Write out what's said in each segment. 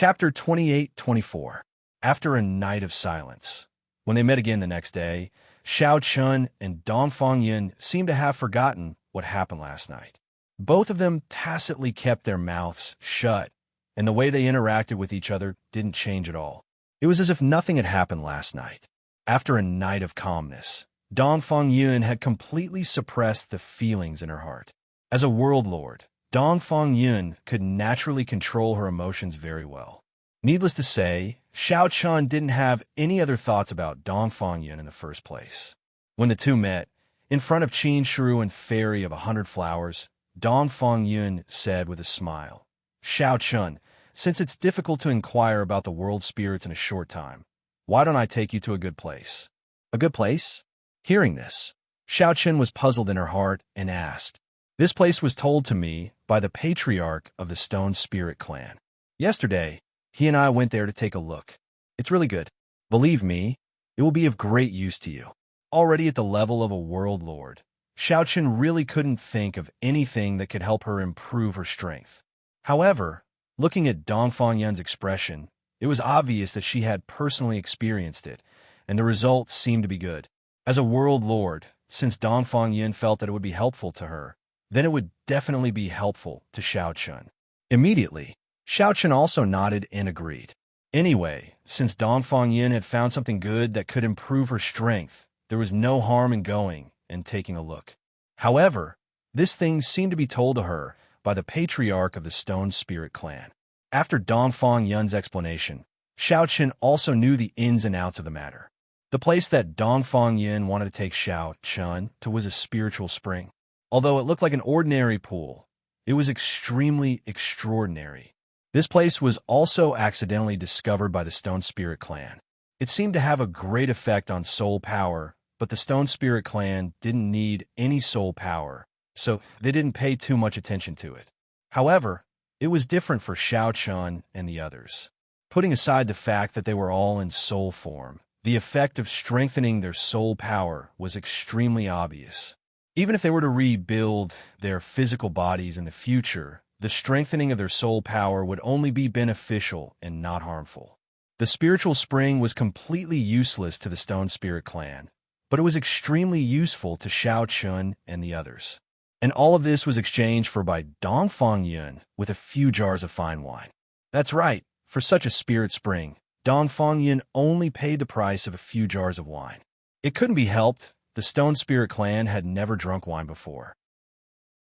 Chapter 28-24. After a night of silence. When they met again the next day, Xiao Chun and Dongfang Yun seemed to have forgotten what happened last night. Both of them tacitly kept their mouths shut, and the way they interacted with each other didn't change at all. It was as if nothing had happened last night. After a night of calmness, Dongfang Yun had completely suppressed the feelings in her heart. As a world lord, Dongfang Yun could naturally control her emotions very well. Needless to say, Xiao Chun didn't have any other thoughts about Dongfang Yun in the first place. When the two met, in front of Qin Shiru and Fairy of 100 Flowers, Dongfang Yun said with a smile, "Xiao Chun, since it's difficult to inquire about the world spirits in a short time, why don't I take you to a good place?" "A good place?" Hearing this, Xiao Chun was puzzled in her heart and asked, "This place was told to me by the patriarch of the Stone Spirit clan. Yesterday, he and I went there to take a look. It's really good. Believe me, it will be of great use to you." Already at the level of a world lord, Xiao Chun really couldn't think of anything that could help her improve her strength. However, looking at Dongfang Yun's expression, it was obvious that she had personally experienced it, and the results seemed to be good. As a world lord, since Dongfang Yun felt that it would be helpful to her, then it would definitely be helpful to Xiao Chun. Immediately, Xiao Chun also nodded and agreed. Anyway, since Dongfang Yun had found something good that could improve her strength, there was no harm in going and taking a look. However, this thing seemed to be told to her by the patriarch of the Stone Spirit clan. After Dongfang Yun's explanation, Xiao Chun also knew the ins and outs of the matter. The place that Dongfang Yun wanted to take Xiao Chun to was a spiritual spring. Although it looked like an ordinary pool, it was extremely extraordinary. This place was also accidentally discovered by the Stone Spirit clan. It seemed to have a great effect on soul power, but the Stone Spirit clan didn't need any soul power, so they didn't pay too much attention to it. However, it was different for Xiao Chun and the others. Putting aside the fact that they were all in soul form, the effect of strengthening their soul power was extremely obvious. Even if they were to rebuild their physical bodies in the future, the strengthening of their soul power would only be beneficial and not harmful. The spiritual spring was completely useless to the Stone Spirit clan, but it was extremely useful to Xiao Chun and the others. And all of this was exchanged for by Dongfang Yun with a few jars of fine wine. That's right, for such a spirit spring, Dongfang Yun only paid the price of a few jars of wine. It couldn't be helped. The Stone Spirit clan had never drunk wine before.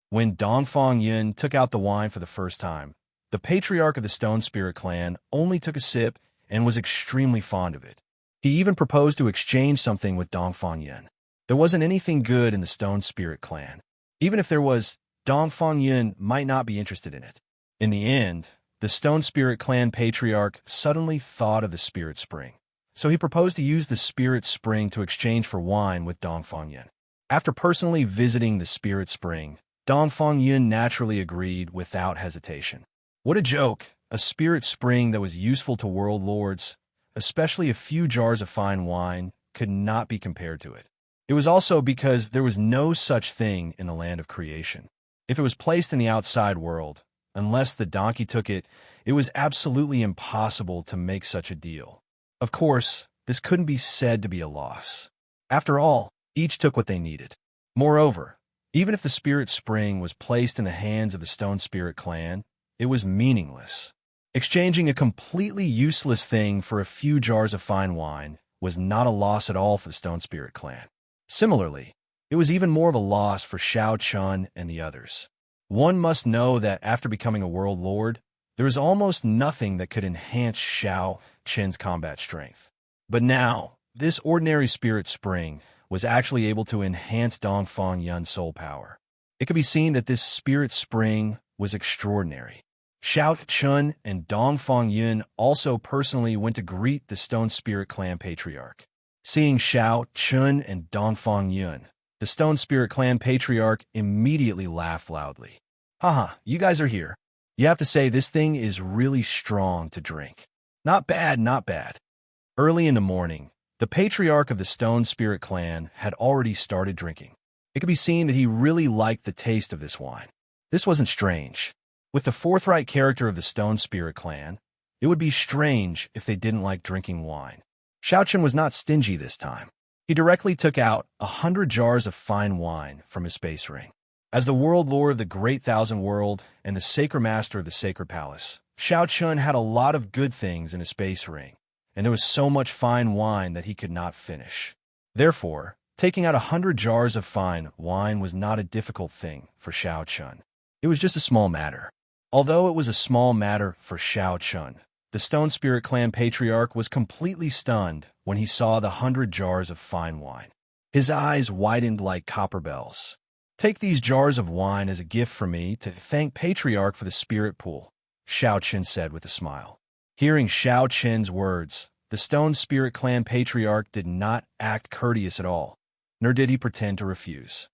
When Dongfang Yun took out the wine for the first time, the patriarch of the Stone Spirit clan only took a sip and was extremely fond of it. He even proposed to exchange something with Dongfang Yun. There wasn't anything good in the Stone Spirit clan. Even if there was, Dongfang Yun might not be interested in it. In the end, the Stone Spirit clan patriarch suddenly thought of the Spirit Spring. So he proposed to use the Spirit Spring to exchange for wine with Dongfang Yun. After personally visiting the Spirit Spring, Dongfang Yun naturally agreed without hesitation. What a joke! A Spirit Spring that was useful to world lords, especially a few jars of fine wine, could not be compared to it. It was also because there was no such thing in the land of creation. If it was placed in the outside world, unless the donkey took it, it was absolutely impossible to make such a deal. Of course, this couldn't be said to be a loss. After all, each took what they needed. Moreover, even if the Spirit Spring was placed in the hands of the Stone Spirit clan, it was meaningless. Exchanging a completely useless thing for a few jars of fine wine was not a loss at all for the Stone Spirit clan. Similarly, it was even more of a loss for Xiao Chun and the others. One must know that after becoming a world lord, there is almost nothing that could enhance Xiao Chun's combat strength. But now, this ordinary Spirit Spring was actually able to enhance Dongfang Yun's soul power. It could be seen that this Spirit Spring was extraordinary. Xiao Chun and Dongfang Yun also personally went to greet the Stone Spirit clan patriarch. Seeing Xiao Chun and Dongfang Yun, the Stone Spirit clan patriarch immediately laughed loudly. "Haha, you guys are here. You have to say this thing is really strong to drink. Not bad, not bad." Early in the morning, the patriarch of the Stone Spirit clan had already started drinking. It could be seen that he really liked the taste of this wine. This wasn't strange. With the forthright character of the Stone Spirit clan, It would be strange if they didn't like drinking wine. Xiao Chen was not stingy this time. He directly took out 100 jars of fine wine from his space ring. As the world lord of the Great Thousand World and the sacred master of the Sacred Palace, Xiao Chen had a lot of good things in his space ring, and there was so much fine wine that he could not finish. Therefore, taking out 100 jars of fine wine was not a difficult thing for Xiao Chen. It was just a small matter. Although it was a small matter for Xiao Chen, the Stone Spirit Clan Patriarch was completely stunned when he saw the 100 jars of fine wine. His eyes widened like copper bells. "Take these jars of wine as a gift from me to thank Patriarch for the spirit pool," Xiao Chen said with a smile. Hearing Xiao Chen's words, the Stone Spirit Clan Patriarch did not act courteous at all, nor did he pretend to refuse.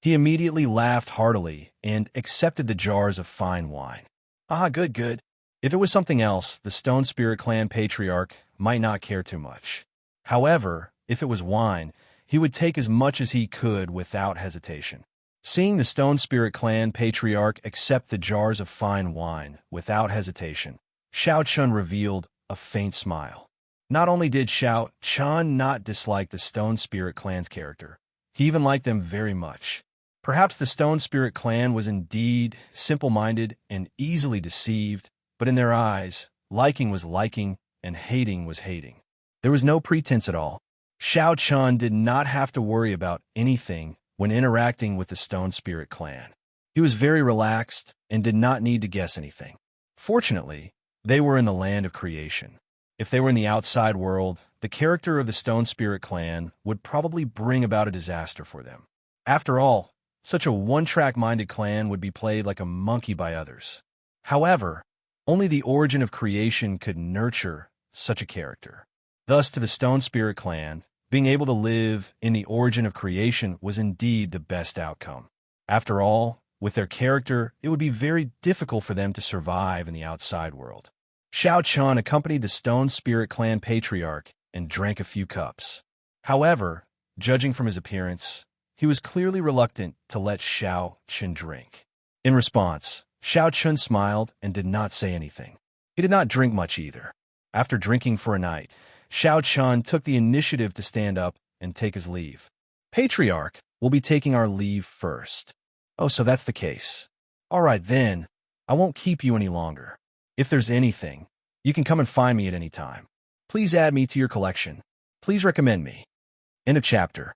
He immediately laughed heartily and accepted the jars of fine wine. "Ah, good, good." If it was something else, the Stone Spirit Clan Patriarch might not care too much. However, if it was wine, he would take as much as he could without hesitation. Seeing the Stone Spirit Clan Patriarch accept the jars of fine wine without hesitation, Xiao Chen revealed a faint smile. Not only did Xiao Chen not dislike the Stone Spirit Clan's character, he even liked them very much. Perhaps the Stone Spirit Clan was indeed simple-minded and easily deceived, but in their eyes, liking was liking and hating was hating. There was no pretense at all. Xiao Chen did not have to worry about anything when interacting with the Stone Spirit Clan. He was very relaxed and did not need to guess anything. Fortunately, they were in the land of creation. If they were in the outside world, the character of the Stone Spirit Clan would probably bring about a disaster for them. After all, such a one-track-minded clan would be played like a monkey by others. However, only the origin of creation could nurture such a character. Thus, to the Stone Spirit Clan, being able to live in the origin of creation was indeed the best outcome. After all, with their character, it would be very difficult for them to survive in the outside world. Xiao Chen accompanied the Stone Spirit Clan Patriarch and drank a few cups. However, judging from his appearance, he was clearly reluctant to let Xiao Chen drink. In response, Xiao Chen smiled and did not say anything. He did not drink much either. After drinking for a night, Xiao Chen took the initiative to stand up and take his leave. "Patriarch, we'll be taking our leave first." "Oh, so that's the case. All right, then. I won't keep you any longer. If there's anything, you can come and find me at any time. Please add me to your collection. Please recommend me." End of chapter.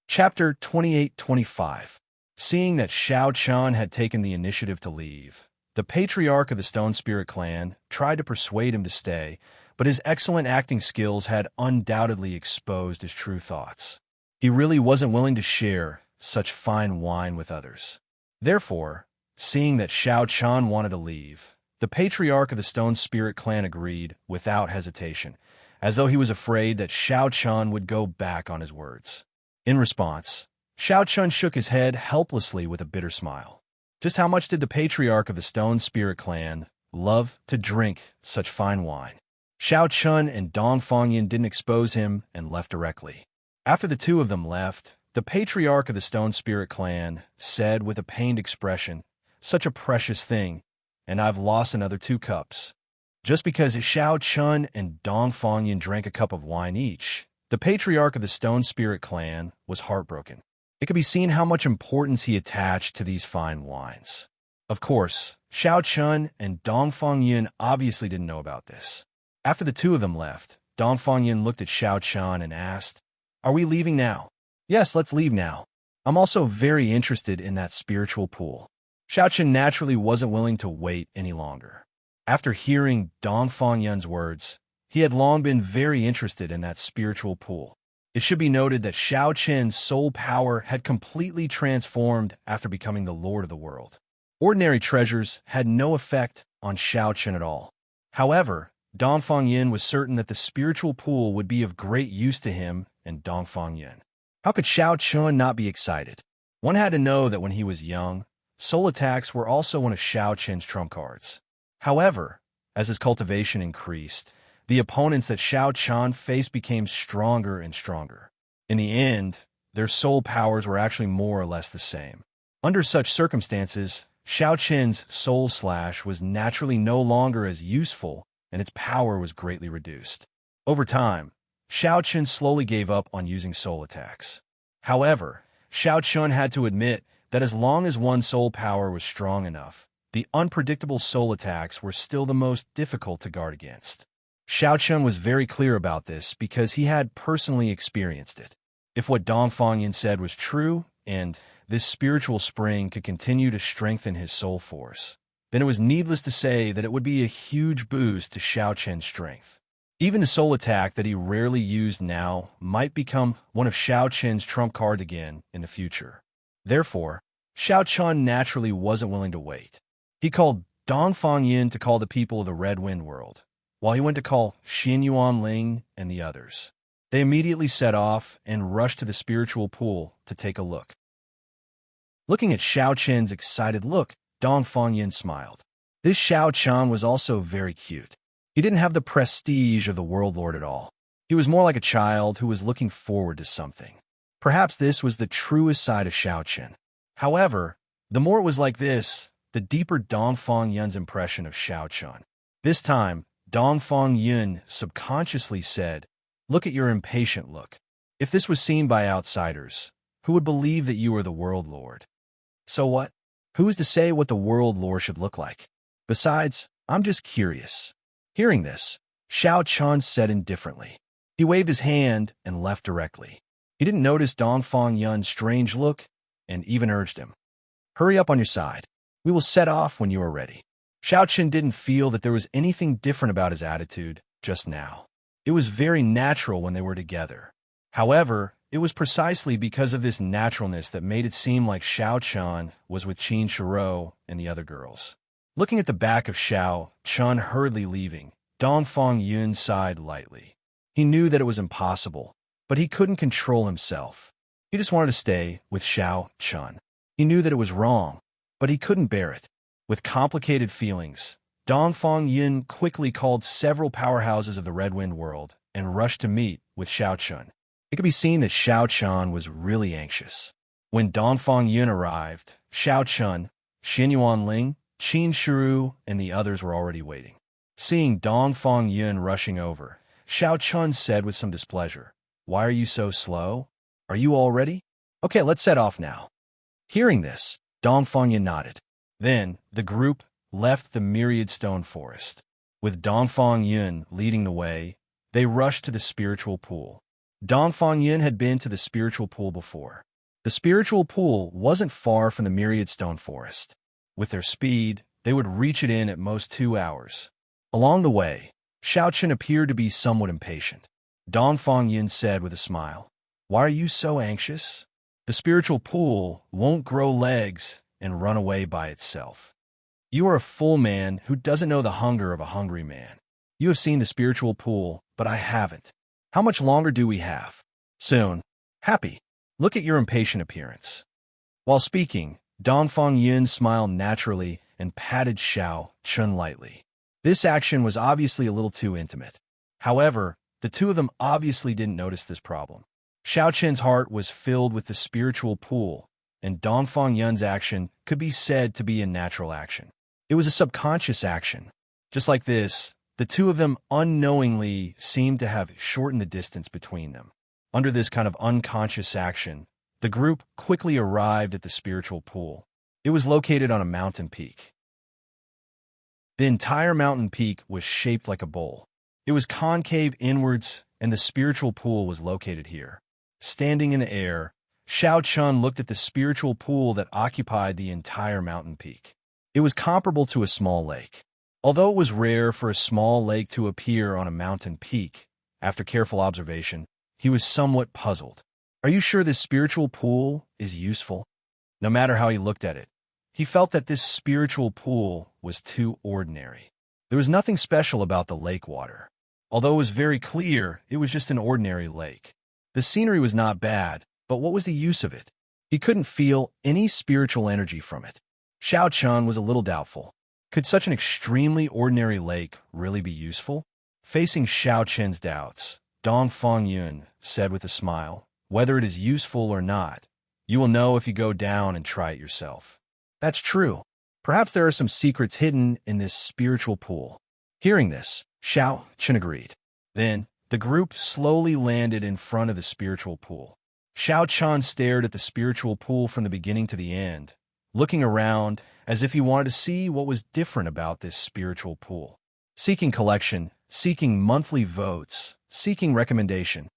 Chapter 28-25. Seeing that Xiao Chen had taken the initiative to leave, the Patriarch of the Stone Spirit Clan tried to persuade him to stay, but his excellent acting skills had undoubtedly exposed his true thoughts. He really wasn't willing to share such fine wine with others. Therefore, seeing that Xiao Chen wanted to leave, the Patriarch of the Stone Spirit Clan agreed without hesitation, as though he was afraid that Xiao Chen would go back on his words. In response, Xiao Chen shook his head helplessly with a bitter smile. Just how much did the Patriarch of the Stone Spirit Clan love to drink such fine wine? Xiao Chen and Dongfang Yin didn't expose him and left directly. After the two of them left, the Patriarch of the Stone Spirit Clan said with a pained expression, "Such a precious thing, and I've lost another 2 cups. Just because Xiao Chen and Dongfang Yin drank a cup of wine each, the Patriarch of the Stone Spirit Clan was heartbroken. It could be seen how much importance he attached to these fine wines. Of course, Xiao Chen and Dongfang Yin obviously didn't know about this. After the two of them left, Dongfang Yin looked at Xiao Chen and asked, "Are we leaving now?" "Yes, let's leave now. I'm also very interested in that spiritual pool." Xiao Chen naturally wasn't willing to wait any longer. After hearing Dongfang Yin's words, he had long been very interested in that spiritual pool. It should be noted that Xiao Chen's soul power had completely transformed after becoming the Lord of the world. Ordinary treasures had no effect on Xiao Chen at all. However, Dongfang Yin was certain that the spiritual pool would be of great use to him and Dongfang Yin. How could Xiao Chen not be excited? One had to know that when he was young, soul attacks were also one of Xiao Chen's trump cards. However, as his cultivation increased, the opponents that Xiao Chen faced became stronger and stronger. In the end, their soul powers were actually more or less the same. Under such circumstances, Xiao Qin's soul slash was naturally no longer as useful, and its power was greatly reduced. Over time, Xiao Qin slowly gave up on using soul attacks. However, Xiao Qun had to admit that as long as one soul power was strong enough, the unpredictable soul attacks were still the most difficult to guard against. Xiao Qun was very clear about this because he had personally experienced it. If what Dongfang Yin said was true, and this spiritual spring could continue to strengthen his soul force, then it was needless to say that it would be a huge boost to Xiao Qin's strength. Even the soul attack that he rarely used now might become one of Xiao Qin's trump cards again in the future. Therefore, Xiao Qun naturally wasn't willing to wait. He called Dongfang Yin to call the people of the Red Wind World, while he went to call Xin Yuanling and the others. They immediately set off and rushed to the spiritual pool to take a look. Looking at Xiao Qin's excited look, Dongfang Yin smiled. This Xiao Qin was also very cute. He didn't have the prestige of the world lord at all. He was more like a child who was looking forward to something. Perhaps this was the truest side of Xiao Qin. However, the more it was like this, the deeper Dongfang Yun's impression of Xiao Qin. This time, Dongfang Yun subconsciously said, "Look at your impatient look. If this was seen by outsiders, who would believe that you are the world lord? So what? Who is to say what the world lord should look like? Besides, I'm just curious." Hearing this, Xiao Qin said indifferently. He waved his hand and left directly. He didn't notice Dongfang Yun's strange look and even urged him, "Hurry up on your side. We will set off when you are ready." Xiao Qin didn't feel that there was anything different about his attitude just now. It was very natural when they were together. However, it was precisely because of this naturalness that made it seem like Xiao Qin was with Qin Shiro and the other girls. Looking at the back of Xiao Qin hurriedly leaving, Dongfang Yun sighed lightly. He knew that it was impossible, but he couldn't control himself. He just wanted to stay with Xiao Qin. He knew that it was wrong, but he couldn't bear it. With complicated feelings, Dongfang Yun quickly called several powerhouses of the Red Wind World and rushed to meet with Xiao Qin. It could be seen that Xiao Qin was really anxious. When Dongfang Yun arrived, Xiao Qin, Xin Yuanling, Qin Shiru, and the others were already waiting. Seeing Dongfang Yun rushing over, Xiao Qin said with some displeasure, "Why are you so slow? Are you all ready? Okay, let's set off now." Hearing this, Dongfang Yun nodded. Then, the group left the myriad stone forest. With Dongfang Yun leading the way, they rushed to the spiritual pool. Dongfang Yun had been to the spiritual pool before. The spiritual pool wasn't far from the myriad stone forest. With their speed, they would reach it in at most 2 hours. Along the way, Xiao Qin appeared to be somewhat impatient. Dongfang Yun said with a smile, "Why are you so anxious? The spiritual pool won't grow legs and run away by itself. You are a full man who doesn't know the hunger of a hungry man. You have seen the spiritual pool, but I haven't. How much longer do we have? Soon. Happy. Look at your impatient appearance." While speaking, Dongfang Yun smiled naturally and patted Xiao Qin lightly. This action was obviously a little too intimate. However, the two of them obviously didn't notice this problem. Xiao Qin's heart was filled with the spiritual pool, and Dongfang Yun's action could be said to be a natural action. It was a subconscious action. Just like this, the two of them unknowingly seemed to have shortened the distance between them. Under this kind of unconscious action, the group quickly arrived at the spiritual pool. It was located on a mountain peak. The entire mountain peak was shaped like a bowl. It was concave inwards, and the spiritual pool was located here. Standing in the air, Xiao Qin looked at the spiritual pool that occupied the entire mountain peak. It was comparable to a small lake. Although it was rare for a small lake to appear on a mountain peak, after careful observation, he was somewhat puzzled. Are you sure this spiritual pool is useful? No matter how he looked at it, he felt that this spiritual pool was too ordinary. There was nothing special about the lake water. Although it was very clear, it was just an ordinary lake. The scenery was not bad, but what was the use of it? He couldn't feel any spiritual energy from it. Xiao Qin was a little doubtful. Could such an extremely ordinary lake really be useful? Facing Xiao Qin's doubts, Dongfang Yun said with a smile, "Whether it is useful or not, you will know if you go down and try it yourself." That's true. Perhaps there are some secrets hidden in this spiritual pool. Hearing this, Xiao Chen agreed. Then, the group slowly landed in front of the spiritual pool. Xiao Chen stared at the spiritual pool from the beginning to the end, looking around as if he wanted to see what was different about this spiritual pool. Seeking collection, seeking monthly votes, seeking recommendation.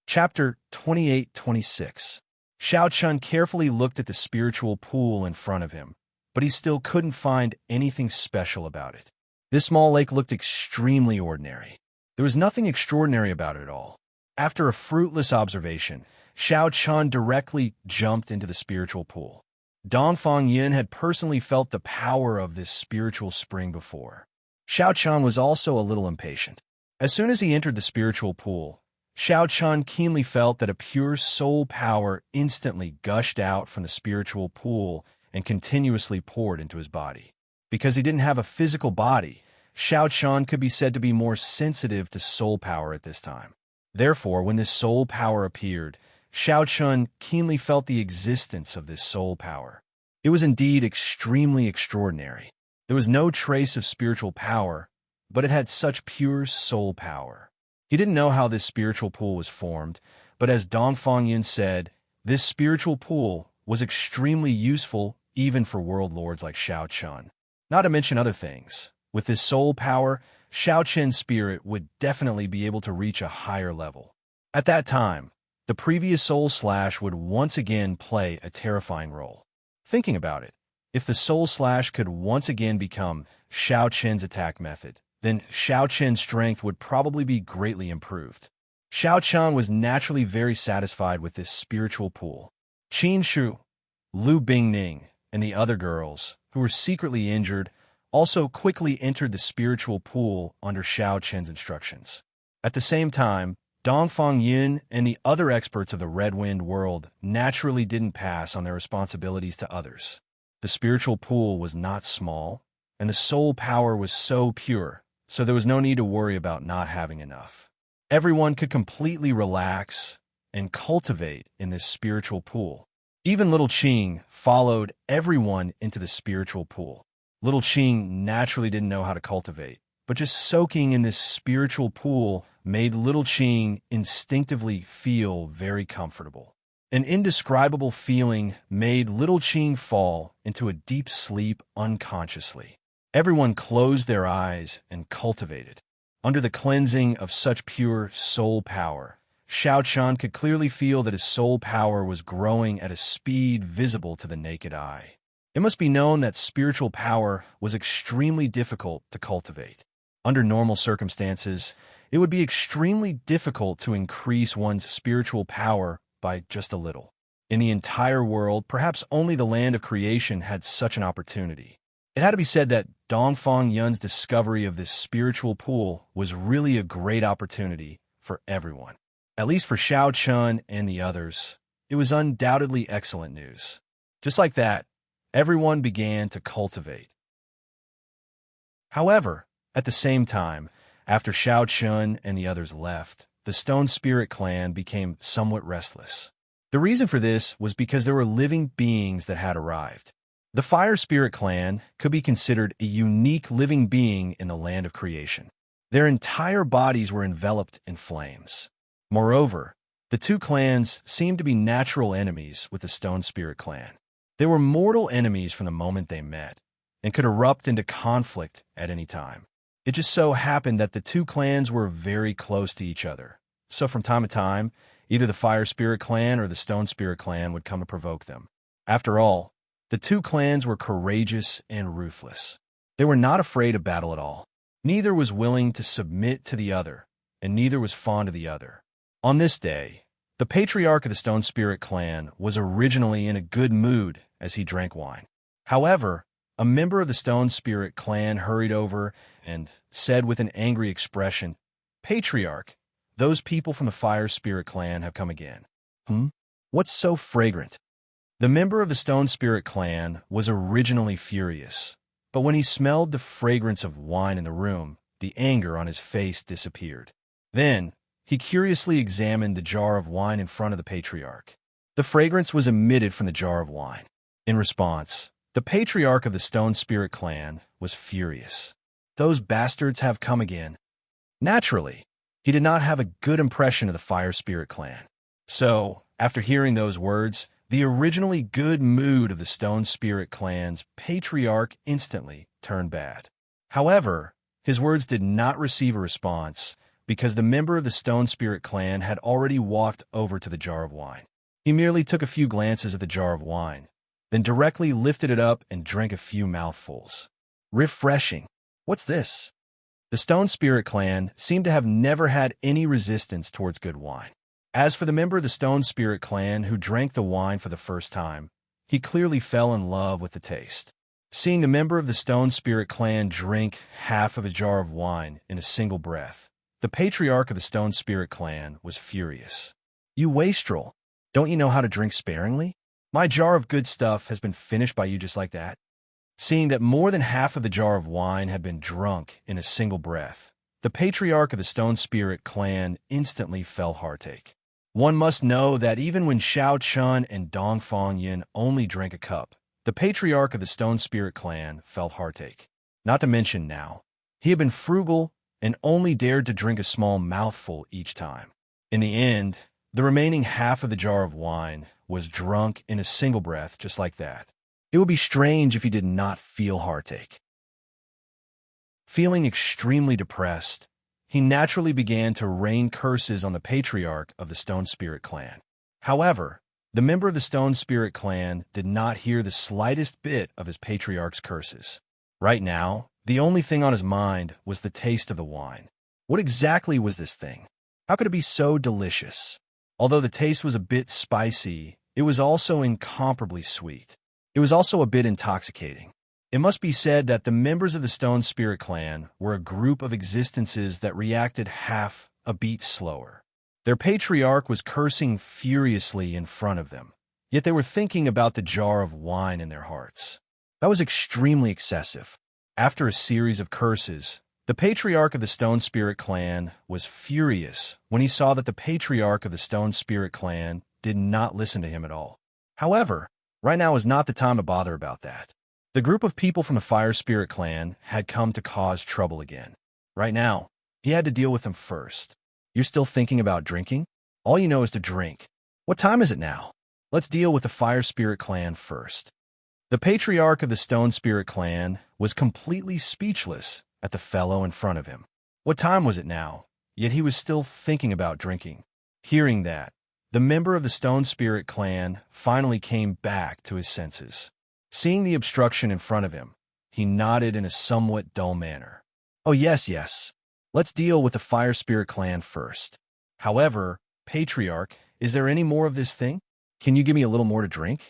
Chapter 28-26. Xiao Chen carefully looked at the spiritual pool in front of him, but he still couldn't find anything special about it. This small lake looked extremely ordinary. There was nothing extraordinary about it at all. After a fruitless observation, Xiao Chen directly jumped into the spiritual pool. Dongfang Yin had personally felt the power of this spiritual spring before. Xiao Chen was also a little impatient. As soon as he entered the spiritual pool, Xiao Chen keenly felt that a pure soul power instantly gushed out from the spiritual pool and continuously poured into his body. Because he didn't have a physical body, Xiao Chen could be said to be more sensitive to soul power at this time. Therefore, when this soul power appeared, Xiao Chen keenly felt the existence of this soul power. It was indeed extremely extraordinary. There was no trace of spiritual power, but it had such pure soul power. He didn't know how this spiritual pool was formed, but as Dongfang Yin said, this spiritual pool was extremely useful even for world lords like Xiao Chen. Not to mention other things. With this soul power, Xiao Chen's spirit would definitely be able to reach a higher level. At that time, the previous soul slash would once again play a terrifying role. Thinking about it, if the soul slash could once again become Xiao Chen's attack method, then Xiao Chen's strength would probably be greatly improved. Xiao Chen was naturally very satisfied with this spiritual pool. Qin Shu, Lu Bingning, and the other girls, who were secretly injured, also quickly entered the spiritual pool under Xiao Chen's instructions. At the same time, Dongfang Yin and the other experts of the Red Wind world naturally didn't pass on their responsibilities to others. The spiritual pool was not small, and the soul power was so pure, so there was no need to worry about not having enough. Everyone could completely relax and cultivate in this spiritual pool. Even little Qing followed everyone into the spiritual pool. Little Qing naturally didn't know how to cultivate, but just soaking in this spiritual pool made little Qing instinctively feel very comfortable. An indescribable feeling made little Qing fall into a deep sleep unconsciously. Everyone closed their eyes and cultivated. Under the cleansing of such pure soul power, Xiao Chen could clearly feel that his soul power was growing at a speed visible to the naked eye. It must be known that spiritual power was extremely difficult to cultivate. Under normal circumstances, it would be extremely difficult to increase one's spiritual power by just a little. In the entire world, perhaps only the land of creation had such an opportunity. It had to be said that Dongfang Yun's discovery of this spiritual pool was really a great opportunity for everyone. At least for Xiao Chen and the others, it was undoubtedly excellent news. Just like that, everyone began to cultivate. However, at the same time, after Xiao Chen and the others left, the Stone Spirit clan became somewhat restless. The reason for this was because there were living beings that had arrived. The Fire Spirit clan could be considered a unique living being in the land of creation. Their entire bodies were enveloped in flames. Moreover, the two clans seemed to be natural enemies with the Stone Spirit clan. They were mortal enemies from the moment they met, and could erupt into conflict at any time. It just so happened that the two clans were very close to each other, so from time to time, either the Fire Spirit clan or the Stone Spirit clan would come to provoke them. After all, the two clans were courageous and ruthless. They were not afraid of battle at all. Neither was willing to submit to the other, and neither was fond of the other. On this day, the patriarch of the Stone Spirit clan was originally in a good mood as he drank wine. However, a member of the Stone Spirit clan hurried over and said with an angry expression, "Patriarch, those people from the Fire Spirit clan have come again." What's so fragrant? The member of the Stone Spirit clan was originally furious, but when he smelled the fragrance of wine in the room, the anger on his face disappeared. Then, he curiously examined the jar of wine in front of the patriarch. The fragrance was emitted from the jar of wine. In response, the patriarch of the Stone Spirit clan was furious. Those bastards have come again. Naturally, he did not have a good impression of the Fire Spirit clan. So, after hearing those words, the originally good mood of the Stone Spirit clan's patriarch instantly turned bad. However, his words did not receive a response because the member of the Stone Spirit clan had already walked over to the jar of wine. He merely took a few glances at the jar of wine, then directly lifted it up and drank a few mouthfuls. Refreshing. What's this? The Stone Spirit clan seemed to have never had any resistance towards good wine. As for the member of the Stone Spirit clan who drank the wine for the first time, he clearly fell in love with the taste. Seeing the member of the Stone Spirit clan drink half of a jar of wine in a single breath, the patriarch of the Stone Spirit clan was furious. You wastrel! Don't you know how to drink sparingly? My jar of good stuff has been finished by you just like that. Seeing that more than half of the jar of wine had been drunk in a single breath, the patriarch of the Stone Spirit clan instantly fell heartache. One must know that even when Xiao Chun and Dongfang Yin only drank a cup, the patriarch of the Stone Spirit clan felt heartache. Not to mention now, he had been frugal and only dared to drink a small mouthful each time. In the end, the remaining half of the jar of wine was drunk in a single breath just like that. It would be strange if he did not feel heartache. Feeling extremely depressed, he naturally began to rain curses on the patriarch of the Stone Spirit clan. However, the member of the Stone Spirit clan did not hear the slightest bit of his patriarch's curses. Right now, the only thing on his mind was the taste of the wine. What exactly was this thing? How could it be so delicious? Although the taste was a bit spicy, it was also incomparably sweet. It was also a bit intoxicating. It must be said that the members of the Stone Spirit clan were a group of existences that reacted half a beat slower. Their patriarch was cursing furiously in front of them, yet they were thinking about the jar of wine in their hearts. That was extremely excessive. After a series of curses, the patriarch of the Stone Spirit clan was furious when he saw that the patriarch of the Stone Spirit clan did not listen to him at all. However, right now is not the time to bother about that. The group of people from the Fire Spirit clan had come to cause trouble again. Right now, he had to deal with them first. You're still thinking about drinking? All you know is to drink. What time is it now? Let's deal with the Fire Spirit clan first. The patriarch of the Stone Spirit clan was completely speechless at the fellow in front of him. What time was it now? Yet he was still thinking about drinking. Hearing that, the member of the Stone Spirit clan finally came back to his senses. Seeing the obstruction in front of him, he nodded in a somewhat dull manner. Oh yes. Let's deal with the Fire Spirit clan first. However, patriarch, is there any more of this thing? Can you give me a little more to drink?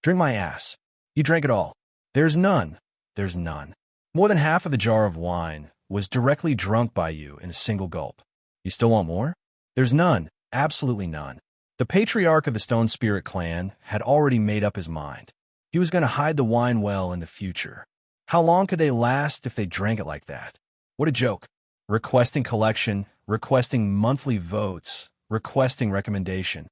Drink my ass. You drank it all. There's none. There's none. More than half of the jar of wine was directly drunk by you in a single gulp. You still want more? There's none. Absolutely none. The patriarch of the Stone Spirit clan had already made up his mind. He was going to hide the wine well in the future. How long could they last if they drank it like that? What a joke. Requesting collection, requesting monthly votes, requesting recommendation.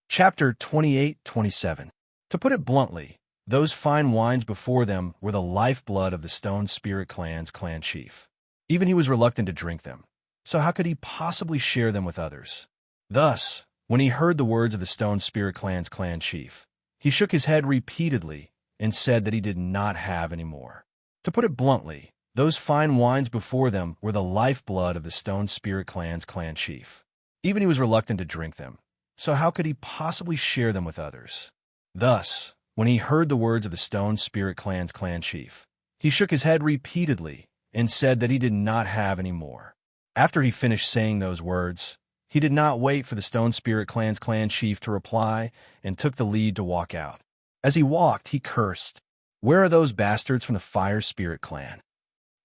Chapter 28-27. To put it bluntly, those fine wines before them were the lifeblood of the Stone Spirit clan's clan chief. Even he was reluctant to drink them, so how could he possibly share them with others? Thus, when he heard the words of the Stone Spirit clan's clan chief, he shook his head repeatedly and said that he did not have any more. To put it bluntly, those fine wines before them were the lifeblood of the Stone Spirit clan's clan chief. Even he was reluctant to drink them, so how could he possibly share them with others? Thus, when he heard the words of the Stone Spirit clan's clan chief, he shook his head repeatedly and said that he did not have any more. After he finished saying those words, he did not wait for the Stone Spirit clan's clan chief to reply and took the lead to walk out. As he walked, he cursed, "Where are those bastards from the Fire Spirit clan?"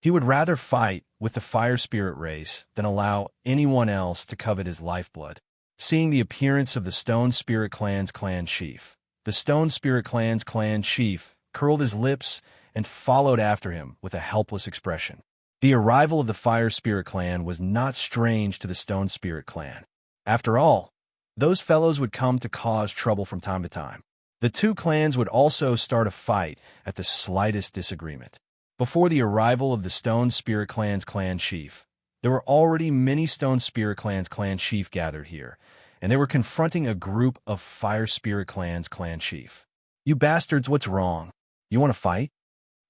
He would rather fight with the Fire Spirit race than allow anyone else to covet his lifeblood. Seeing the appearance of the Stone Spirit clan's clan chief, the Stone Spirit clan's clan chief curled his lips and followed after him with a helpless expression. The arrival of the Fire Spirit clan was not strange to the Stone Spirit clan. After all, those fellows would come to cause trouble from time to time. The two clans would also start a fight at the slightest disagreement. Before the arrival of the Stone Spirit Clan's clan chief, there were already many Stone Spirit Clan's clan chief gathered here, and they were confronting a group of Fire Spirit Clan's clan chief. "You bastards, what's wrong? You want to fight?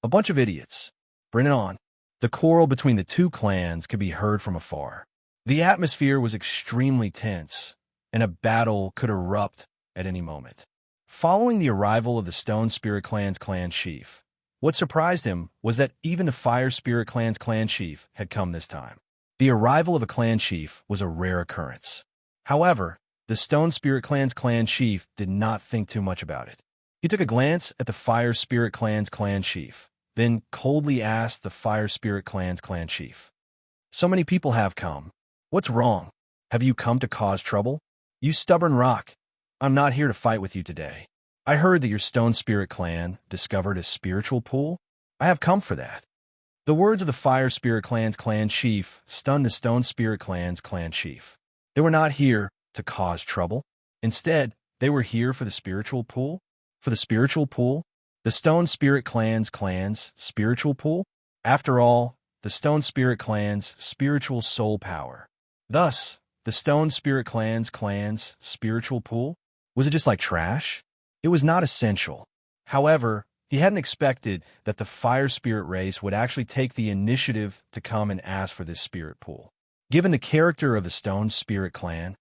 A bunch of idiots. Bring it on." The quarrel between the two clans could be heard from afar. The atmosphere was extremely tense, and a battle could erupt at any moment. Following the arrival of the Stone Spirit Clan's clan chief, what surprised him was that even the Fire Spirit Clan's clan chief had come this time. The arrival of a clan chief was a rare occurrence. However, the Stone Spirit Clan's clan chief did not think too much about it. He took a glance at the Fire Spirit Clan's clan chief, then coldly asked the Fire Spirit Clan's clan chief, "So many people have come. What's wrong? Have you come to cause trouble? You stubborn rock. I'm not here to fight with you today. I heard that your Stone Spirit Clan discovered a spiritual pool. I have come for that." The words of the Fire Spirit Clan's clan chief stunned the Stone Spirit Clan's clan chief. They were not here to cause trouble. Instead, they were here for the spiritual pool. For the spiritual pool? The Stone Spirit Clan's spiritual pool? After all, the Stone Spirit Clan's spiritual soul power. Thus, the Stone Spirit Clan's spiritual pool? Was it just like trash? It was not essential. However, he hadn't expected that the Fire Spirit race would actually take the initiative to come and ask for this spirit pool. Given the character of the Stone Spirit Clan,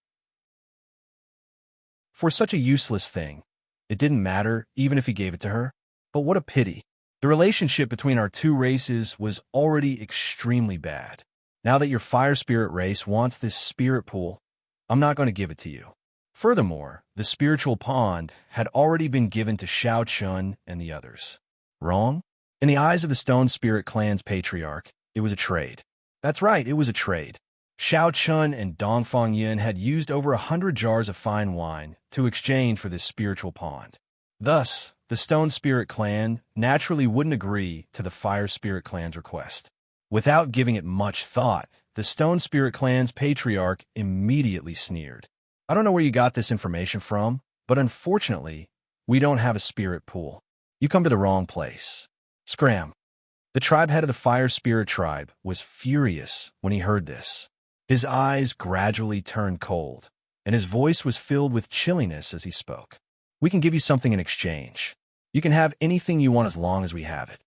for such a useless thing, it didn't matter even if he gave it to her. But what a pity. The relationship between our two races was already extremely bad. Now that your Fire Spirit race wants this spirit pool, I'm not going to give it to you. Furthermore, the spiritual pond had already been given to Xiao Chun and the others. Wrong? In the eyes of the Stone Spirit Clan's patriarch, it was a trade. That's right, it was a trade. Xiao Chun and Dongfang Yin had used over 100 jars of fine wine to exchange for this spiritual pond. Thus, the Stone Spirit Clan naturally wouldn't agree to the Fire Spirit Clan's request. Without giving it much thought, the Stone Spirit Clan's patriarch immediately sneered. "I don't know where you got this information from, but unfortunately, we don't have a spirit pool. You come to the wrong place." Scram. The tribe head of the Fire Spirit tribe was furious when he heard this. His eyes gradually turned cold, and his voice was filled with chilliness as he spoke. "We can give you something in exchange. You can have anything you want as long as we have it."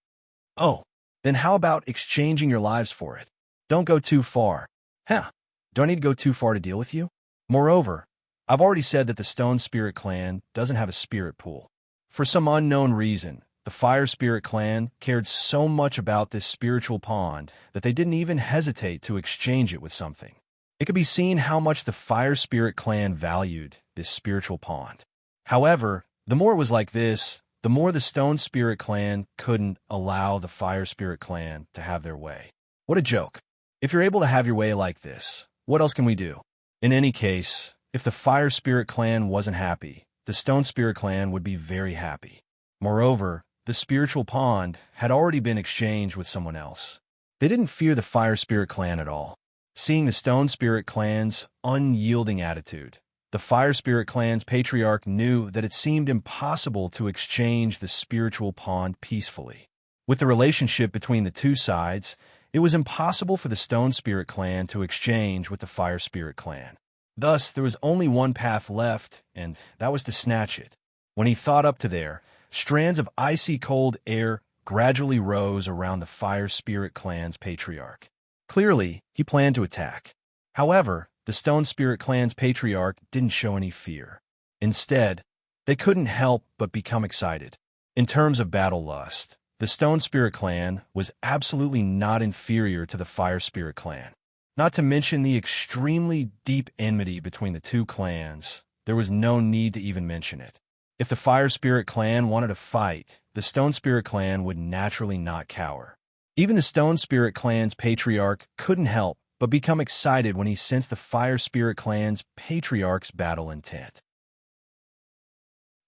"Oh, then how about exchanging your lives for it? Don't go too far." "Huh, do I need to go too far to deal with you? Moreover, I've already said that the Stone Spirit Clan doesn't have a spirit pool. For some unknown reason, the Fire Spirit Clan cared so much about this spiritual pond that they didn't even hesitate to exchange it with something. It could be seen how much the Fire Spirit Clan valued this spiritual pond. However, the more it was like this, the more the Stone Spirit Clan couldn't allow the Fire Spirit Clan to have their way. What a joke. If you're able to have your way like this, what else can we do? In any case, if the Fire Spirit Clan wasn't happy, the Stone Spirit Clan would be very happy. Moreover, the spiritual pond had already been exchanged with someone else. They didn't fear the Fire Spirit Clan at all. Seeing the Stone Spirit Clan's unyielding attitude, the Fire Spirit Clan's patriarch knew that it seemed impossible to exchange the spiritual pond peacefully. With the relationship between the two sides, it was impossible for the Stone Spirit Clan to exchange with the Fire Spirit Clan. Thus, there was only one path left, and that was to snatch it. When he thought up to there, strands of icy cold air gradually rose around the Fire Spirit Clan's patriarch. Clearly, he planned to attack. However, the Stone Spirit Clan's patriarch didn't show any fear. Instead, they couldn't help but become excited. In terms of battle lust, the Stone Spirit Clan was absolutely not inferior to the Fire Spirit Clan. Not to mention the extremely deep enmity between the two clans, there was no need to even mention it. If the Fire Spirit Clan wanted to fight, the Stone Spirit Clan would naturally not cower. Even the Stone Spirit Clan's patriarch couldn't help but become excited when he sensed the Fire Spirit Clan's patriarch's battle intent.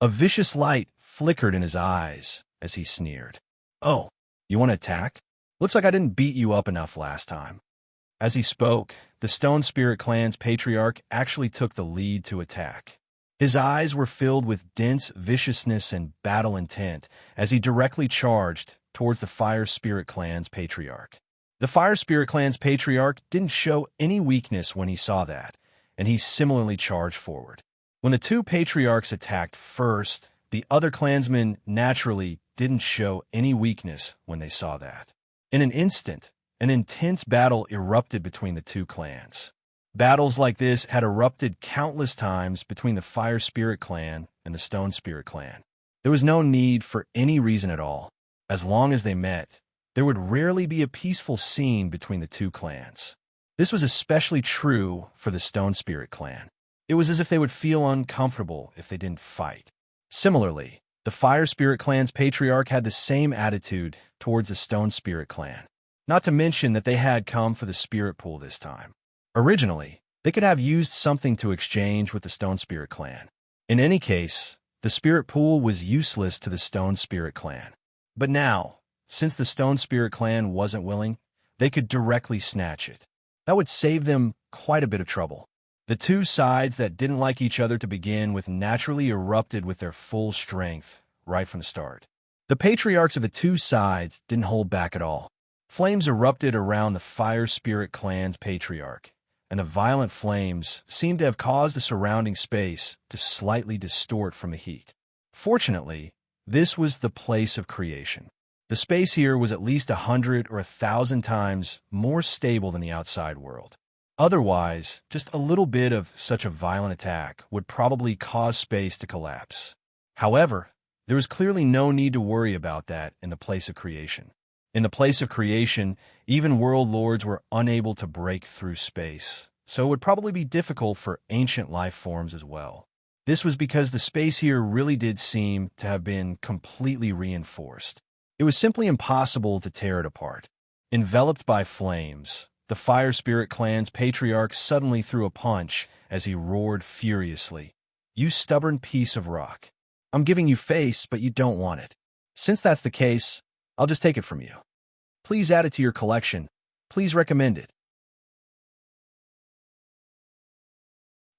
A vicious light flickered in his eyes as he sneered. "Oh, you want to attack? Looks like I didn't beat you up enough last time." As he spoke, the Stone Spirit Clan's patriarch actually took the lead to attack. His eyes were filled with dense viciousness and battle intent as he directly charged towards the Fire Spirit Clan's patriarch. The Fire Spirit Clan's patriarch didn't show any weakness when he saw that, and he similarly charged forward. When the two patriarchs attacked first, the other clansmen naturally didn't show any weakness when they saw that. In an instant, an intense battle erupted between the two clans. Battles like this had erupted countless times between the Fire Spirit Clan and the Stone Spirit Clan. There was no need for any reason at all. As long as they met, there would rarely be a peaceful scene between the two clans. This was especially true for the Stone Spirit Clan. It was as if they would feel uncomfortable if they didn't fight. Similarly, the Fire Spirit Clan's patriarch had the same attitude towards the Stone Spirit Clan. Not to mention that they had come for the spirit pool this time. Originally, they could have used something to exchange with the Stone Spirit Clan. In any case, the spirit pool was useless to the Stone Spirit Clan. But now, since the Stone Spirit Clan wasn't willing, they could directly snatch it. That would save them quite a bit of trouble. The two sides that didn't like each other to begin with naturally erupted with their full strength right from the start. The patriarchs of the two sides didn't hold back at all. Flames erupted around the Fire Spirit Clan's patriarch, and the violent flames seemed to have caused the surrounding space to slightly distort from the heat. Fortunately, this was the place of creation. The space here was at least 100 or 1,000 times more stable than the outside world. Otherwise, just a little bit of such a violent attack would probably cause space to collapse. However, there was clearly no need to worry about that in the place of creation. In the place of creation, even world lords were unable to break through space, so it would probably be difficult for ancient life forms as well. This was because the space here really did seem to have been completely reinforced. It was simply impossible to tear it apart. Enveloped by flames, the Fire Spirit Clan's patriarch suddenly threw a punch as he roared furiously. "You stubborn piece of rock. I'm giving you face, but you don't want it. Since that's the case, I'll just take it from you. Please add it to your collection. Please recommend it."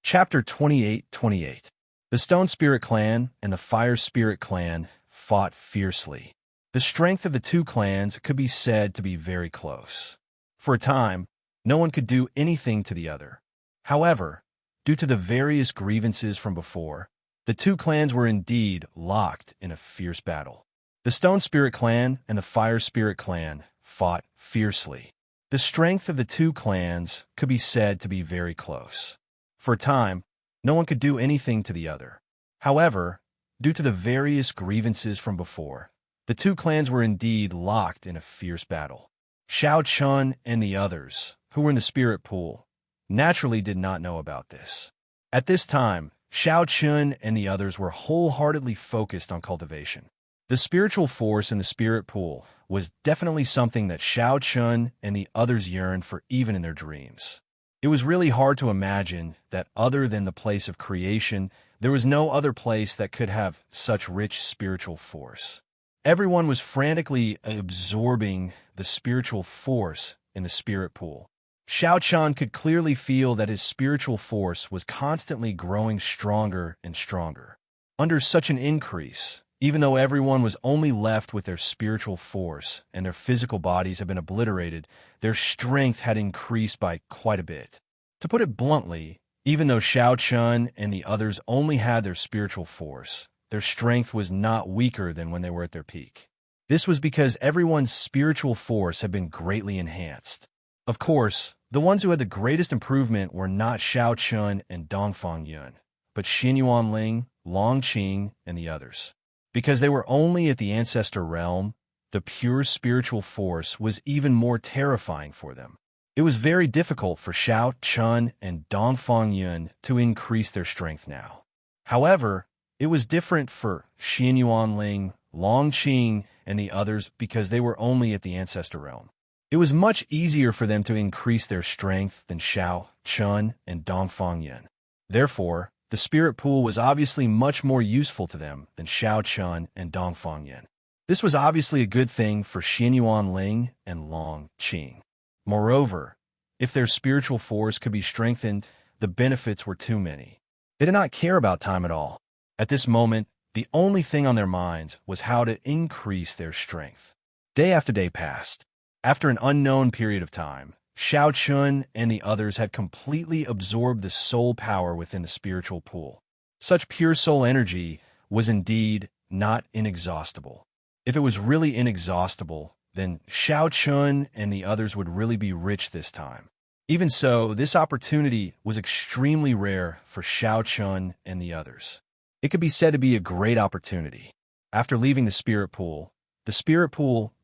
Chapter 28:28. The Stone Spirit Clan and the Fire Spirit Clan fought fiercely. The strength of the two clans could be said to be very close. For a time, no one could do anything to the other. However, due to the various grievances from before, the two clans were indeed locked in a fierce battle. The Stone Spirit Clan and the Fire Spirit Clan fought fiercely. The strength of the two clans could be said to be very close. For a time, no one could do anything to the other. However, due to the various grievances from before, the two clans were indeed locked in a fierce battle. Xiao Chun and the others, who were in the spirit pool, naturally did not know about this. At this time, Xiao Chun and the others were wholeheartedly focused on cultivation. The spiritual force in the spirit pool was definitely something that Xiao Chun and the others yearned for even in their dreams. It was really hard to imagine that other than the place of creation, there was no other place that could have such rich spiritual force. Everyone was frantically absorbing the spiritual force in the spirit pool. Xiao Chun could clearly feel that his spiritual force was constantly growing stronger and stronger. Under such an increase, even though everyone was only left with their spiritual force and their physical bodies had been obliterated, their strength had increased by quite a bit. To put it bluntly, even though Xiao Chun and the others only had their spiritual force, their strength was not weaker than when they were at their peak. This was because everyone's spiritual force had been greatly enhanced. Of course, the ones who had the greatest improvement were not Xiao Chun and Dongfang Yun, but Xin Yuanling, Long Qing, and the others. Because they were only at the ancestor realm, the pure spiritual force was even more terrifying for them. It was very difficult for Xiao Chun and Dongfang Yun to increase their strength now. However, it was different for Xin Yuanling, Long Qing, and the others because they were only at the ancestor realm. It was much easier for them to increase their strength than Xiao Chun and Dongfang Yun. Therefore, the spirit pool was obviously much more useful to them than Xiao Chun and Dongfang Yun. This was obviously a good thing for Xin Yuanling and Long Qing. Moreover, If their spiritual force could be strengthened, the benefits were too many. They did not care about time at all. At this moment, the only thing on their minds was how to increase their strength. Day after day passed. After an unknown period of time, Xiao Chun and the others had completely absorbed the soul power within the spiritual pool. Such pure soul energy was indeed not inexhaustible. If it was really inexhaustible, then Xiao Chun and the others would really be rich this time. Even so, this opportunity was extremely rare for Xiao Chun and the others. It could be said to be a great opportunity. After leaving the spirit pool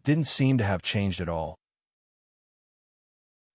didn't seem to have changed at all.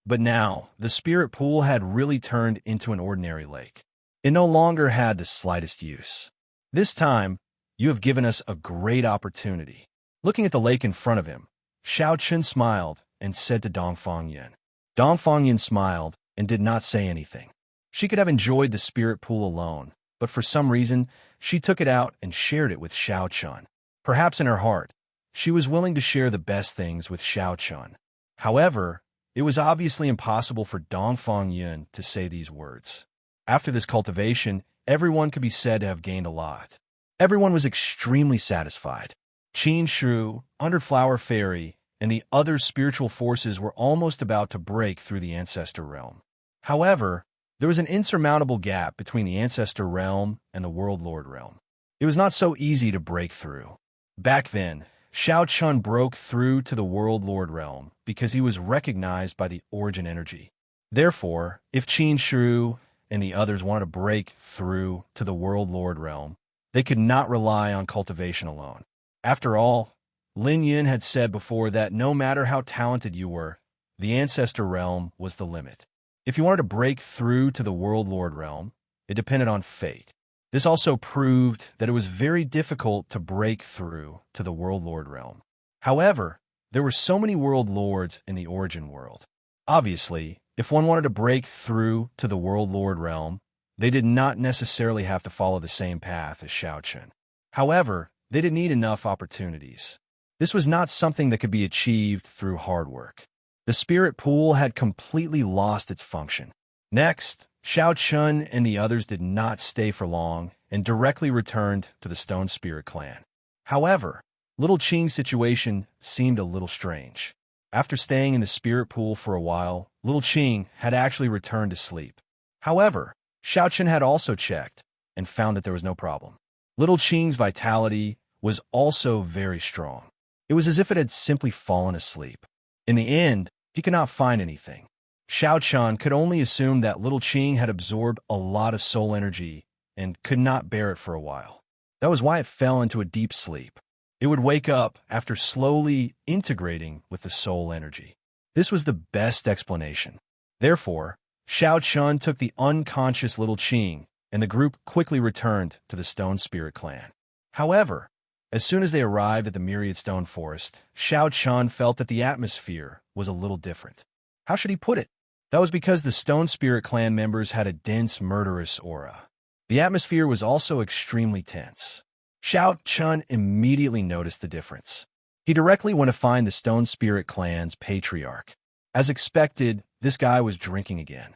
But now, the spirit pool had really turned into an ordinary lake. It no longer had the slightest use. This time, you have given us a great opportunity. Looking at the lake in front of him, Xiao Chun smiled and said to Dongfang Yin. Dongfang Yin smiled and did not say anything. She could have enjoyed the spirit pool alone, but for some reason, she took it out and shared it with Xiao Chun. Perhaps in her heart, she was willing to share the best things with Xiao Chun. However, it was obviously impossible for Dongfang Yin to say these words. After this cultivation, everyone could be said to have gained a lot. Everyone was extremely satisfied. Qin Shu, Underflower Fairy, and the other spiritual forces were almost about to break through the Ancestor Realm. However, there was an insurmountable gap between the Ancestor Realm and the World Lord Realm. It was not so easy to break through. Back then, Xiao Chun broke through to the World Lord Realm because he was recognized by the origin energy. Therefore, if Qin Shu and the others wanted to break through to the World Lord Realm, they could not rely on cultivation alone. After all, Lin Yin had said before that no matter how talented you were, the Ancestor Realm was the limit. If you wanted to break through to the World Lord Realm, it depended on fate. This also proved that it was very difficult to break through to the World Lord Realm. However, there were so many World Lords in the Origin World. Obviously, if one wanted to break through to the World Lord Realm, they did not necessarily have to follow the same path as Xiao Chun. However, they didn't need enough opportunities. This was not something that could be achieved through hard work. The spirit pool had completely lost its function. Next, Xiao Chun and the others did not stay for long and directly returned to the Stone Spirit Clan. However, Little Qing's situation seemed a little strange. After staying in the spirit pool for a while, Little Qing had actually returned to sleep. However, Xiao Chun had also checked and found that there was no problem. Little Qing's vitality was also very strong. It was as if it had simply fallen asleep. In the end, he could not find anything. Xiao Chun could only assume that Little Qing had absorbed a lot of soul energy and could not bear it for a while. That was why it fell into a deep sleep. It would wake up after slowly integrating with the soul energy. This was the best explanation. Therefore, Xiao Chun took the unconscious Little Qing, and the group quickly returned to the Stone Spirit Clan. However, as soon as they arrived at the Myriad Stone Forest, Xiao Chun felt that the atmosphere was a little different. How should he put it? That was because the Stone Spirit Clan members had a dense, murderous aura. The atmosphere was also extremely tense. Xiao Chun immediately noticed the difference. He directly went to find the Stone Spirit Clan's patriarch. As expected, this guy was drinking again.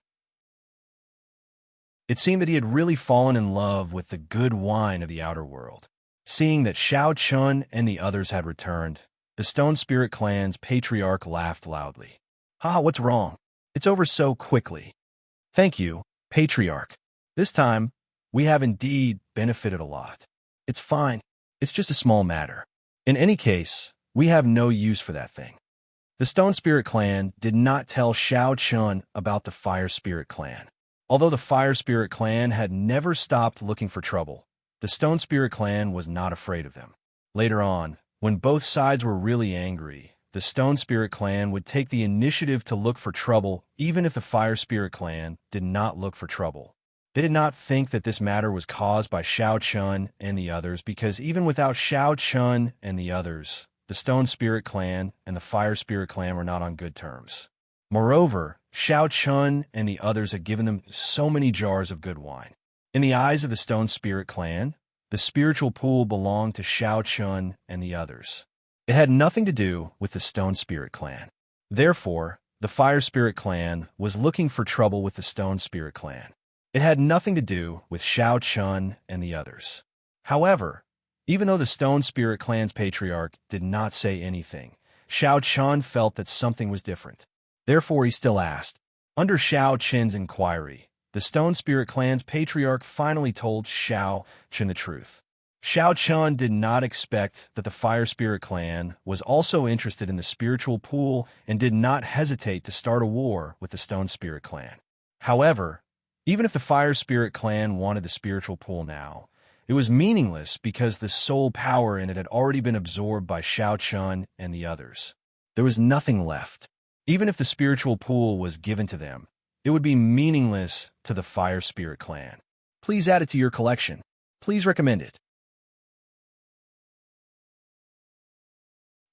It seemed that he had really fallen in love with the good wine of the outer world. Seeing that Xiao Chun and the others had returned, the Stone Spirit Clan's patriarch laughed loudly. "Haha, what's wrong? It's over so quickly." "Thank you, patriarch. This time, we have indeed benefited a lot. It's fine. It's just a small matter. In any case, we have no use for that thing." The Stone Spirit Clan did not tell Xiao Chun about the Fire Spirit Clan. Although the Fire Spirit Clan had never stopped looking for trouble, the Stone Spirit Clan was not afraid of them. Later on, when both sides were really angry, the Stone Spirit Clan would take the initiative to look for trouble even if the Fire Spirit Clan did not look for trouble. They did not think that this matter was caused by Xiao Chun and the others because even without Xiao Chun and the others, the Stone Spirit Clan and the Fire Spirit Clan were not on good terms. Moreover, Xiao Chun and the others had given them so many jars of good wine. In the eyes of the Stone Spirit Clan, the spiritual pool belonged to Xiao Chun and the others. It had nothing to do with the Stone Spirit Clan. Therefore, the Fire Spirit clan was looking for trouble with the Stone Spirit clan. It had nothing to do with Xiao Chun and the others. However, even though the Stone Spirit clan's patriarch did not say anything, Xiao Chun felt that something was different. Therefore, he still asked. Under Xiao Chun's inquiry, the Stone Spirit clan's patriarch finally told Xiao Chun the truth. Xiao Chun did not expect that the Fire Spirit clan was also interested in the spiritual pool and did not hesitate to start a war with the Stone Spirit clan. However, even if the Fire Spirit clan wanted the spiritual pool now, it was meaningless because the soul power in it had already been absorbed by Xiao Chun and the others. There was nothing left. Even if the spiritual pool was given to them, it would be meaningless to the Fire Spirit clan. Please add it to your collection. Please recommend it.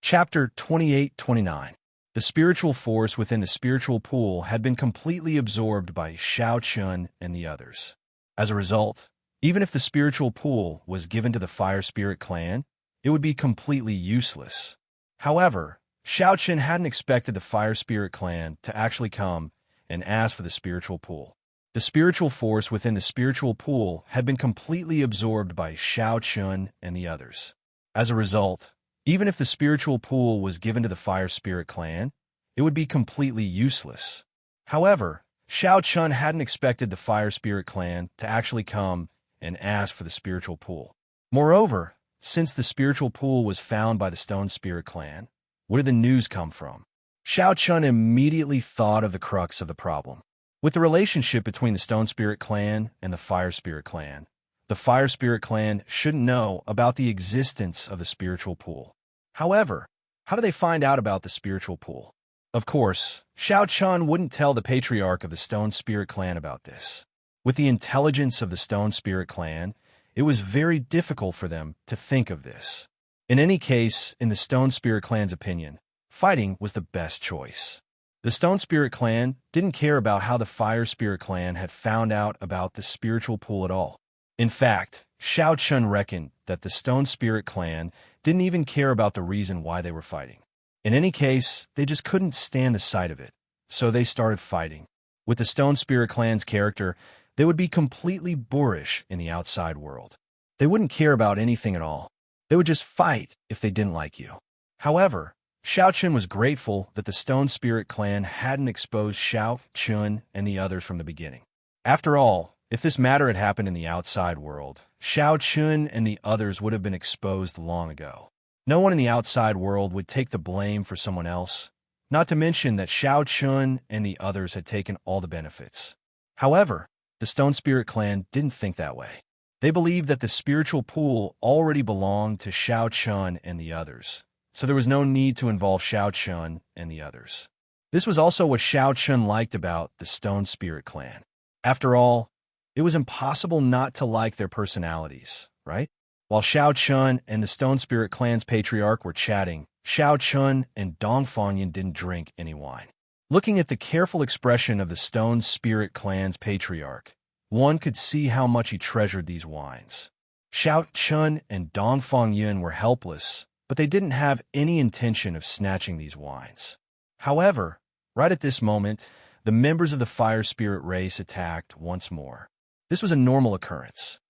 Chapter 28-29. The spiritual force within the spiritual pool had been completely absorbed by Xiao Chun and the others. As a result, even if the spiritual pool was given to the Fire Spirit clan, it would be completely useless. However, Xiao Chun hadn't expected the Fire Spirit clan to actually come and ask for the spiritual pool. The spiritual force within the spiritual pool had been completely absorbed by Xiao Chun and the others. As a result, even if the spiritual pool was given to the Fire Spirit clan, it would be completely useless. However, Xiao Chun hadn't expected the Fire Spirit clan to actually come and ask for the spiritual pool. Moreover, since the spiritual pool was found by the Stone Spirit clan, where did the news come from? Xiao Chun immediately thought of the crux of the problem. With the relationship between the Stone Spirit clan and the Fire Spirit clan, the Fire Spirit clan shouldn't know about the existence of the spiritual pool. However, how do they find out about the spiritual pool? Of course, Xiao Chun wouldn't tell the patriarch of the Stone Spirit clan about this. With the intelligence of the Stone Spirit clan, it was very difficult for them to think of this. In any case, in the Stone Spirit clan's opinion, fighting was the best choice. The Stone Spirit clan didn't care about how the Fire Spirit clan had found out about the spiritual pool at all. In fact, Xiao Chun reckoned that the Stone Spirit clan didn't even care about the reason why they were fighting. In any case, they just couldn't stand the sight of it, so they started fighting. With the Stone Spirit clan's character, they would be completely boorish in the outside world. They wouldn't care about anything at all. They would just fight if they didn't like you. However, Xiao Chun was grateful that the Stone Spirit clan hadn't exposed Xiao Chun and the others from the beginning. After all, if this matter had happened in the outside world, Xiao Chun and the others would have been exposed long ago. No one in the outside world would take the blame for someone else, not to mention that Xiao Chun and the others had taken all the benefits. However, the Stone Spirit clan didn't think that way. They believed that the spiritual pool already belonged to Xiao Chun and the others, so there was no need to involve Xiao Chun and the others. This was also what Xiao Chun liked about the Stone Spirit clan. After all, it was impossible not to like their personalities, right? While Xiao Chun and the Stone Spirit clan's patriarch were chatting, Xiao Chun and Dongfangyan didn't drink any wine. Looking at the careful expression of the Stone Spirit clan's patriarch, one could see how much he treasured these wines. Xiao Chun and Dongfangyan were helpless, but they didn't have any intention of snatching these wines. However, right at this moment, the members of the Fire Spirit race attacked once more. This was a normal occurrence.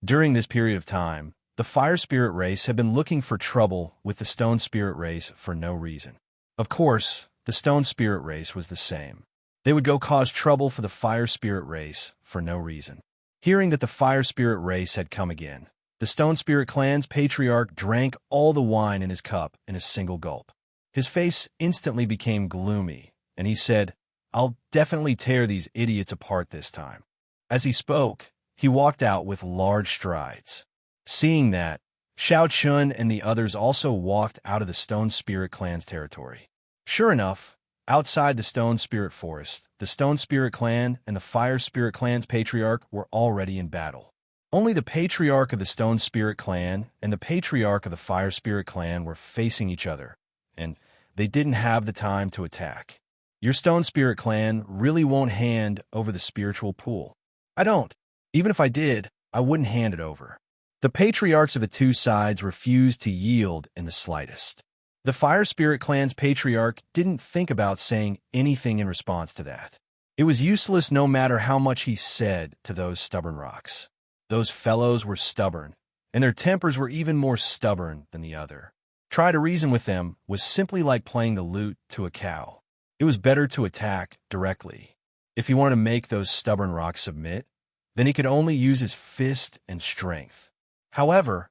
During this period of time, the Fire Spirit race had been looking for trouble with the Stone Spirit race for no reason. Of course, the Stone Spirit race was the same. They would go cause trouble for the Fire Spirit race for no reason. Hearing that the Fire Spirit race had come again, the Stone Spirit clan's patriarch drank all the wine in his cup in a single gulp. His face instantly became gloomy, and he said, "I'll definitely tear these idiots apart this time." As he spoke, he walked out with large strides. Seeing that, Xiao Chun and the others also walked out of the Stone Spirit clan's territory. Sure enough, outside the Stone Spirit forest, the Stone Spirit clan and the Fire Spirit clan's patriarch were already in battle. Only the patriarch of the Stone Spirit clan and the patriarch of the Fire Spirit clan were facing each other, and they didn't have the time to attack. Your Stone Spirit clan really won't hand over the spiritual pool. I don't. Even if I did, I wouldn't hand it over. The patriarchs of the two sides refused to yield in the slightest. The Fire Spirit Clan's patriarch didn't think about saying anything in response to that. It was useless no matter how much he said to those stubborn rocks. Those fellows were stubborn, and their tempers were even more stubborn than the other. Try to reason with them was simply like playing the lute to a cow. It was better to attack directly. If he wanted to make those stubborn rocks submit, then he could only use his fist and strength. However,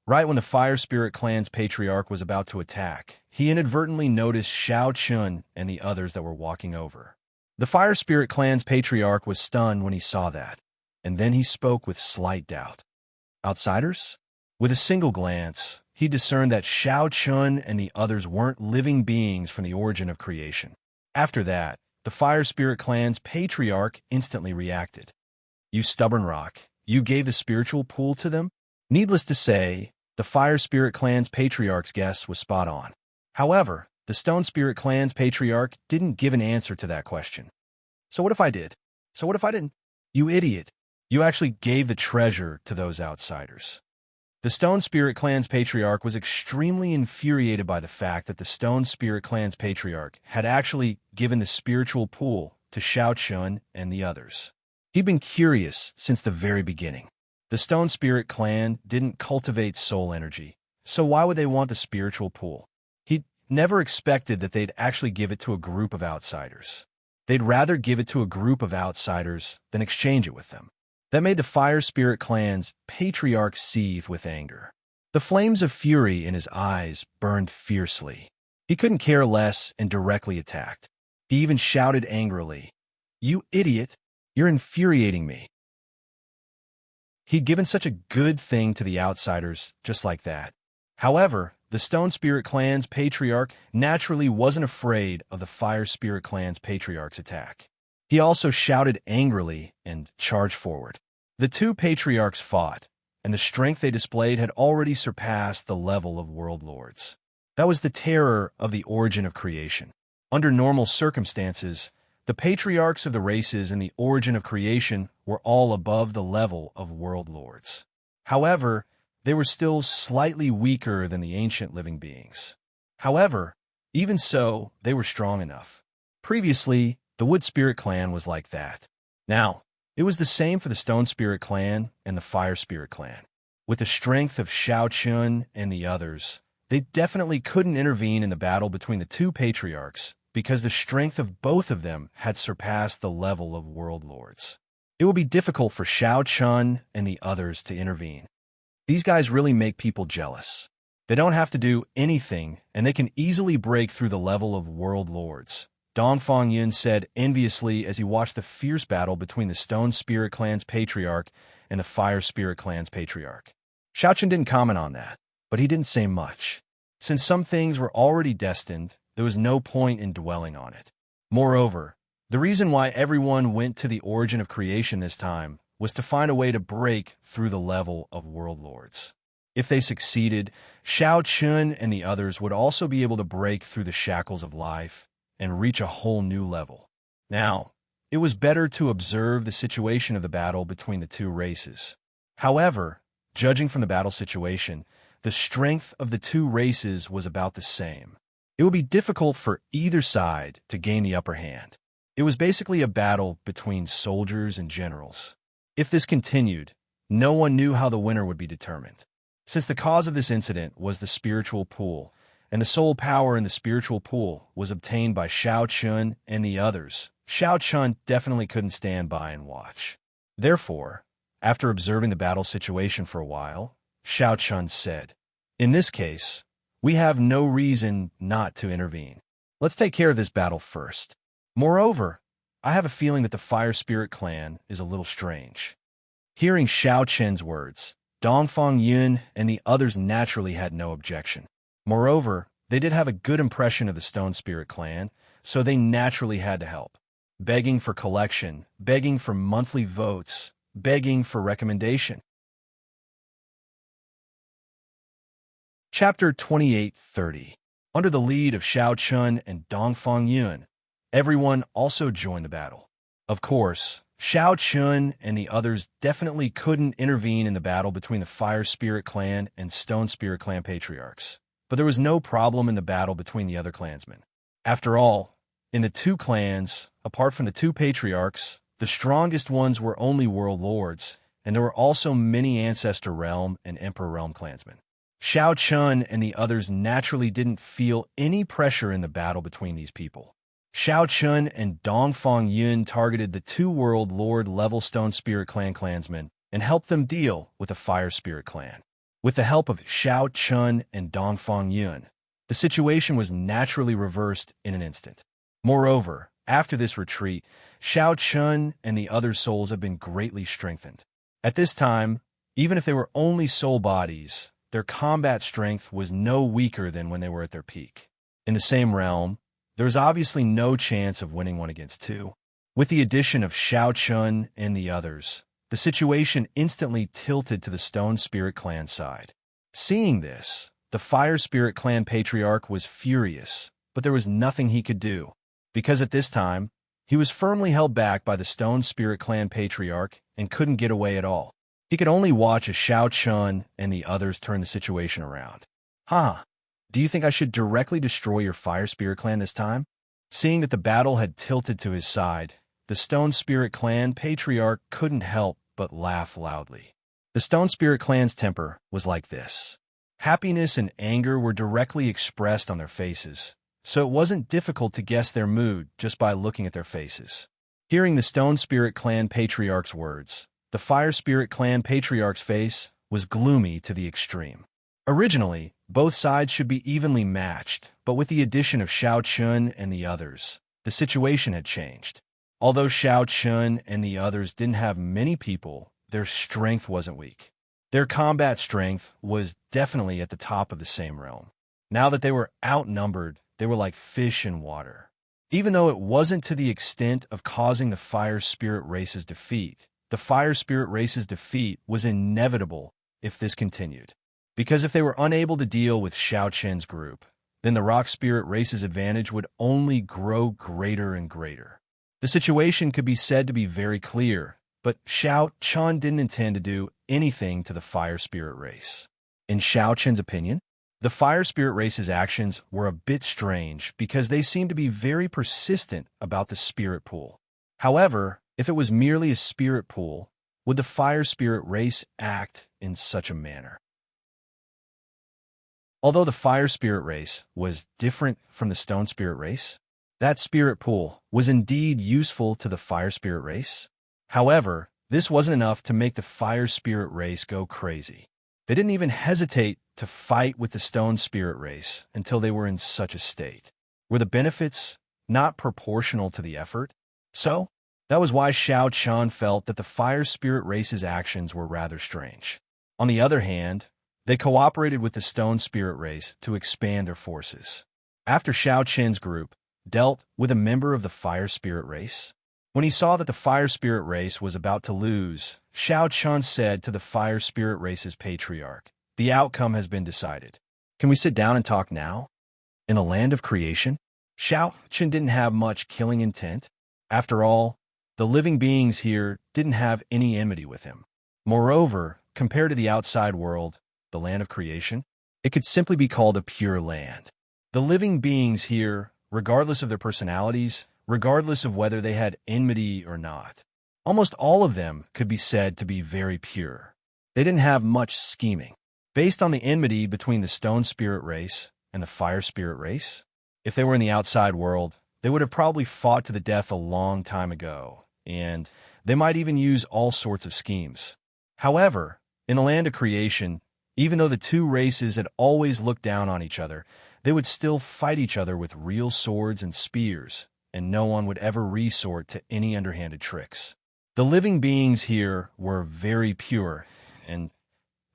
right when the Fire Spirit Clan's patriarch was about to attack, he inadvertently noticed Xiao Chun and the others that were walking over. The Fire Spirit Clan's patriarch was stunned when he saw that, and then he spoke with slight doubt. Outsiders? With a single glance, he discerned that Xiao Chun and the others weren't living beings from the origin of creation. After that, the Fire Spirit Clan's patriarch instantly reacted. You stubborn rock, you gave the spiritual pool to them? Needless to say, the Fire Spirit Clan's patriarch's guess was spot on. However, the Stone Spirit Clan's patriarch didn't give an answer to that question. So what if I did? So what if I didn't? You idiot. You actually gave the treasure to those outsiders. The Stone Spirit Clan's patriarch was extremely infuriated by the fact that the Stone Spirit Clan's patriarch had actually given the spiritual pool to Xiao Chun and the others. He'd been curious since the very beginning. The Stone Spirit Clan didn't cultivate soul energy, so why would they want the spiritual pool? He'd never expected that they'd actually give it to a group of outsiders. They'd rather give it to a group of outsiders than exchange it with them. That made the Fire Spirit Clan's patriarch seethe with anger. The flames of fury in his eyes burned fiercely. He couldn't care less and directly attacked. He even shouted angrily, "You idiot! You're infuriating me." He'd given such a good thing to the outsiders just like that. However, the Stone Spirit Clan's patriarch naturally wasn't afraid of the Fire Spirit Clan's patriarch's attack. He also shouted angrily and charged forward. The two patriarchs fought, and the strength they displayed had already surpassed the level of world lords. That was the terror of the origin of creation. Under normal circumstances, the patriarchs of the races in the origin of creation were all above the level of world lords. However, they were still slightly weaker than the ancient living beings. However, even so, they were strong enough. Previously, the Wood Spirit Clan was like that. Now, it was the same for the Stone Spirit Clan and the Fire Spirit Clan. With the strength of Xiao Chun and the others, they definitely couldn't intervene in the battle between the two patriarchs because the strength of both of them had surpassed the level of world lords. It would be difficult for Xiao Chun and the others to intervene. These guys really make people jealous. They don't have to do anything, and they can easily break through the level of world lords. Dongfang Yun said enviously as he watched the fierce battle between the Stone Spirit Clan's patriarch and the Fire Spirit Clan's patriarch. Xiao Chun didn't comment on that, but he didn't say much. Since some things were already destined, there was no point in dwelling on it. Moreover, the reason why everyone went to the origin of creation this time was to find a way to break through the level of world lords. If they succeeded, Xiao Chun and the others would also be able to break through the shackles of life and reach a whole new level. Now, it was better to observe the situation of the battle between the two races. However, judging from the battle situation, the strength of the two races was about the same. It would be difficult for either side to gain the upper hand. It was basically a battle between soldiers and generals. If this continued, no one knew how the winner would be determined. Since the cause of this incident was the spiritual pool, and the soul power in the spiritual pool was obtained by Xiao Chun and the others, Xiao Chun definitely couldn't stand by and watch. Therefore, after observing the battle situation for a while, Xiao Chun said, "In this case, we have no reason not to intervene. Let's take care of this battle first. Moreover, I have a feeling that the Fire Spirit Clan is a little strange." Hearing Xiao Chun's words, Dongfang Yun and the others naturally had no objection. Moreover, they did have a good impression of the Stone Spirit Clan, so they naturally had to help. Begging for collection, begging for monthly votes, begging for recommendation. Chapter 28:30. Under the lead of Xiao Chun and Dongfang Yun, everyone also joined the battle. Of course, Xiao Chun and the others definitely couldn't intervene in the battle between the Fire Spirit Clan and Stone Spirit Clan patriarchs. but there was no problem in the battle between the other clansmen. After all, in the two clans, apart from the two patriarchs, the strongest ones were only world lords, and there were also many Ancestor Realm and Emperor Realm clansmen. Shao Chun and the others naturally didn't feel any pressure in the battle between these people. Shao Chun and Dongfang Yun targeted the two World Lord level Stone Spirit Clan clansmen and helped them deal with the Fire Spirit Clan. With the help of Shao Chun and Dongfang Yun, the situation was naturally reversed in an instant. Moreover, after this retreat, Shao Chun and the other souls have been greatly strengthened. At this time, even if they were only soul bodies, their combat strength was no weaker than when they were at their peak. In the same realm, there was obviously no chance of winning 1-2. With the addition of Shao Chun and the others, the situation instantly tilted to the Stone Spirit Clan side. Seeing this, the Fire Spirit Clan Patriarch was furious, but there was nothing he could do, because at this time, he was firmly held back by the Stone Spirit Clan Patriarch and couldn't get away at all. He could only watch as Shao Chun and the others turn the situation around. Do you think I should directly destroy your Fire Spirit Clan this time? Seeing that the battle had tilted to his side, the Stone Spirit Clan Patriarch couldn't help but laugh loudly. The Stone Spirit Clan's temper was like this. Happiness and anger were directly expressed on their faces, so it wasn't difficult to guess their mood just by looking at their faces. Hearing the Stone Spirit Clan Patriarch's words, the Fire Spirit Clan Patriarch's face was gloomy to the extreme. Originally, both sides should be evenly matched, but with the addition of Shao Chun and the others, the situation had changed. Although Shao Chun and the others didn't have many people, their strength wasn't weak. Their combat strength was definitely at the top of the same realm. Now that they were outnumbered, they were like fish in water. Even though it wasn't to the extent of causing the Fire Spirit Race's defeat, the Fire Spirit Race's defeat was inevitable if this continued. Because if they were unable to deal with Shao Chun's group, then the Rock Spirit Race's advantage would only grow greater and greater. The situation could be said to be very clear, but Shao Chun didn't intend to do anything to the Fire Spirit Race. In Shao Chun's opinion, the Fire Spirit Race's actions were a bit strange because they seemed to be very persistent about the Spirit Pool. However, if it was merely a Spirit Pool, would the Fire Spirit Race act in such a manner? Although the Fire Spirit Race was different from the Stone Spirit Race, that Spirit Pool was indeed useful to the Fire Spirit Race. However, this wasn't enough to make the Fire Spirit Race go crazy. They didn't even hesitate to fight with the Stone Spirit Race until they were in such a state. Were the benefits not proportional to the effort? So, that was why Shao Chun felt that the Fire Spirit Race's actions were rather strange. On the other hand, they cooperated with the Stone Spirit Race to expand their forces. After Shao Chun's group dealt with a member of the Fire Spirit Race, when he saw that the Fire Spirit Race was about to lose, Shao Chun said to the Fire Spirit Race's patriarch, "The outcome has been decided. Can we sit down and talk now?" In a land of creation, Shao Chun didn't have much killing intent. After all, the living beings here didn't have any enmity with him. Moreover, compared to the outside world, the land of creation, it could simply be called a pure land. The living beings here, regardless of their personalities, regardless of whether they had enmity or not, almost all of them could be said to be very pure. They didn't have much scheming. Based on the enmity between the Stone Spirit Race and the Fire Spirit Race, if they were in the outside world, they would have probably fought to the death a long time ago, and they might even use all sorts of schemes. However, in the land of creation, even though the two races had always looked down on each other, they would still fight each other with real swords and spears, and no one would ever resort to any underhanded tricks. The living beings here were very pure, and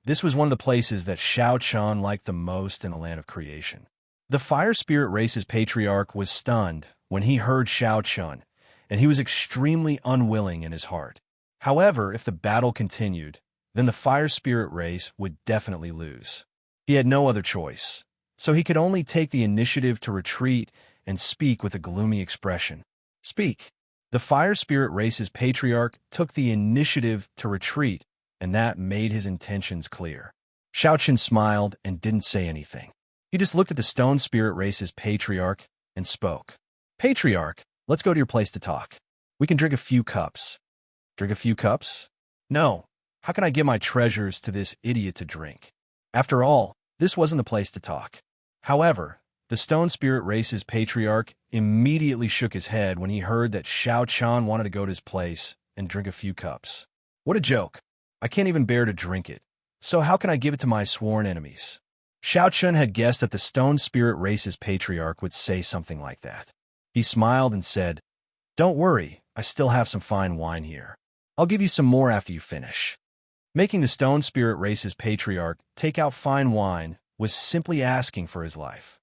this was one of the places that Shao Chun liked the most in the land of creation. The Fire Spirit Race's patriarch was stunned when he heard Shao Chun, and he was extremely unwilling in his heart. However, if the battle continued, then the Fire Spirit Race would definitely lose. He had no other choice, so he could only take the initiative to retreat and speak with a gloomy expression. Speak. The Fire Spirit Race's patriarch took the initiative to retreat, and that made his intentions clear. Shao Chun smiled and didn't say anything. He just looked at the stone spirit race's patriarch and spoke. Patriarch, let's go to your place to talk. We can drink a few cups. Drink a few cups? No. How can I give my treasures to this idiot to drink? After all, this wasn't the place to talk. However, the stone spirit race's patriarch immediately shook his head when he heard that Xiao Chan wanted to go to his place and drink a few cups. What a joke. I can't even bear to drink it. So how can I give it to my sworn enemies? Xiao Chun had guessed that the stone spirit race's patriarch would say something like that. He smiled and said, Don't worry, I still have some fine wine here. I'll give you some more after you finish. Making the stone spirit race's patriarch take out fine wine was simply asking for his life.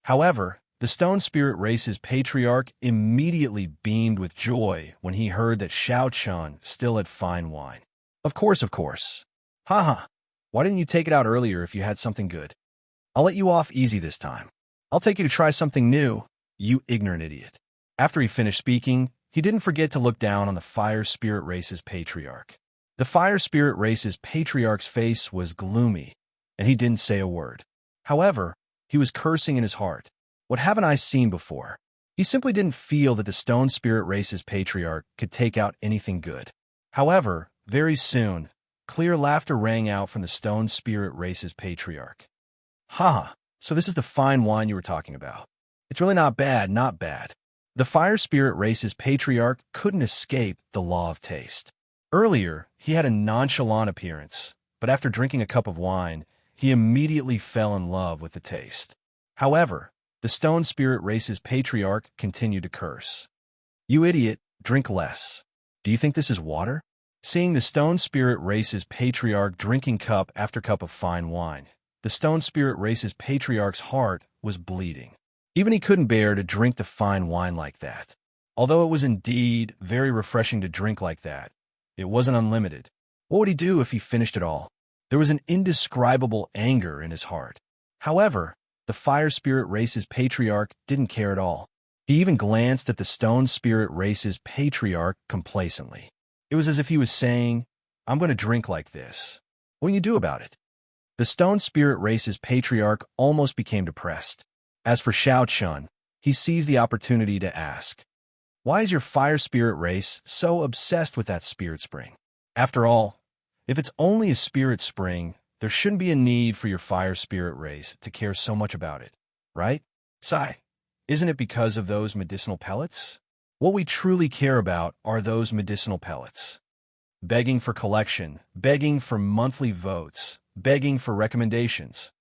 However, the stone spirit race's patriarch immediately beamed with joy when he heard that Xiao Chun still had fine wine. Of course. Haha, why didn't you take it out earlier if you had something good? I'll let you off easy this time. I'll take you to try something new, you ignorant idiot. After he finished speaking, he didn't forget to look down on the fire spirit race's patriarch. The fire spirit race's patriarch's face was gloomy, and he didn't say a word. However, he was cursing in his heart. What haven't I seen before? He simply didn't feel that the stone spirit race's patriarch could take out anything good. However, very soon, clear laughter rang out from the stone spirit race's patriarch. Haha, so this is the fine wine you were talking about. It's really not bad. The fire spirit race's patriarch couldn't escape the law of taste. Earlier, he had a nonchalant appearance, but after drinking a cup of wine, he immediately fell in love with the taste. However, the stone spirit race's patriarch continued to curse. You idiot, drink less. Do you think this is water? Seeing the stone spirit race's patriarch drinking cup after cup of fine wine, the stone spirit race's patriarch's heart was bleeding. Even he couldn't bear to drink the fine wine like that. Although it was indeed very refreshing to drink like that, it wasn't unlimited. What would he do if he finished it all? There was an indescribable anger in his heart. However, the fire spirit race's patriarch didn't care at all. He even glanced at the stone spirit race's patriarch complacently. It was as if he was saying, I'm going to drink like this. What can you do about it? The stone spirit race's patriarch almost became depressed. As for Xiao Chun, he seized the opportunity to ask, Why is your fire spirit race so obsessed with that spirit spring? After all, if it's only a spirit spring, there shouldn't be a need for your fire spirit race to care so much about it, right? Sigh, isn't it because of those medicinal pellets? What we truly care about are those medicinal pellets. Begging for collection, begging for monthly votes, begging for recommendations.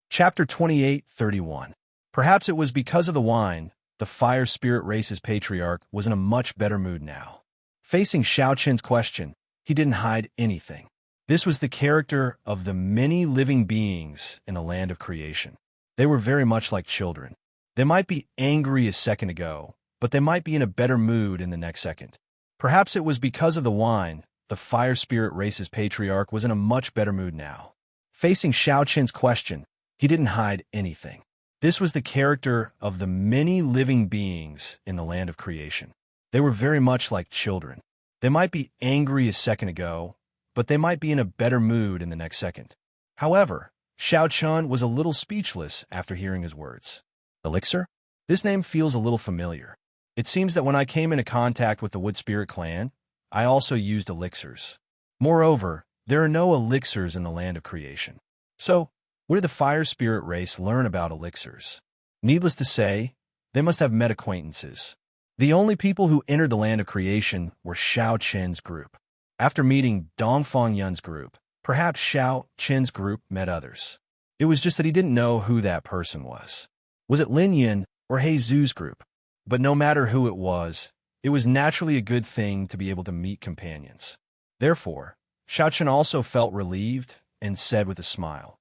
Chapter 28:31. Perhaps it was because of the wine, the fire spirit race's patriarch was in a much better mood now. Facing Xiao Qin's question, he didn't hide anything. This was the character of the many living beings in the land of creation. They were very much like children. They might be angry a second ago, but they might be in a better mood in the next second. Perhaps it was because of the wine, the fire spirit race's patriarch was in a much better mood now. Facing Xiao Qin's question, he didn't hide anything. This was the character of the many living beings in the land of creation. They were very much like children. They might be angry a second ago, but they might be in a better mood in the next second. However, Xiao Chun was a little speechless after hearing his words. Elixir? This name feels a little familiar. It seems that when I came into contact with the Wood Spirit clan, I also used elixirs. Moreover, there are no elixirs in the land of creation. So, what did the fire spirit race learn about elixirs? Needless to say, they must have met acquaintances. The only people who entered the land of creation were Xiao Qin's group. After meeting Dongfang Yun's group, perhaps Xiao Qin's group met others. It was just that he didn't know who that person was. Was it Lin Yun or He Zhu's group? But no matter who it was naturally a good thing to be able to meet companions. Therefore, Xiao Qin also felt relieved and said with a smile,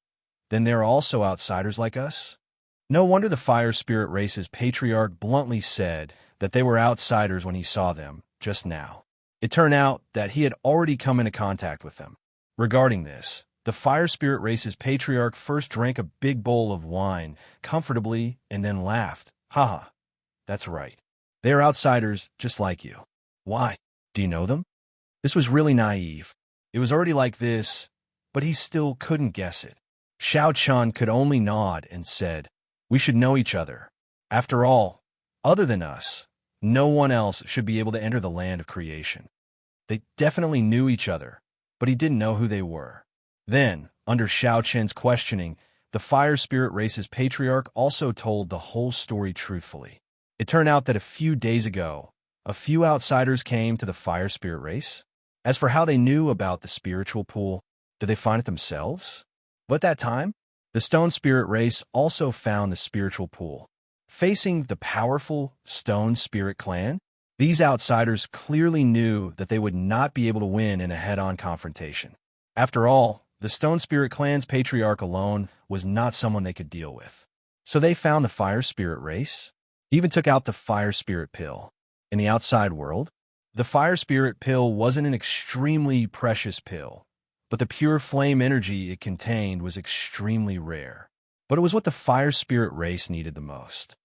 Then there are also outsiders like us? No wonder the fire spirit race's patriarch bluntly said that they were outsiders when he saw them, just now. It turned out that he had already come into contact with them. Regarding this, the fire spirit race's patriarch first drank a big bowl of wine comfortably and then laughed. Haha, that's right. They are outsiders just like you. Why? Do you know them? This was really naive. It was already like this, but he still couldn't guess it. Xiao Chun could only nod and said, "We should know each other. After all, other than us, no one else should be able to enter the land of creation." They definitely knew each other, but he didn't know who they were. Then, under Xiao Chen's questioning, the fire spirit race's patriarch also told the whole story truthfully. It turned out that a few days ago, a few outsiders came to the fire spirit race. As for how they knew about the spiritual pool, did they find it themselves? But at that time, the stone spirit race also found the spiritual pool. Facing the powerful stone spirit clan, these outsiders clearly knew that they would not be able to win in a head-on confrontation. After all, the stone spirit clan's patriarch alone was not someone they could deal with. So they found the fire spirit race, even took out the fire spirit pill. In the outside world, the fire spirit pill wasn't an extremely precious pill, but the pure flame energy it contained was extremely rare. But it was what the fire spirit race needed the most.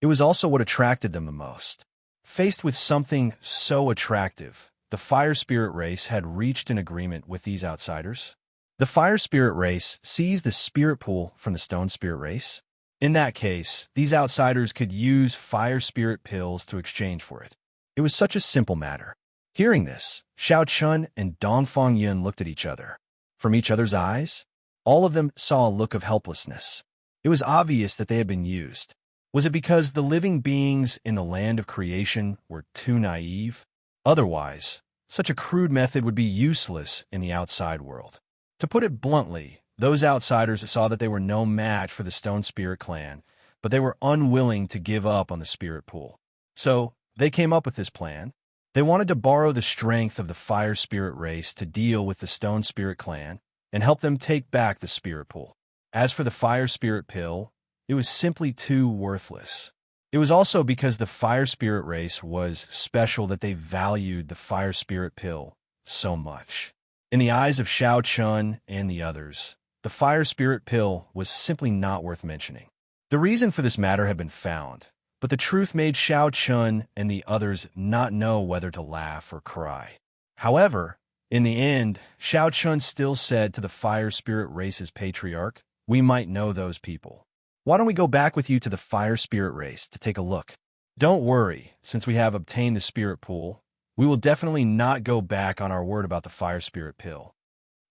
It was also what attracted them the most. Faced with something so attractive, the fire spirit race had reached an agreement with these outsiders. The fire spirit race seized the spirit pool from the stone spirit race. In that case, these outsiders could use fire spirit pills to exchange for it. It was such a simple matter. Hearing this, Xiao Chun and Dongfang Yun looked at each other. From each other's eyes, all of them saw a look of helplessness. It was obvious that they had been used. Was it because the living beings in the land of creation were too naive? Otherwise, such a crude method would be useless in the outside world. To put it bluntly, those outsiders saw that they were no match for the Stone Spirit clan, but they were unwilling to give up on the spirit pool. So, they came up with this plan. They wanted to borrow the strength of the Fire Spirit race to deal with the Stone Spirit clan and help them take back the spirit pool. As for the Fire Spirit pill, it was simply too worthless. It was also because the Fire Spirit race was special that they valued the Fire Spirit pill so much. In the eyes of Xiao Chun and the others, the Fire Spirit pill was simply not worth mentioning. The reason for this matter had been found, but the truth made Xiao Chun and the others not know whether to laugh or cry. However, in the end, Xiao Chun still said to the Fire Spirit race's patriarch, "We might know those people. Why don't we go back with you to the Fire Spirit race to take a look? Don't worry, since we have obtained the spirit pool, we will definitely not go back on our word about the Fire Spirit pill."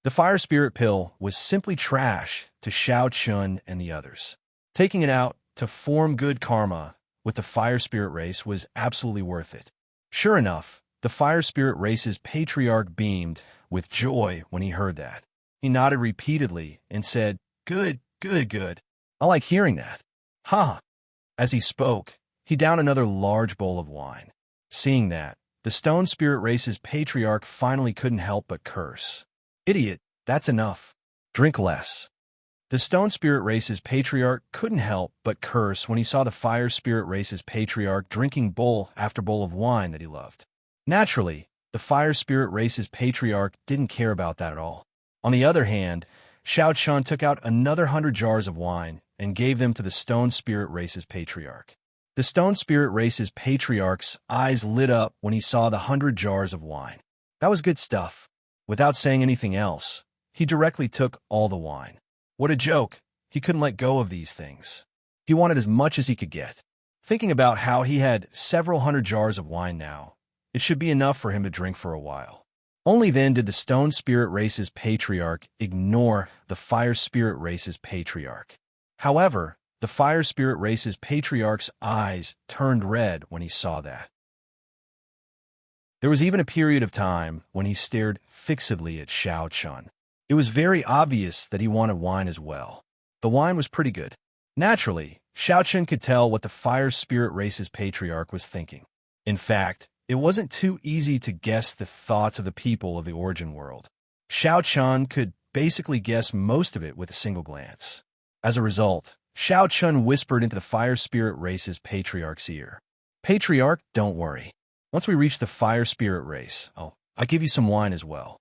The Fire Spirit pill was simply trash to Xiao Chun and the others. Taking it out to form good karma with the Fire Spirit race was absolutely worth it. Sure enough, the Fire Spirit race's patriarch beamed with joy when he heard that. He nodded repeatedly and said, "Good, good, good. I like hearing that." Ha! As he spoke, he downed another large bowl of wine. Seeing that, the Stone Spirit race's patriarch finally couldn't help but curse. "Idiot, that's enough. Drink less." The Stone Spirit race's patriarch couldn't help but curse when he saw the Fire Spirit race's patriarch drinking bowl after bowl of wine that he loved. Naturally, the Fire Spirit race's patriarch didn't care about that at all. On the other hand, Xiao Chun took out another 100 jars of wine and gave them to the Stone Spirit race's patriarch. The Stone Spirit race's patriarch's eyes lit up when he saw the 100 jars of wine. That was good stuff. Without saying anything else, he directly took all the wine. What a joke! He couldn't let go of these things. He wanted as much as he could get. Thinking about how he had several hundred jars of wine now, it should be enough for him to drink for a while. Only then did the Stone Spirit race's patriarch ignore the Fire Spirit race's patriarch. However, the Fire Spirit race's patriarch's eyes turned red when he saw that. There was even a period of time when he stared fixedly at Xiao Chun. It was very obvious that he wanted wine as well. The wine was pretty good. Naturally, Xiao Chun could tell what the Fire Spirit race's patriarch was thinking. In fact, it wasn't too easy to guess the thoughts of the people of the origin world. Xiao Chun could basically guess most of it with a single glance. As a result, Xiao Chun whispered into the Fire Spirit race's patriarch's ear, "Patriarch, don't worry. Once we reach the Fire Spirit race, I'll give you some wine as well."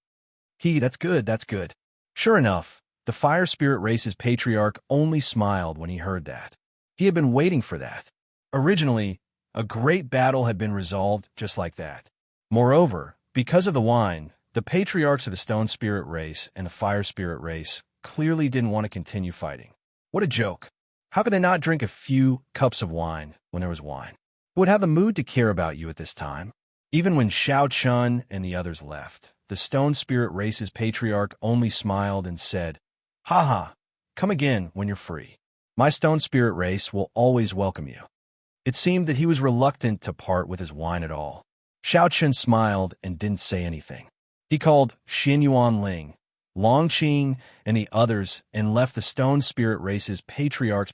That's good, that's good." Sure enough, the Fire Spirit race's patriarch only smiled when he heard that. He had been waiting for that. Originally, a great battle had been resolved just like that. Moreover, Because of the wine, the patriarchs of the stone spirit race and the fire spirit race clearly didn't want to continue fighting. What a joke. How could they not drink a few cups of wine when there was wine? Who would have a mood to care about you at this time? Even when Shao Chun and the others left, the stone spirit race's patriarch only smiled and said, "Ha ha, come again when you're free. My stone spirit race will always welcome you." It seemed that he was reluctant to part with his wine at all. Shao Chun smiled and didn't say anything. He called Xin Yuan Ling, Long Qing, and the others and left the stone spirit race's patriarch.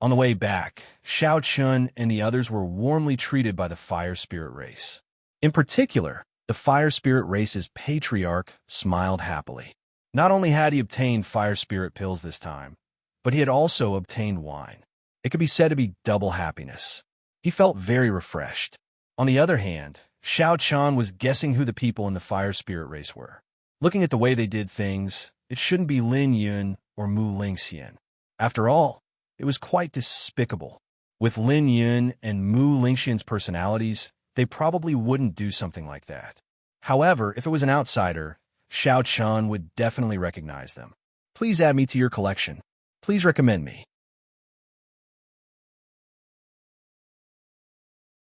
On the way back, Shao Chun and the others were warmly treated by the fire spirit race. In particular, the fire spirit race's patriarch smiled happily. Not only had he obtained fire spirit pills this time, but he had also obtained wine. It could be said to be double happiness. He felt very refreshed. On the other hand, Shao Chun was guessing who the people in the fire spirit race were. Looking at the way they did things, it shouldn't be Lin Yun or Mu Lingxian. After all, it was quite despicable. With Lin Yun and Mu Lingxian's personalities, they probably wouldn't do something like that. However, if it was an outsider, Shao Chun would definitely recognize them. Please add me to your collection. Please recommend me.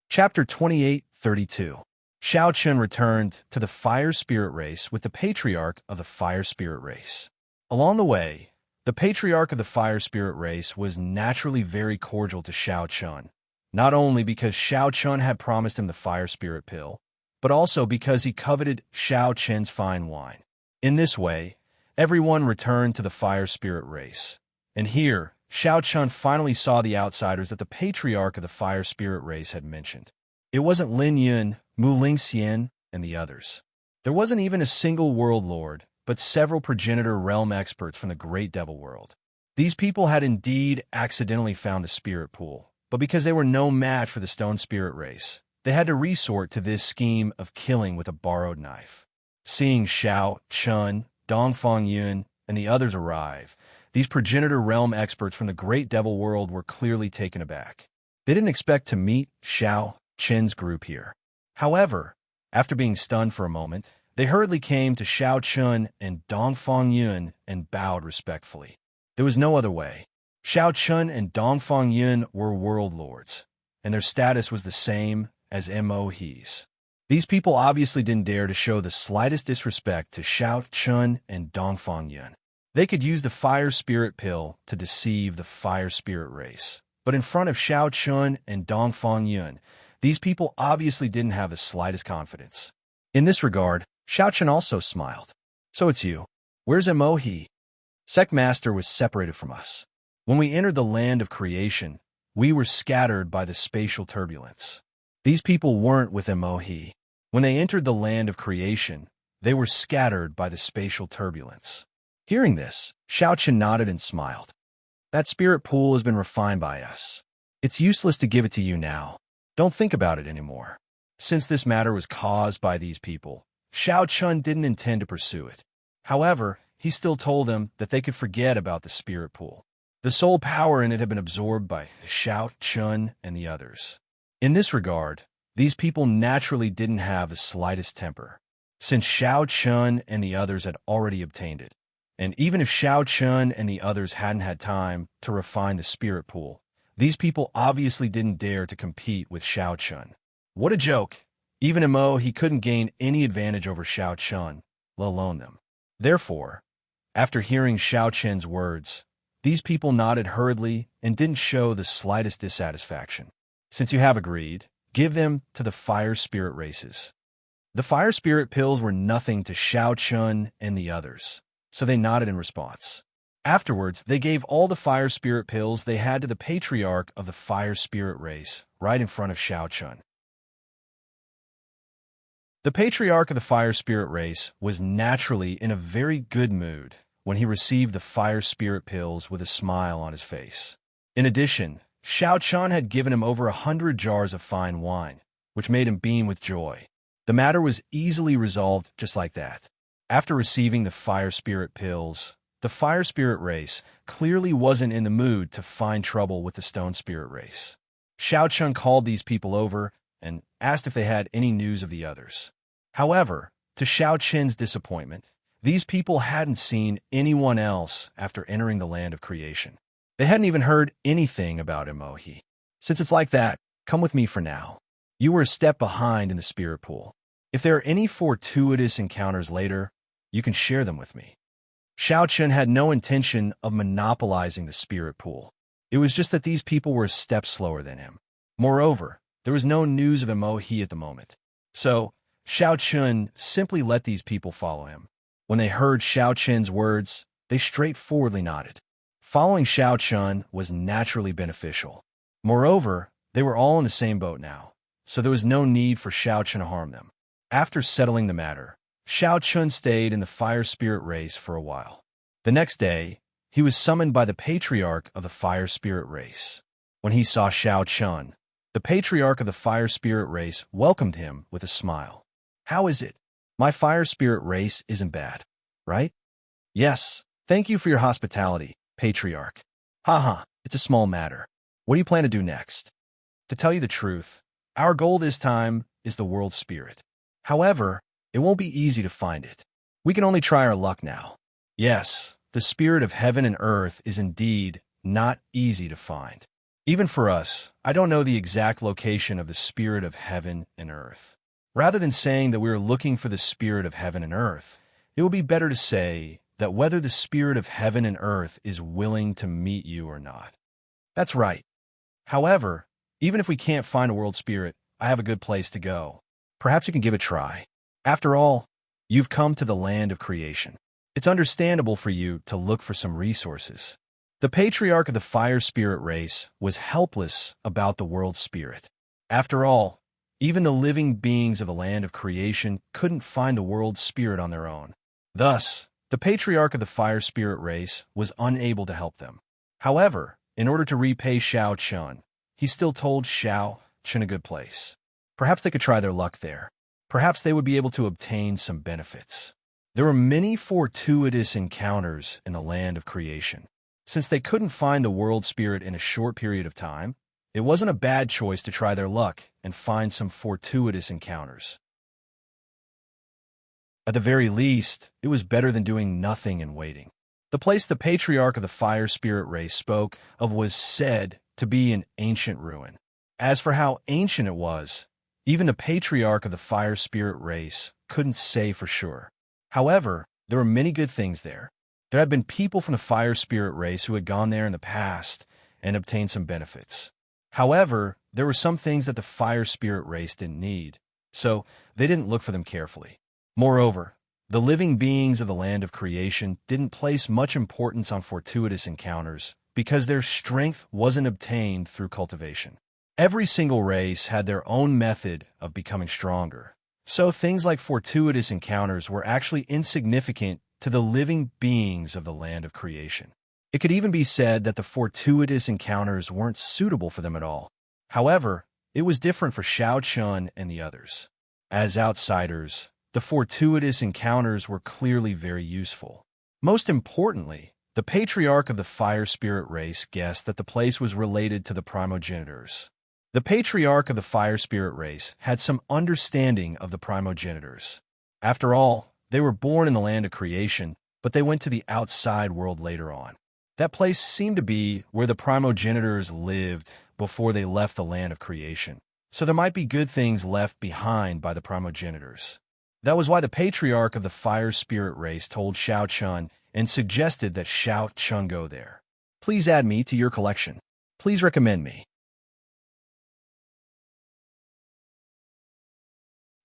Chapter 28:32. Shao Chun returned to the fire spirit race with the patriarch of the fire spirit race. Along the way, the patriarch of the fire spirit race was naturally very cordial to Shao Chun, not only because Shao Chun had promised him the fire spirit pill, but also because he coveted Shao Chun's fine wine. In this way, everyone returned to the fire spirit race. And here, Shao Chun finally saw the outsiders that the patriarch of the fire spirit race had mentioned. It wasn't Lin Yun, Mu Lingxian, and the others. There wasn't even a single world lord, but several progenitor realm experts from the great devil world. These people had indeed accidentally found the spirit pool, but because they were no match for the stone spirit race, they had to resort to this scheme of killing with a borrowed knife. Seeing Shao Chun, Dongfang Yun, and the others arrive, these progenitor realm experts from the great devil world were clearly taken aback. They didn't expect to meet Shao Chun's group here. However, after being stunned for a moment, they hurriedly came to Shao Chun and Dongfang Yun and bowed respectfully. There was no other way. Shao Chun and Dongfang Yun were world lords, and their status was the same as MOHs. These people obviously didn't dare to show the slightest disrespect to Shao Chun and Dongfang Yun. They could use the fire spirit pill to deceive the fire spirit race. But in front of Shao Chun and Dongfang Yun, these people obviously didn't have the slightest confidence. In this regard, Shao Chun also smiled. "So it's you. Where's Mohi? Sect Master was separated from us. When we entered the land of creation, we were scattered by the spatial turbulence. These people weren't with Mohi. When they entered the land of creation, they were scattered by the spatial turbulence." Hearing this, Shao Chun nodded and smiled. "That spirit pool has been refined by us. It's useless to give it to you now. Don't think about it anymore." Since this matter was caused by these people, Shao Chun didn't intend to pursue it. However, he still told them that they could forget about the spirit pool. The soul power in it had been absorbed by Shao Chun and the others. In this regard, these people naturally didn't have the slightest temper, since Shao Chun and the others had already obtained it. And even if Shao Chun and the others hadn't had time to refine the spirit pool, these people obviously didn't dare to compete with Shao Chun. What a joke! Even he couldn't gain any advantage over Shao Chun, let alone them. Therefore, after hearing Shao Chun's words, these people nodded hurriedly and didn't show the slightest dissatisfaction. "Since you have agreed, give them to the fire spirit races." The fire spirit pills were nothing to Shao Chun and the others, so they nodded in response. Afterwards, they gave all the fire spirit pills they had to the patriarch of the fire spirit race, right in front of Shao Chun. The patriarch of the fire spirit race was naturally in a very good mood when he received the fire spirit pills with a smile on his face. In addition, Shao Chun had given him over 100 jars of fine wine, which made him beam with joy. The matter was easily resolved just like that. After receiving the fire spirit pills, the fire spirit race clearly wasn't in the mood to find trouble with the stone spirit race. Shao Chun called these people over and asked if they had any news of the others. However, to Xiao Qin's disappointment, these people hadn't seen anyone else after entering the land of creation. They hadn't even heard anything about Emohi. Since it's like that, come with me for now. You were a step behind in the spirit pool. If there are any fortuitous encounters later, you can share them with me. Xiao Qin had no intention of monopolizing the spirit pool. It was just that these people were a step slower than him. Moreover, there was no news of Emohi at the moment. So, Xiao Qin simply let these people follow him. When they heard Xiao Qin's words, they straightforwardly nodded. Following Xiao Qin was naturally beneficial. Moreover, they were all in the same boat now, so there was no need for Xiao Qin to harm them. After settling the matter, Xiao Qin stayed in the fire spirit race for a while. The next day, he was summoned by the patriarch of the fire spirit race. When he saw Xiao Qin, the patriarch of the fire spirit race welcomed him with a smile. "How is it? My fire spirit race isn't bad, right?" "Yes, thank you for your hospitality, patriarch." "Haha, it's a small matter. What do you plan to do next?" "To tell you the truth, our goal this time is the world spirit. However, it won't be easy to find it. We can only try our luck now." Yes, the spirit of heaven and earth is indeed not easy to find. Even for us, I don't know the exact location of the spirit of heaven and earth. Rather than saying that we are looking for the spirit of heaven and earth, it would be better to say that whether the spirit of heaven and earth is willing to meet you or not. That's right. However, even if we can't find a world spirit, I have a good place to go. Perhaps you can give it a try. After all, you've come to the land of creation. It's understandable for you to look for some resources. The patriarch of the fire spirit race was helpless about the world spirit. After all, even the living beings of the land of creation couldn't find the world spirit on their own. Thus, the patriarch of the fire spirit race was unable to help them. However, in order to repay Xiao Qin, he still told Xiao Qin a good place. Perhaps they could try their luck there. Perhaps they would be able to obtain some benefits. There were many fortuitous encounters in the land of creation. Since they couldn't find the world spirit in a short period of time, it wasn't a bad choice to try their luck and find some fortuitous encounters. At the very least, it was better than doing nothing and waiting. The place the patriarch of the fire spirit race spoke of was said to be an ancient ruin. As for how ancient it was, even the patriarch of the fire spirit race couldn't say for sure. However, there were many good things there. There had been people from the fire spirit race who had gone there in the past and obtained some benefits. However, there were some things that the fire spirit race didn't need, so they didn't look for them carefully. Moreover, the living beings of the land of creation didn't place much importance on fortuitous encounters because their strength wasn't obtained through cultivation. Every single race had their own method of becoming stronger, so things like fortuitous encounters were actually insignificant to the living beings of the land of creation. It could even be said that the fortuitous encounters weren't suitable for them at all. However, it was different for Xiao Qin and the others. As outsiders, the fortuitous encounters were clearly very useful. Most importantly, the patriarch of the fire spirit race guessed that the place was related to the primogenitors. The patriarch of the fire spirit race had some understanding of the primogenitors. After all, they were born in the land of creation, but they went to the outside world later on. That place seemed to be where the primogenitors lived before they left the land of creation, so there might be good things left behind by the primogenitors. That was why the patriarch of the fire spirit race told Xiao Qin and suggested that Xiao Qin go there. "Please add me to your collection. Please recommend me."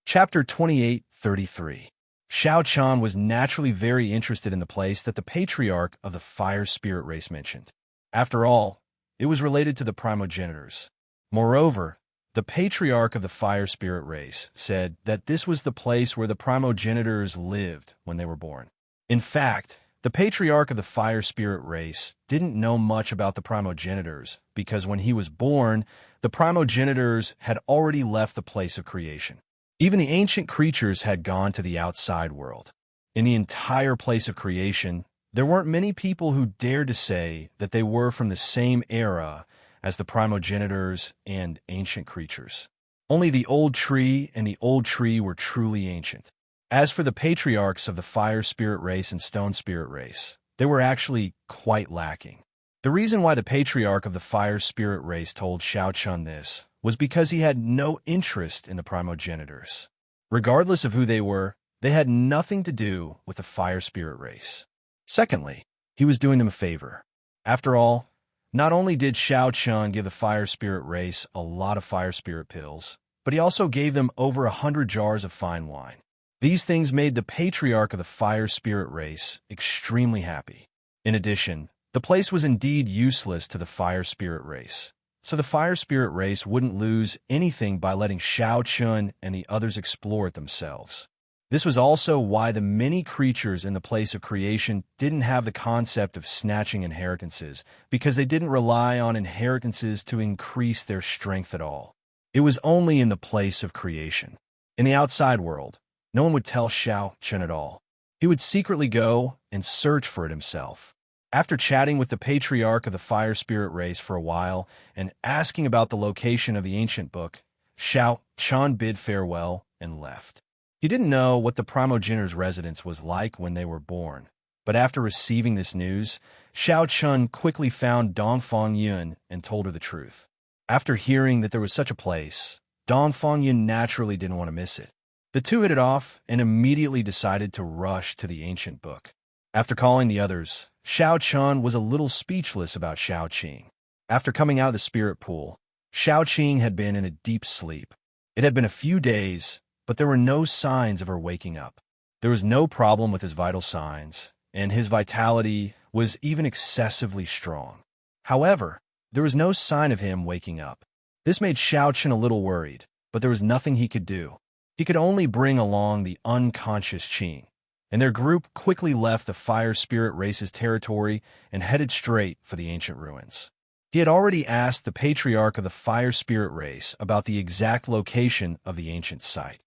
Chapter 28:33. Xiao Qin was naturally very interested in the place that the patriarch of the fire spirit race mentioned. After all, it was related to the primogenitors. Moreover, the patriarch of the fire spirit race said that this was the place where the primogenitors lived when they were born. In fact, the patriarch of the fire spirit race didn't know much about the primogenitors because when he was born, the primogenitors had already left the place of creation. Even the ancient creatures had gone to the outside world. In the entire place of creation, there weren't many people who dared to say that they were from the same era as the primogenitors and ancient creatures. Only the old tree and the old tree were truly ancient. As for the patriarchs of the fire spirit race and stone spirit race, they were actually quite lacking. The reason why the patriarch of the fire spirit race told Shao Chun this was because he had no interest in the primogenitors. Regardless of who they were, they had nothing to do with the fire spirit race. Secondly, he was doing them a favor. After all, not only did Shao Chun give the fire spirit race a lot of fire spirit pills, but he also gave them over 100 jars of fine wine. These things made the patriarch of the fire spirit race extremely happy. In addition, the place was indeed useless to the fire spirit race, so the fire spirit race wouldn't lose anything by letting Shao Chun and the others explore it themselves. This was also why the many creatures in the place of creation didn't have the concept of snatching inheritances, because they didn't rely on inheritances to increase their strength at all. It was only in the place of creation. In the outside world, no one would tell Shao Chun at all. He would secretly go and search for it himself. After chatting with the patriarch of the fire spirit race for a while and asking about the location of the ancient book, Shao Chun bid farewell and left. He didn't know what the primogenitor's residence was like when they were born, but after receiving this news, Shao Chun quickly found Dongfang Yun and told her the truth. After hearing that there was such a place, Dongfang Yun naturally didn't want to miss it. The two hit it off and immediately decided to rush to the ancient book. After calling the others, Shao Chun was a little speechless about Shao Qing. After coming out of the spirit pool, Shao Qing had been in a deep sleep. It had been a few days, but there were no signs of her waking up. There was no problem with his vital signs, and his vitality was even excessively strong. However, there was no sign of him waking up. This made Shao Chun a little worried, but there was nothing he could do. He could only bring along the unconscious Qing, and their group quickly left the fire spirit race's territory and headed straight for the ancient ruins. He had already asked the patriarch of the fire spirit race about the exact location of the ancient site.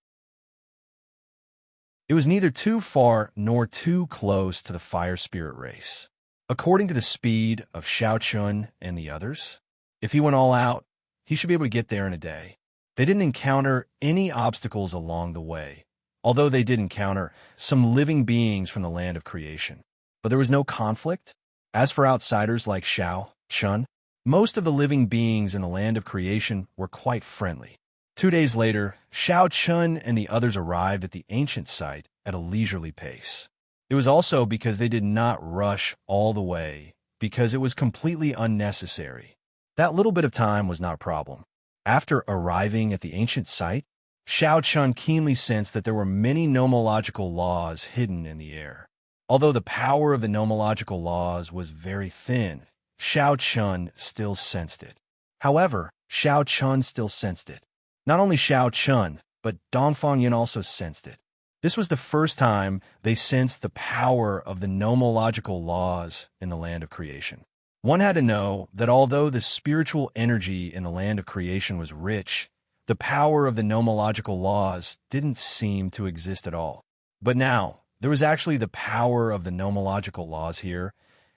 It was neither too far nor too close to the fire spirit race. According to the speed of Shao Chun and the others, if he went all out, he should be able to get there in a day. They didn't encounter any obstacles along the way, although they did encounter some living beings from the land of creation. But there was no conflict. As for outsiders like Shao Chun, most of the living beings in the land of creation were quite friendly. 2 days later, Shao Chun and the others arrived at the ancient site at a leisurely pace. It was also because they did not rush all the way, because it was completely unnecessary. That little bit of time was not a problem. After arriving at the ancient site, Shao Chun keenly sensed that there were many nomological laws hidden in the air. Although the power of the nomological laws was very thin, Shao Chun still sensed it. However, Shao Chun still sensed it. Not only Shao Chun, but Dongfang Yun also sensed it. This was the first time they sensed the power of the nomological laws in the land of creation. One had to know that although the spiritual energy in the land of creation was rich, the power of the nomological laws didn't seem to exist at all. But now, there was actually the power of the nomological laws here,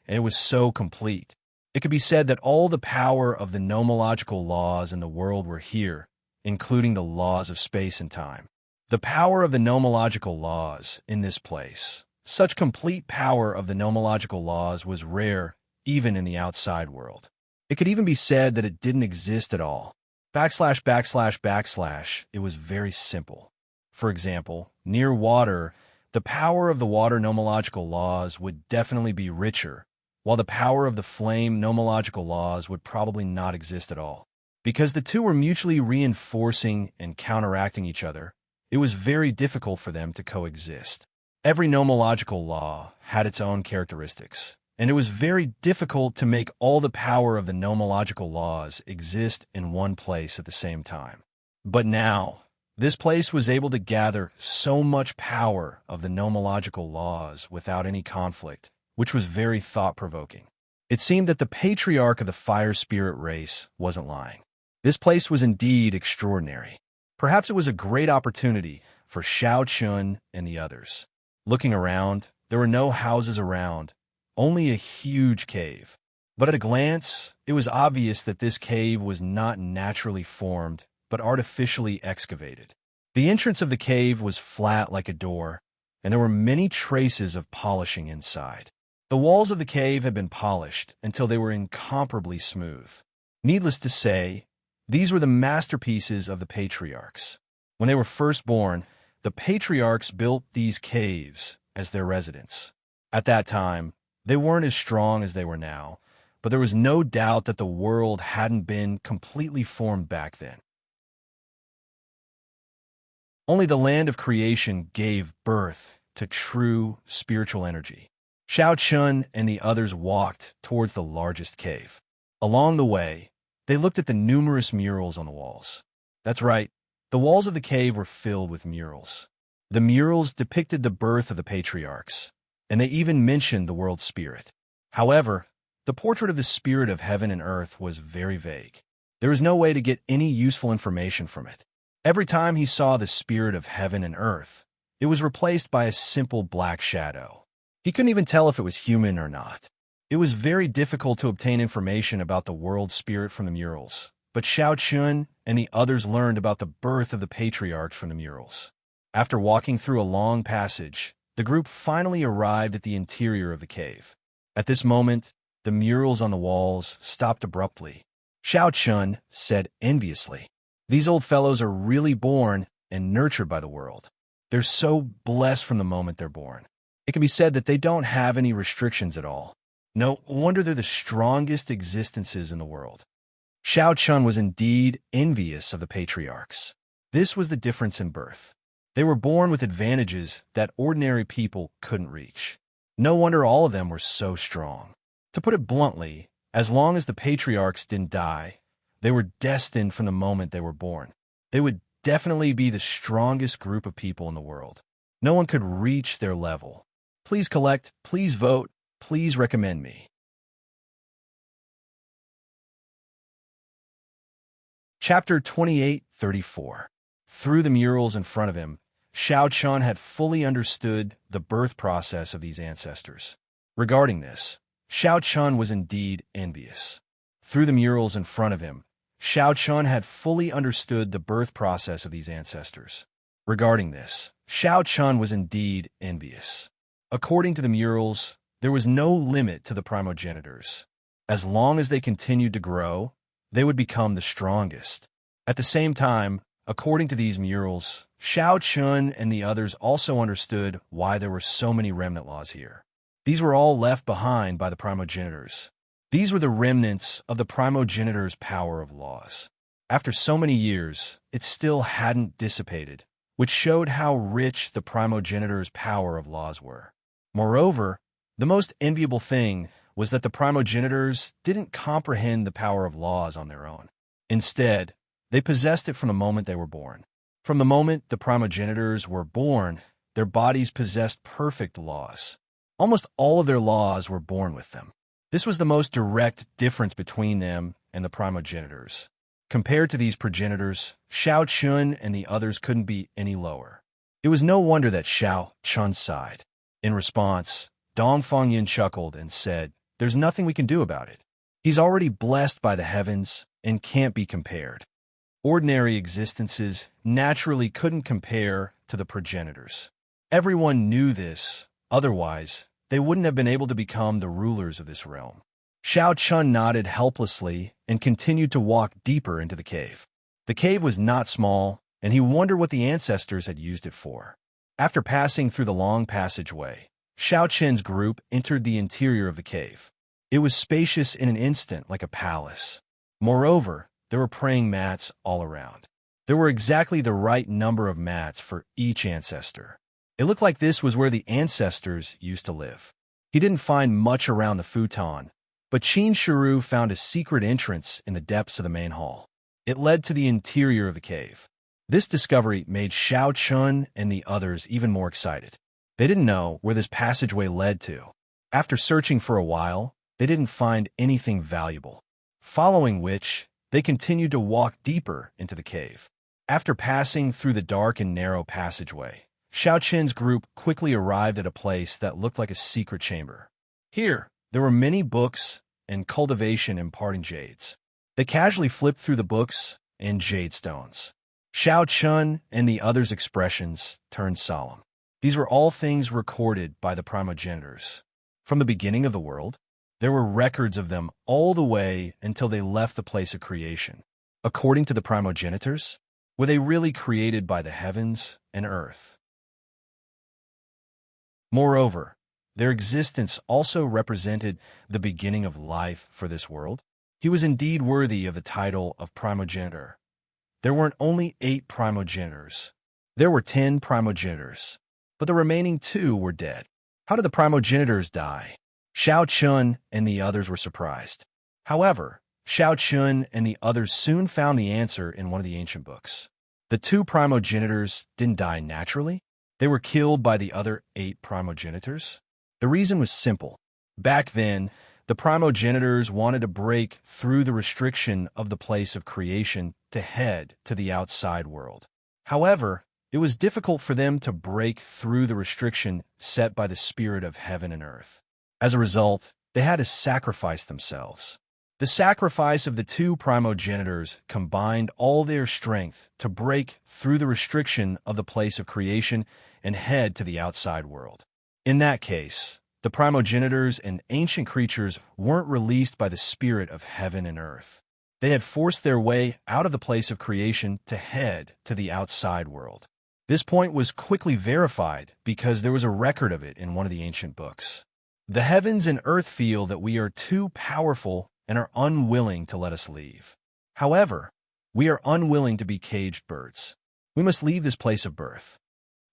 and it was so complete. It could be said that all the power of the nomological laws in the world were here, including the laws of space and time. The power of the nomological laws in this place. Such complete power of the nomological laws was rare even in the outside world. It could even be said that it didn't exist at all. /////, it was very simple. For example, near water, the power of the water nomological laws would definitely be richer, while the power of the flame nomological laws would probably not exist at all. Because the two were mutually reinforcing and counteracting each other, it was very difficult for them to coexist. Every nomological law had its own characteristics, and it was very difficult to make all the power of the nomological laws exist in one place at the same time. But now, this place was able to gather so much power of the nomological laws without any conflict, which was very thought-provoking. It seemed that the patriarch of the fire spirit race wasn't lying. This place was indeed extraordinary. Perhaps it was a great opportunity for Shao Chun and the others. Looking around, there were no houses around, only a huge cave. But at a glance, it was obvious that this cave was not naturally formed but artificially excavated. The entrance of the cave was flat like a door, and there were many traces of polishing inside. The walls of the cave had been polished until they were incomparably smooth. Needless to say, these were the masterpieces of the patriarchs. When they were first born, the patriarchs built these caves as their residence. At that time, they weren't as strong as they were now, but there was no doubt that the world hadn't been completely formed back then. Only the land of creation gave birth to true spiritual energy. Xiao Chun and the others walked towards the largest cave. Along the way, they looked at the numerous murals on the walls. That's right, the walls of the cave were filled with murals. The murals depicted the birth of the patriarchs, and they even mentioned the world spirit. However, the portrait of the spirit of heaven and earth was very vague. There was no way to get any useful information from it. Every time he saw the spirit of heaven and earth, it was replaced by a simple black shadow. He couldn't even tell if it was human or not. It was very difficult to obtain information about the world spirit from the murals, but Xiao Chun and the others learned about the birth of the patriarchs from the murals. After walking through a long passage, the group finally arrived at the interior of the cave. At this moment, the murals on the walls stopped abruptly. Xiao Chun said enviously, "These old fellows are really born and nurtured by the world. They're so blessed from the moment they're born. It can be said that they don't have any restrictions at all. No wonder they're the strongest existences in the world." Xiao Chun was indeed envious of the patriarchs. This was the difference in birth. They were born with advantages that ordinary people couldn't reach. No wonder all of them were so strong. To put it bluntly, as long as the patriarchs didn't die, they were destined from the moment they were born. They would definitely be the strongest group of people in the world. No one could reach their level. Please collect, please vote, please recommend me. Chapter 28:34. Through the murals in front of him, Xiao Chun had fully understood the birth process of these ancestors. Regarding this, Xiao Chun was indeed envious. Through the murals in front of him, Xiao Chun had fully understood the birth process of these ancestors. Regarding this, Xiao Chun was indeed envious. According to the murals, there was no limit to the primogenitors. As long as they continued to grow, they would become the strongest. At the same time, according to these murals, Xiao Chun and the others also understood why there were so many remnant laws here. These were all left behind by the primogenitors. These were the remnants of the primogenitors' power of laws. After so many years, it still hadn't dissipated, which showed how rich the primogenitors' power of laws were. Moreover, the most enviable thing was that the primogenitors didn't comprehend the power of laws on their own. Instead, they possessed it from the moment they were born. From the moment the primogenitors were born, their bodies possessed perfect laws. Almost all of their laws were born with them. This was the most direct difference between them and the primogenitors. Compared to these progenitors, Xiao Chun and the others couldn't be any lower. It was no wonder that Xiao Chun sighed. In response, Dongfang Yin chuckled and said, "There's nothing we can do about it. He's already blessed by the heavens and can't be compared." Ordinary existences naturally couldn't compare to the progenitors. Everyone knew this, otherwise, they wouldn't have been able to become the rulers of this realm. Xiao Chun nodded helplessly and continued to walk deeper into the cave. The cave was not small, and he wondered what the ancestors had used it for. After passing through the long passageway, Xiao Chun's group entered the interior of the cave. It was spacious in an instant like a palace. Moreover, there were praying mats all around. There were exactly the right number of mats for each ancestor. It looked like this was where the ancestors used to live. He didn't find much around the futon, but Qin Shiru found a secret entrance in the depths of the main hall. It led to the interior of the cave. This discovery made Xiao Chun and the others even more excited. They didn't know where this passageway led to. After searching for a while, they didn't find anything valuable. Following which, they continued to walk deeper into the cave. After passing through the dark and narrow passageway, Xiao Chun's group quickly arrived at a place that looked like a secret chamber. Here, there were many books and cultivation imparting jades. They casually flipped through the books and jade stones. Xiao Chun and the others' expressions turned solemn. These were all things recorded by the primogenitors. From the beginning of the world, there were records of them all the way until they left the place of creation. According to the primogenitors, were they really created by the heavens and earth? Moreover, their existence also represented the beginning of life for this world. He was indeed worthy of the title of primogenitor. There weren't only 8 primogenitors. There were 10 primogenitors, but the remaining 2 were dead. How did the primogenitors die? Xiao Chun and the others were surprised. However, Xiao Chun and the others soon found the answer in one of the ancient books. The 2 primogenitors didn't die naturally. They were killed by the other 8 primogenitors. The reason was simple. Back then, the primogenitors wanted to break through the restriction of the place of creation to head to the outside world. However, it was difficult for them to break through the restriction set by the spirit of heaven and earth. As a result, they had to sacrifice themselves. The sacrifice of the 2 primogenitors combined all their strength to break through the restriction of the place of creation and head to the outside world. In that case, the primogenitors and ancient creatures weren't released by the spirit of heaven and earth. They had forced their way out of the place of creation to head to the outside world. This point was quickly verified because there was a record of it in one of the ancient books. The heavens and earth feel that we are too powerful and are unwilling to let us leave. However, we are unwilling to be caged birds. We must leave this place of birth.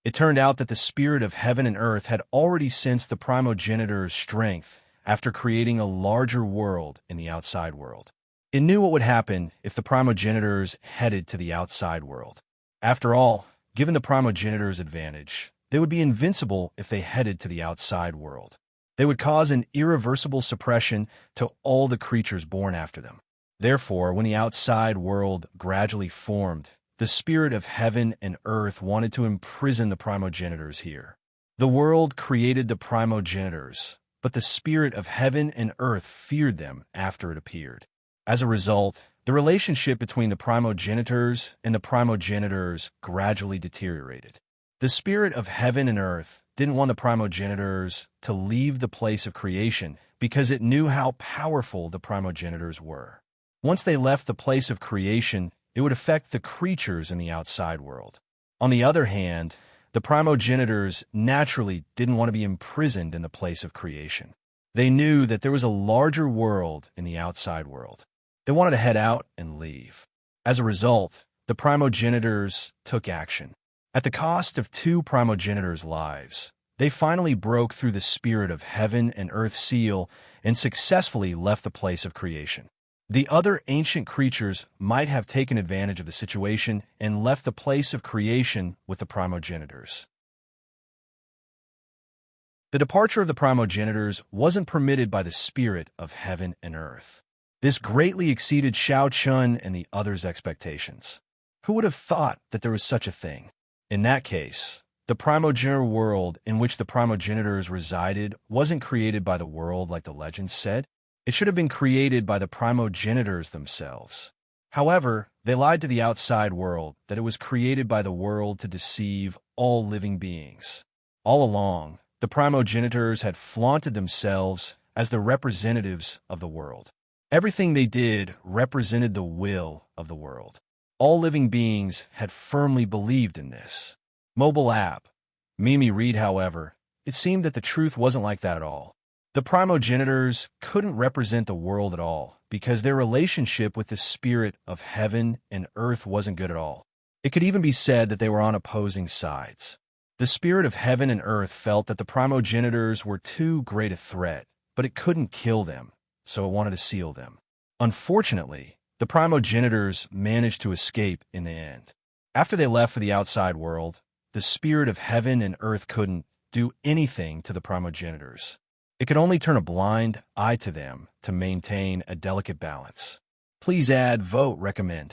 It turned out that the spirit of heaven and earth had already sensed the primogenitor's strength after creating a larger world in the outside world. It knew what would happen if the primogenitors headed to the outside world. After all, given the primogenitor's advantage, they would be invincible if they headed to the outside world. They would cause an irreversible suppression to all the creatures born after them. Therefore, when the outside world gradually formed, the spirit of heaven and earth wanted to imprison the primogenitors here. The world created the primogenitors, but the spirit of heaven and earth feared them after it appeared. As a result, the relationship between the primogenitors and the primogenitors gradually deteriorated. The spirit of heaven and earth didn't want the primogenitors to leave the place of creation because it knew how powerful the primogenitors were. Once they left the place of creation, it would affect the creatures in the outside world. On the other hand, the primogenitors naturally didn't want to be imprisoned in the place of creation. They knew that there was a larger world in the outside world. They wanted to head out and leave. As a result, the primogenitors took action. At the cost of 2 primogenitors' lives, they finally broke through the spirit of heaven and earth seal and successfully left the place of creation. The other ancient creatures might have taken advantage of the situation and left the place of creation with the primogenitors. The departure of the primogenitors wasn't permitted by the spirit of heaven and earth. This greatly exceeded Xiao Chun and the others' expectations. Who would have thought that there was such a thing? In that case, the primogenitor world in which the primogenitors resided wasn't created by the world like the legends said. It should have been created by the primogenitors themselves. However, they lied to the outside world that it was created by the world to deceive all living beings. All along, the primogenitors had flaunted themselves as the representatives of the world. Everything they did represented the will of the world. All living beings had firmly believed in this. Mobile app. Mimi Read, however, it seemed that the truth wasn't like that at all. The primogenitors couldn't represent the world at all because their relationship with the spirit of heaven and earth wasn't good at all. It could even be said that they were on opposing sides. The spirit of heaven and earth felt that the primogenitors were too great a threat, but it couldn't kill them, so it wanted to seal them. Unfortunately, the primogenitors managed to escape in the end. After they left for the outside world, the spirit of heaven and earth couldn't do anything to the primogenitors. It could only turn a blind eye to them to maintain a delicate balance. Please add, vote, recommend.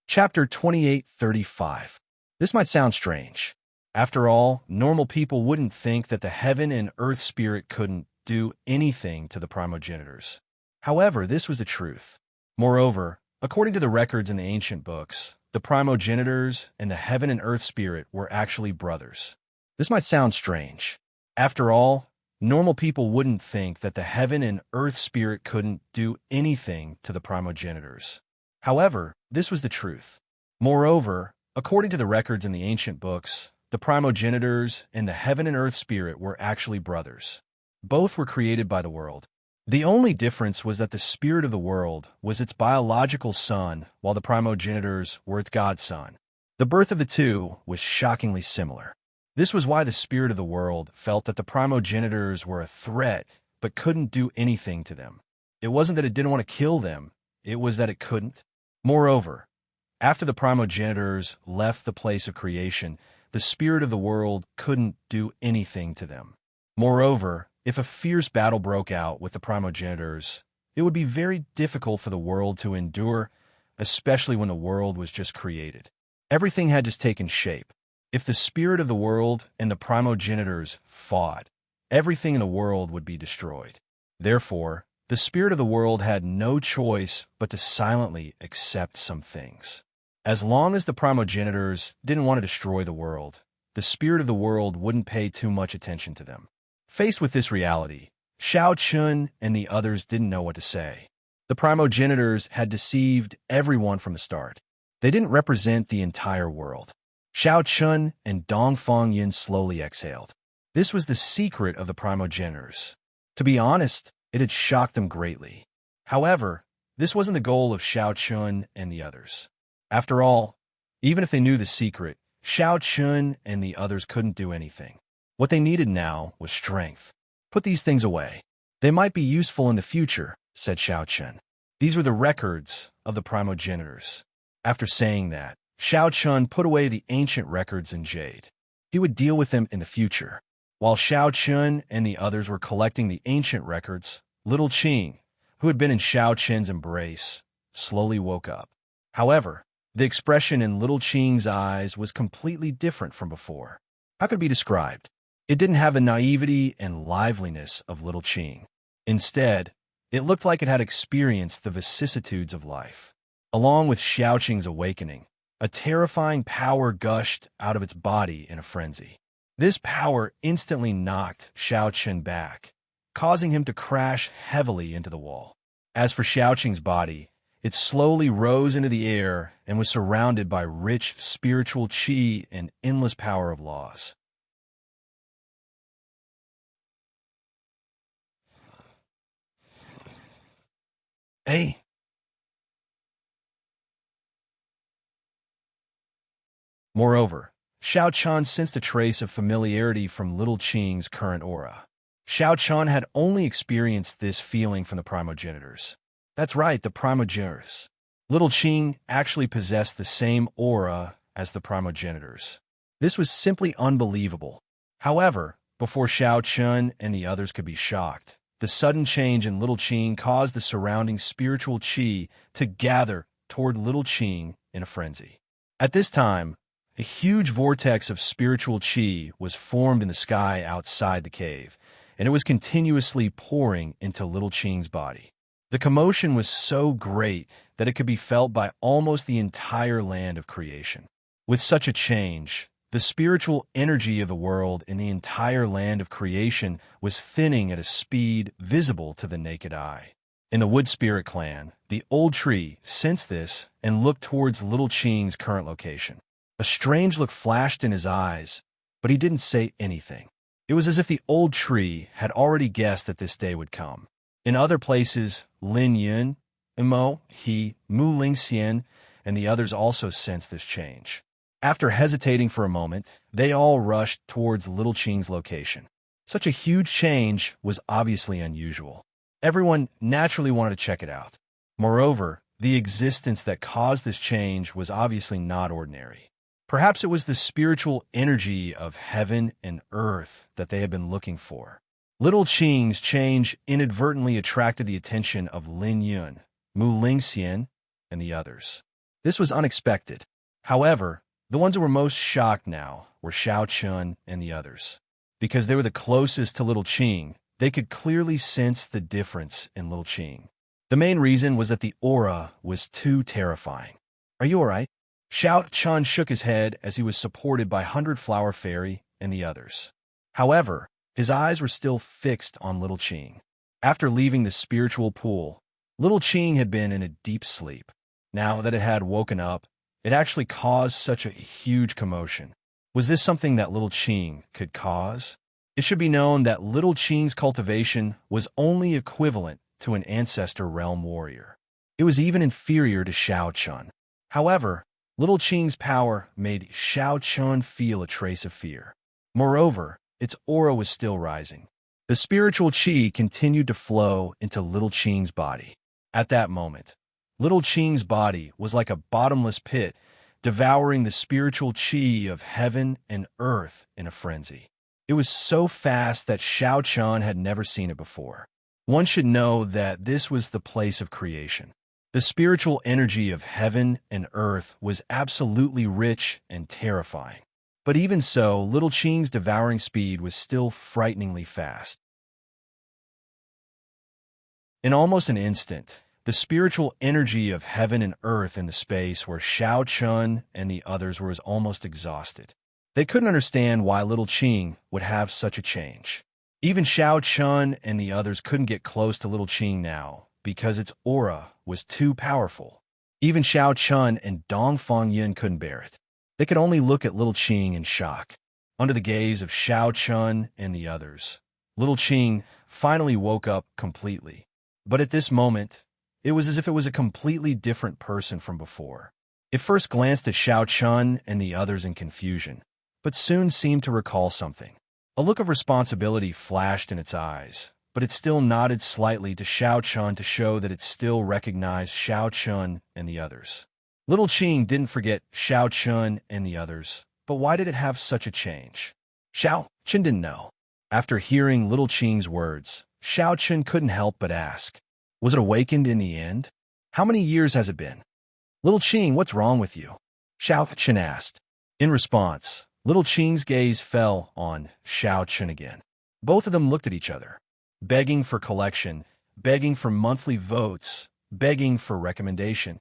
Chapter 2835. This might sound strange. After all, normal people wouldn't think that the heaven and earth spirit couldn't do anything to the primogenitors. However, this was the truth. Moreover, according to the records in the ancient books, the primogenitors and the heaven and earth spirit were actually brothers. This might sound strange. After all, normal people wouldn't think that the heaven and earth spirit couldn't do anything to the primogenitors. However, this was the truth. Moreover, according to the records in the ancient books, the primogenitors and the heaven and earth spirit were actually brothers. Both were created by the world. The only difference was that the spirit of the world was its biological son, while the primogenitors were its godson. The birth of the two was shockingly similar. This was why the spirit of the world felt that the primogenitors were a threat, but couldn't do anything to them. It wasn't that it didn't want to kill them, it was that it couldn't. Moreover, after the primogenitors left the place of creation, the spirit of the world couldn't do anything to them. Moreover, if a fierce battle broke out with the primogenitors, it would be very difficult for the world to endure, especially when the world was just created. Everything had just taken shape. If the spirit of the world and the primogenitors fought, everything in the world would be destroyed. Therefore, the spirit of the world had no choice but to silently accept some things. As long as the primogenitors didn't want to destroy the world, the spirit of the world wouldn't pay too much attention to them. Faced with this reality, Shao Chun and the others didn't know what to say. The primogenitors had deceived everyone from the start. They didn't represent the entire world. Shao Chun and Dongfang Yin slowly exhaled. This was the secret of the primogenitors. To be honest, it had shocked them greatly. However, this wasn't the goal of Shao Chun and the others. After all, even if they knew the secret, Shao Chun and the others couldn't do anything. What they needed now was strength. Put these things away. They might be useful in the future, said Shao Chun. These were the records of the primogenitors. After saying that, Shao Chun put away the ancient records in jade. He would deal with them in the future. While Shao Chun and the others were collecting the ancient records, little Qing, who had been in Shao Chun's embrace, slowly woke up. However, the expression in little Qing's eyes was completely different from before. How could it be described? It didn't have the naivety and liveliness of little Qing. Instead, it looked like it had experienced the vicissitudes of life. Along with Xiao Qing's awakening, a terrifying power gushed out of its body in a frenzy. This power instantly knocked Xiao Qin back, causing him to crash heavily into the wall. As for Xiao Qing's body, it slowly rose into the air and was surrounded by rich spiritual qi and endless power of laws. Hey! Moreover, Xiao Chan sensed a trace of familiarity from little Qing's current aura. Xiao Chan had only experienced this feeling from the primogenitors. That's right, the primogenitors. Little Qing actually possessed the same aura as the primogenitors. This was simply unbelievable. However, before Xiao Chun and the others could be shocked, the sudden change in little Qing caused the surrounding spiritual qi to gather toward little Qing in a frenzy. At this time, a huge vortex of spiritual qi was formed in the sky outside the cave, and it was continuously pouring into little Qing's body. The commotion was so great that it could be felt by almost the entire land of creation. With such a change, the spiritual energy of the world in the entire land of creation was thinning at a speed visible to the naked eye. In the Wood Spirit clan, the old tree sensed this and looked towards little Qing's current location. A strange look flashed in his eyes, but he didn't say anything. It was as if the old tree had already guessed that this day would come. In other places, Lin Yun, Mo, He, Mu Lingxian, and the others also sensed this change. After hesitating for a moment, they all rushed towards little Qing's location. Such a huge change was obviously unusual. Everyone naturally wanted to check it out. Moreover, the existence that caused this change was obviously not ordinary. Perhaps it was the spiritual energy of heaven and earth that they had been looking for. Little Qing's change inadvertently attracted the attention of Lin Yun, Mu Lingxian, and the others. This was unexpected. However, the ones who were most shocked now were Xiao Chun and the others. Because they were the closest to little Qing, they could clearly sense the difference in little Qing. The main reason was that the aura was too terrifying. Are you all right? Xiao Chun shook his head as he was supported by Hundred Flower Fairy and the others. However, his eyes were still fixed on Little Qing. After leaving the spiritual pool, Little Qing had been in a deep sleep. Now that it had woken up, it actually caused such a huge commotion. Was this something that Little Qing could cause? It should be known that Little Qing's cultivation was only equivalent to an ancestor realm warrior. It was even inferior to Xiao Chun. However, Little Qing's power made Xiao Chun feel a trace of fear. Moreover, its aura was still rising. The spiritual qi continued to flow into Little Qing's body. At that moment, Little Qing's body was like a bottomless pit, devouring the spiritual qi of heaven and earth in a frenzy. It was so fast that Xiao Chun had never seen it before. One should know that this was the place of creation. The spiritual energy of heaven and earth was absolutely rich and terrifying. But even so, Little Qing's devouring speed was still frighteningly fast. In almost an instant, the spiritual energy of heaven and earth in the space where Xiao Chun and the others were almost exhausted. They couldn't understand why Little Qing would have such a change. Even Xiao Chun and the others couldn't get close to Little Qing now because its aura was too powerful. Even Xiao Chun and Dongfang Yun couldn't bear it. They could only look at Little Qing in shock. Under the gaze of Xiao Chun and the others, Little Qing finally woke up completely. But at this moment, it was as if it was a completely different person from before. It first glanced at Xiao Chun and the others in confusion, but soon seemed to recall something. A look of responsibility flashed in its eyes, but it still nodded slightly to Xiao Chun to show that it still recognized Xiao Chun and the others. Little Qing didn't forget Xiao Chun and the others, but why did it have such a change? Xiao Chun didn't know. After hearing Little Qing's words, Xiao Chun couldn't help but ask, was it awakened in the end? How many years has it been? Little Qing, what's wrong with you? Xiao Chun asked. In response, Little Qing's gaze fell on Xiao Chun again. Both of them looked at each other, begging for collection, begging for monthly votes, begging for recommendation.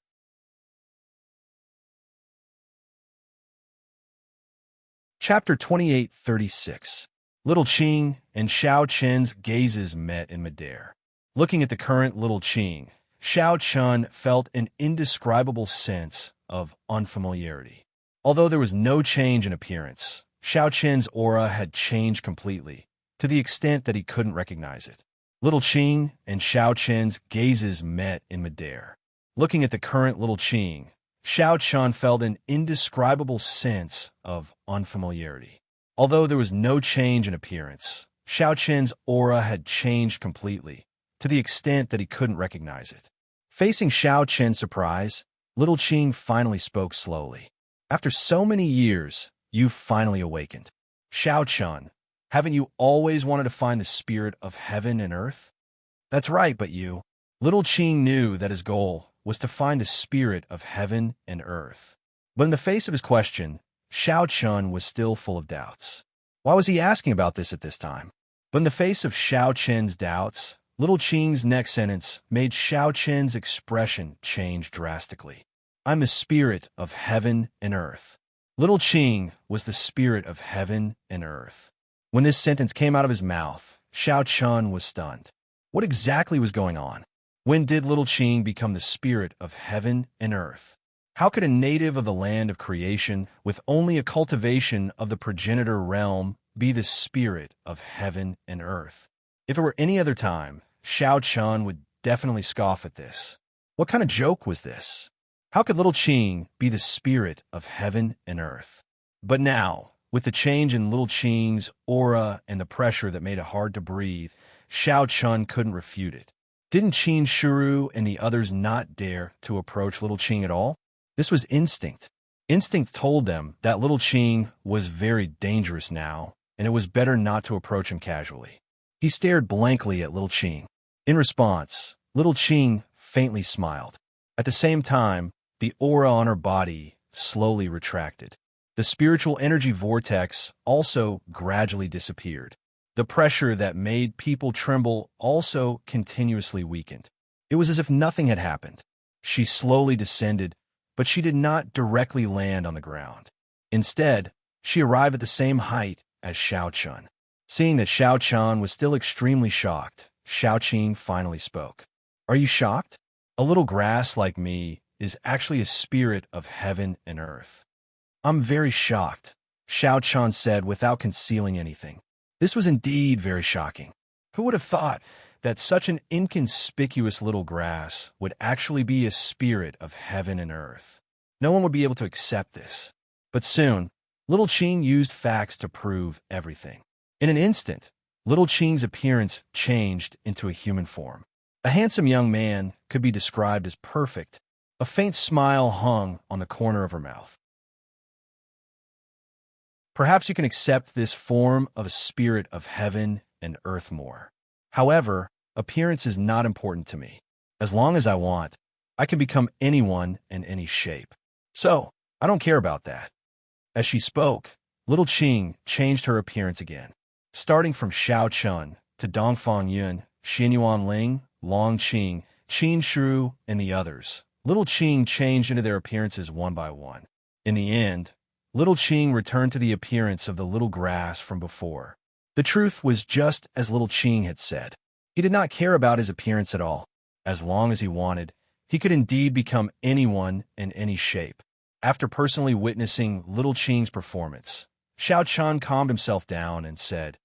Chapter 2836. Little Qing and Xiao Chun's gazes met in midair. Looking at the current Little Qing, Xiao Chun felt an indescribable sense of unfamiliarity. Although there was no change in appearance, Xiao Chun's aura had changed completely, to the extent that he couldn't recognize it. Little Qing and Xiao Chun's gazes met in midair. Looking at the current Little Qing, Xiao Chun felt an indescribable sense of unfamiliarity. Although there was no change in appearance, Xiao Chun's aura had changed completely, to the extent that he couldn't recognize it. Facing Xiao Chun's surprise, Little Qing finally spoke slowly. After so many years, you've finally awakened. Xiao Chun, haven't you always wanted to find the spirit of heaven and earth? That's right, but you. Little Qing knew that his goal was to find the spirit of heaven and earth. But in the face of his question, Xiao Chun was still full of doubts. Why was he asking about this at this time? But in the face of Xiao Chun's doubts, Little Qing's next sentence made Xiao Chun's expression change drastically. I'm the spirit of heaven and earth. Little Qing was the spirit of heaven and earth. When this sentence came out of his mouth, Xiao Chun was stunned. What exactly was going on? When did Little Qing become the spirit of heaven and earth? How could a native of the land of creation, with only a cultivation of the progenitor realm, be the spirit of heaven and earth? If it were any other time, Xiao Chun would definitely scoff at this. What kind of joke was this? How could Little Qing be the spirit of heaven and earth? But now, with the change in Little Qing's aura and the pressure that made it hard to breathe, Xiao Chun couldn't refute it. Didn't Qin Shuru and the others not dare to approach Little Qing at all? This was instinct. Instinct told them that Little Qing was very dangerous now, and it was better not to approach him casually. He stared blankly at Little Qing. In response, Little Qing faintly smiled. At the same time, the aura on her body slowly retracted. The spiritual energy vortex also gradually disappeared. The pressure that made people tremble also continuously weakened. It was as if nothing had happened. She slowly descended, but she did not directly land on the ground. Instead, she arrived at the same height as Xiao Chun. Seeing that Xiao Chun was still extremely shocked, Xiao Qing finally spoke. Are you shocked? A little grass like me is actually a spirit of heaven and earth. I'm very shocked, Xiao Chun said without concealing anything. This was indeed very shocking. Who would have thought that such an inconspicuous little grass would actually be a spirit of heaven and earth? No one would be able to accept this. But soon, little Qing used facts to prove everything. In an instant, little Qing's appearance changed into a human form. A handsome young man could be described as perfect. A faint smile hung on the corner of her mouth. Perhaps you can accept this form of a spirit of heaven and earth more. However, appearance is not important to me. As long as I want, I can become anyone in any shape. So, I don't care about that. As she spoke, little Qing changed her appearance again. Starting from Xiao Chun to Dongfang Yun, Xinyuan Ling, Long Qing, Qin Shu, and the others, little Qing changed into their appearances one by one. In the end, little Qing returned to the appearance of the little grass from before. The truth was just as little Qing had said. He did not care about his appearance at all. As long as he wanted, he could indeed become anyone in any shape. After personally witnessing little Qing's performance, Xiao Chun calmed himself down and said,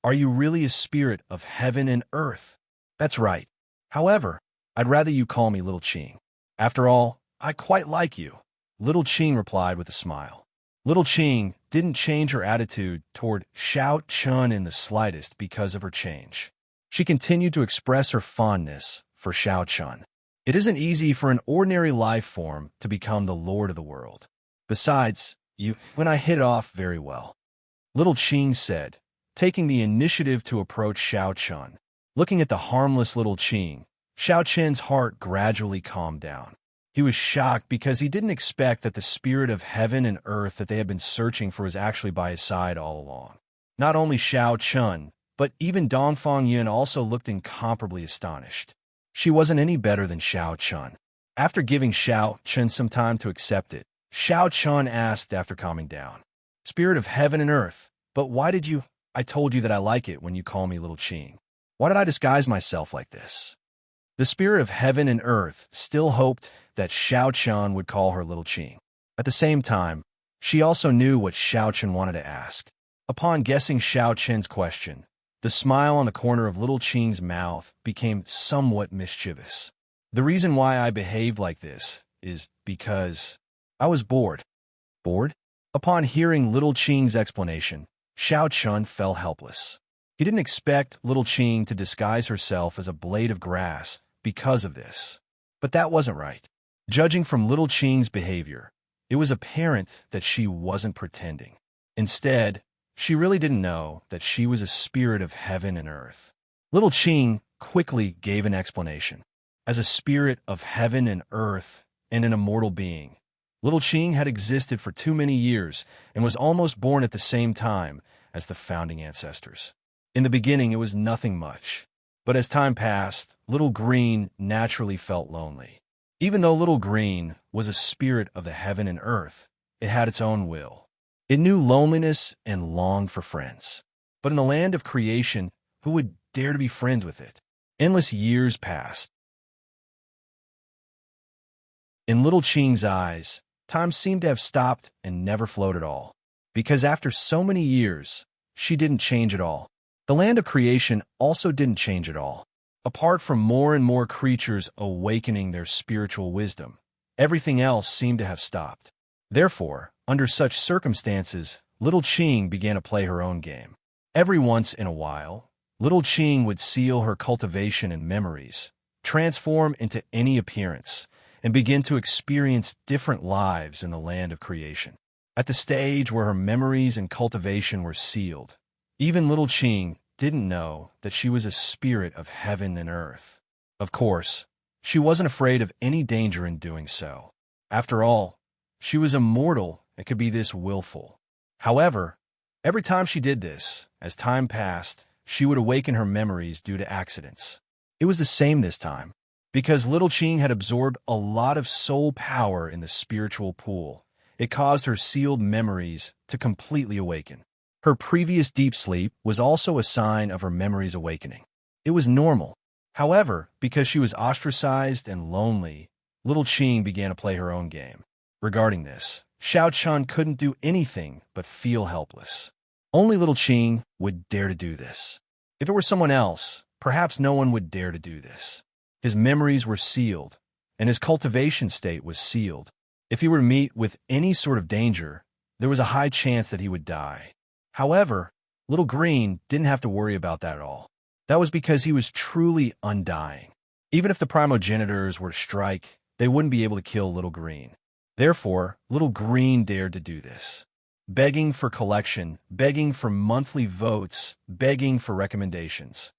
Are you really a spirit of heaven and earth? That's right. However, I'd rather you call me little Qing. After all, I quite like you, little Qing replied with a smile. Little Qing didn't change her attitude toward Xiao Chun in the slightest because of her change. She continued to express her fondness for Xiao Chun. It isn't easy for an ordinary life form to become the lord of the world. Besides, you and I hit it off very well, little Qing said, taking the initiative to approach Xiao Chun. Looking at the harmless little Qing, Xiao Chen's heart gradually calmed down. He was shocked because he didn't expect that the spirit of heaven and earth that they had been searching for was actually by his side all along. Not only Xiao Chun, but even Dongfang Yun also looked incomparably astonished. She wasn't any better than Xiao Chun. After giving Xiao Chun some time to accept it, Xiao Chun asked after calming down, Spirit of heaven and earth, but why did you— I told you that I like it when you call me little Qing. Why did I disguise myself like this? The spirit of heaven and earth still hoped that Xiao Chun would call her little Qing. At the same time, she also knew what Xiao Chun wanted to ask. Upon guessing Xiao Chen's question, the smile on the corner of little Qing's mouth became somewhat mischievous. The reason why I behaved like this is because I was bored. Bored? Upon hearing little Qing's explanation, Xiao Chun fell helpless. He didn't expect little Qing to disguise herself as a blade of grass because of this. But that wasn't right. Judging from little Qing's behavior, it was apparent that she wasn't pretending. Instead, she really didn't know that she was a spirit of heaven and earth. Little Qing quickly gave an explanation. As a spirit of heaven and earth and an immortal being, little Qing had existed for too many years and was almost born at the same time as the founding ancestors. In the beginning, it was nothing much. But as time passed, Little Green naturally felt lonely. Even though Little Green was a spirit of the heaven and earth, it had its own will. It knew loneliness and longed for friends. But in the land of creation, who would dare to be friends with it? Endless years passed. In Little Qing's eyes, time seemed to have stopped and never flowed at all. Because after so many years, she didn't change at all. The land of creation also didn't change at all. Apart from more and more creatures awakening their spiritual wisdom, everything else seemed to have stopped. Therefore, under such circumstances, Little Qing began to play her own game. Every once in a while, Little Qing would seal her cultivation and memories, transform into any appearance, and begin to experience different lives in the land of creation. At the stage where her memories and cultivation were sealed, even Little Qing didn't know that she was a spirit of heaven and earth. Of course, she wasn't afraid of any danger in doing so. After all, she was immortal and could be this willful. However, every time she did this, as time passed, she would awaken her memories due to accidents. It was the same this time. Because Little Ching had absorbed a lot of soul power in the spiritual pool, it caused her sealed memories to completely awaken. Her previous deep sleep was also a sign of her memories awakening. It was normal. However, because she was ostracized and lonely, Little Ching began to play her own game. Regarding this, Xiao Chun couldn't do anything but feel helpless. Only Little Ching would dare to do this. If it were someone else, perhaps no one would dare to do this. His memories were sealed, and his cultivation state was sealed. If he were to meet with any sort of danger, there was a high chance that he would die. However, Little Green didn't have to worry about that at all. That was because he was truly undying. Even if the primogenitors were to strike, they wouldn't be able to kill Little Green. Therefore, Little Green dared to do this. Begging for collection, begging for monthly votes, begging for recommendations.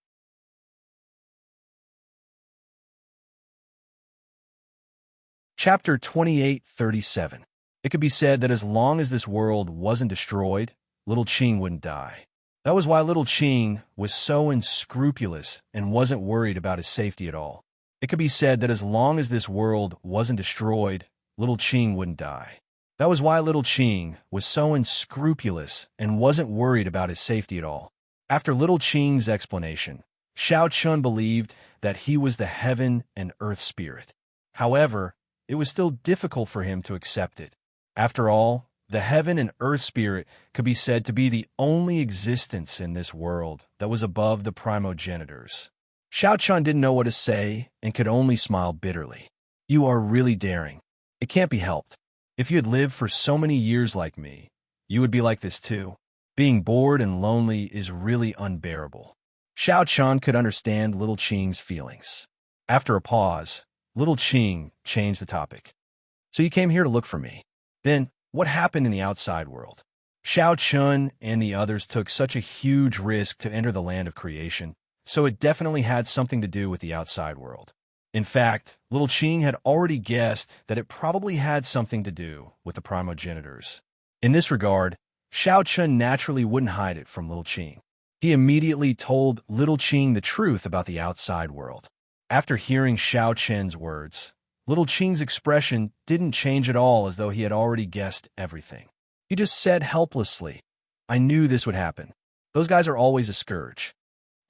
Chapter 2837. It could be said that as long as this world wasn't destroyed, Little Ching wouldn't die. That was why Little Ching was so unscrupulous and wasn't worried about his safety at all. It could be said that as long as this world wasn't destroyed, Little Ching wouldn't die. That was why Little Ching was so unscrupulous and wasn't worried about his safety at all. After Little Ching's explanation, Xiao Chun believed that he was the heaven and earth spirit. However, it was still difficult for him to accept it. After all, the heaven and earth spirit could be said to be the only existence in this world that was above the primogenitors. Xiao Chun didn't know what to say and could only smile bitterly. You are really daring. It can't be helped. If you had lived for so many years like me, you would be like this too. Being bored and lonely is really unbearable. Xiao Chun could understand Little Ching's feelings. After a pause, Little Ching changed the topic. So you came here to look for me. Then, what happened in the outside world? Xiao Chun and the others took such a huge risk to enter the land of creation, so it definitely had something to do with the outside world. In fact, Little Ching had already guessed that it probably had something to do with the primogenitors. In this regard, Xiao Chun naturally wouldn't hide it from Little Ching. He immediately told Little Ching the truth about the outside world. After hearing Xiao Chun's words, Little Ching's expression didn't change at all, as though he had already guessed everything. He just said helplessly, I knew this would happen. Those guys are always a scourge.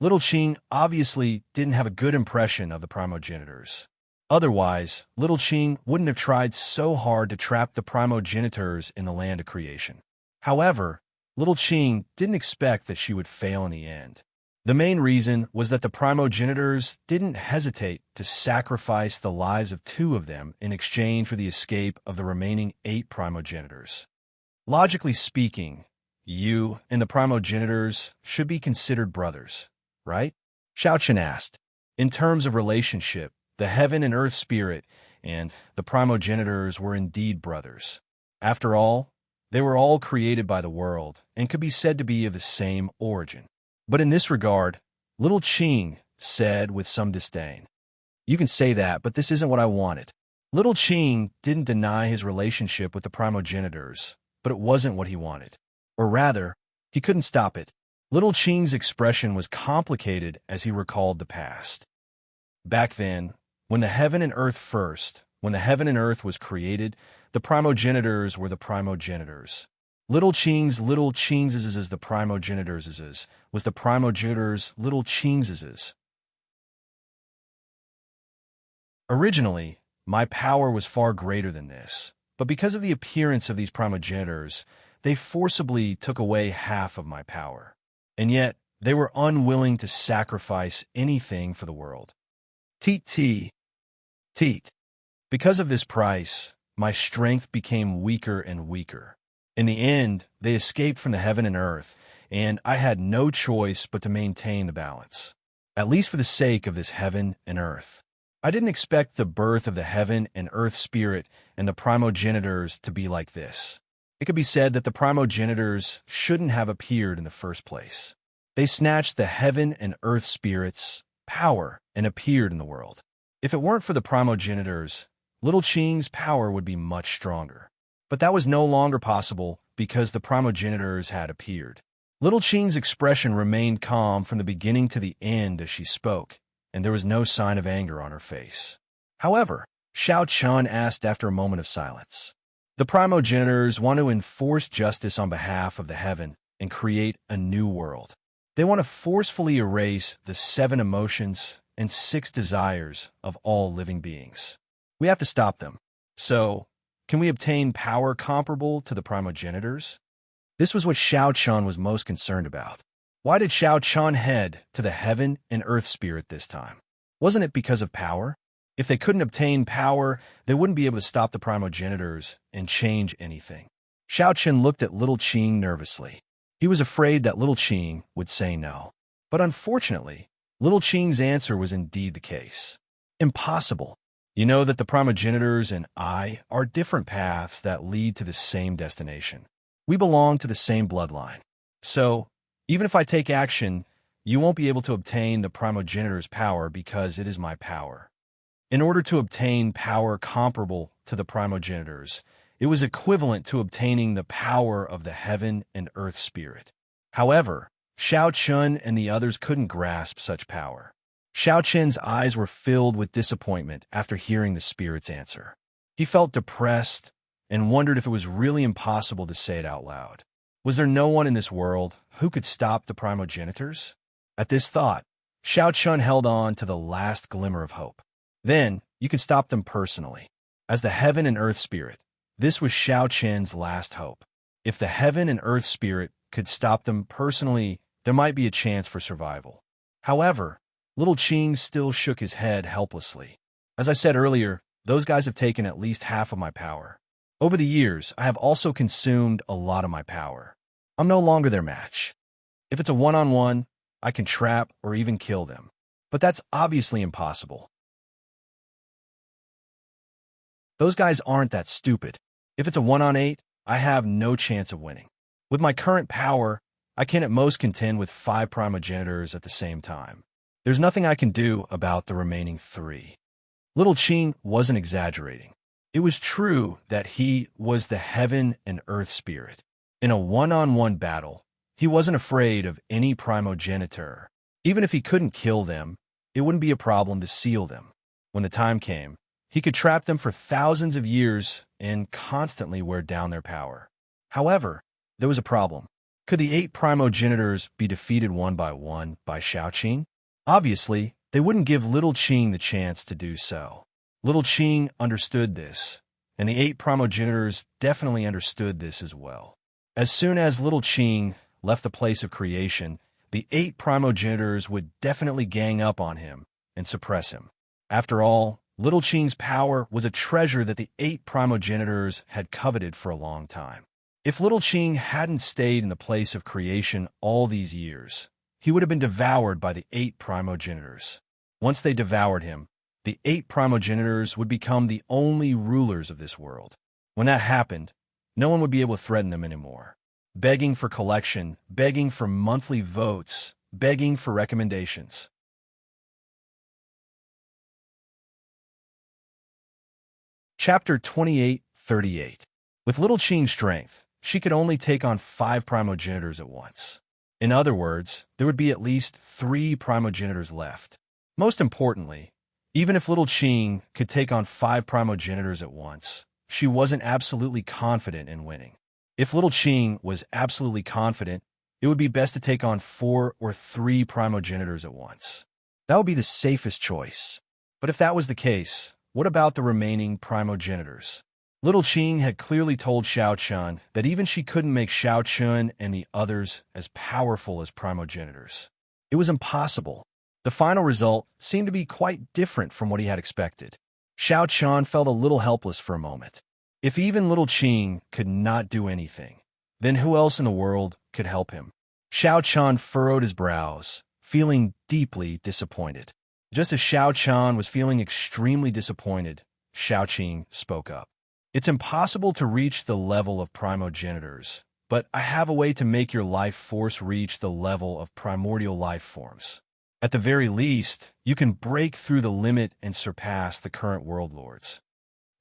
Little Ching obviously didn't have a good impression of the primogenitors. Otherwise, Little Ching wouldn't have tried so hard to trap the primogenitors in the land of creation. However, Little Ching didn't expect that she would fail in the end. The main reason was that the primogenitors didn't hesitate to sacrifice the lives of 2 of them in exchange for the escape of the remaining 8 primogenitors. Logically speaking, you and the primogenitors should be considered brothers, right? Xiao Chun asked. In terms of relationship, the heaven and earth spirit and the primogenitors were indeed brothers. After all, they were all created by the world and could be said to be of the same origin. But in this regard, Little Ching said with some disdain, You can say that, but this isn't what I wanted. Little Ching didn't deny his relationship with the primogenitors, but it wasn't what he wanted. Or rather, he couldn't stop it. Little Ching's expression was complicated as he recalled the past. Back then, when the heaven and earth was created, the primogenitors were the primogenitors. Little Ching's is the primogenitors was the primogenitors' Little Ching's. Originally, my power was far greater than this, but because of the appearance of these primogenitors, they forcibly took away half of my power. And yet, they were unwilling to sacrifice anything for the world. Teet. Because of this price, my strength became weaker and weaker. In the end, they escaped from the heaven and earth, and I had no choice but to maintain the balance, at least for the sake of this heaven and earth. I didn't expect the birth of the heaven and earth spirit and the primogenitors to be like this. It could be said that the primogenitors shouldn't have appeared in the first place. They snatched the heaven and earth spirits' power and appeared in the world. If it weren't for the primogenitors, Little Ching's power would be much stronger. But that was no longer possible because the primogenitors had appeared. Little Ching's expression remained calm from the beginning to the end as she spoke, and there was no sign of anger on her face. However, Xiao Chun asked after a moment of silence. The primogenitors want to enforce justice on behalf of the heaven and create a new world. They want to forcefully erase the 7 emotions and 6 desires of all living beings. We have to stop them. So, can we obtain power comparable to the primogenitors? This was what Xiao Chun was most concerned about. Why did Xiao Chun head to the heaven and earth spirit this time? Wasn't it because of power? If they couldn't obtain power, they wouldn't be able to stop the primogenitors and change anything. Xiao Chun looked at Little Qing nervously. He was afraid that Little Qing would say no. But unfortunately, Little Qing's answer was indeed the case. Impossible. You know that the primogenitors and I are different paths that lead to the same destination. We belong to the same bloodline. So, even if I take action, you won't be able to obtain the primogenitor's power because it is my power. In order to obtain power comparable to the primogenitors, it was equivalent to obtaining the power of the heaven and earth spirit. However, Xiao Chun and the others couldn't grasp such power. Xiao Chun's eyes were filled with disappointment after hearing the spirit's answer. He felt depressed and wondered if it was really impossible to say it out loud. Was there no one in this world who could stop the primogenitors? At this thought, Xiao Chun held on to the last glimmer of hope. Then, you could stop them personally. As the heaven and earth spirit, this was Xiao Chun's last hope. If the heaven and earth spirit could stop them personally, there might be a chance for survival. However, Little Qing still shook his head helplessly. As I said earlier, those guys have taken at least half of my power. Over the years, I have also consumed a lot of my power. I'm no longer their match. If it's a one-on-one, I can trap or even kill them. But that's obviously impossible. Those guys aren't that stupid. If it's a 1-on-8, I have no chance of winning. With my current power, I can at most contend with 5 primogenitors at the same time. There's nothing I can do about the remaining 3. Little Qing wasn't exaggerating. It was true that he was the heaven and earth spirit. In a one-on-one battle, he wasn't afraid of any primogenitor. Even if he couldn't kill them, it wouldn't be a problem to seal them. When the time came, he could trap them for thousands of years and constantly wear down their power. However, there was a problem. Could the 8 primogenitors be defeated one by Xiao Qing? Obviously, they wouldn't give Little Qing the chance to do so. Little Qing understood this, and the 8 primogenitors definitely understood this as well. As soon as Little Qing left the place of creation, the 8 primogenitors would definitely gang up on him and suppress him. After all, Little Qing's power was a treasure that the 8 primogenitors had coveted for a long time. If Little Qing hadn't stayed in the place of creation all these years, he would have been devoured by the 8 primogenitors. Once they devoured him, the 8 primogenitors would become the only rulers of this world. When that happened, no one would be able to threaten them anymore. Begging for collection, begging for monthly votes, begging for recommendations. Chapter 28:38. With Little Qing's strength, she could only take on 5 primogenitors at once. In other words, there would be at least 3 primogenitors left. Most importantly, even if Little Qing could take on 5 primogenitors at once, she wasn't absolutely confident in winning. If Little Qing was absolutely confident, it would be best to take on 4 or 3 primogenitors at once. That would be the safest choice. But if that was the case, what about the remaining primogenitors? Little Qing had clearly told Xiao Chun that even she couldn't make Xiao Chun and the others as powerful as primogenitors. It was impossible. The final result seemed to be quite different from what he had expected. Xiao Chun felt a little helpless for a moment. If even Little Qing could not do anything, then who else in the world could help him? Xiao Chun furrowed his brows, feeling deeply disappointed. Just as Xiao Chun was feeling extremely disappointed, Xiao Qing spoke up. It's impossible to reach the level of primogenitors, but I have a way to make your life force reach the level of primordial life forms. At the very least, you can break through the limit and surpass the current world lords.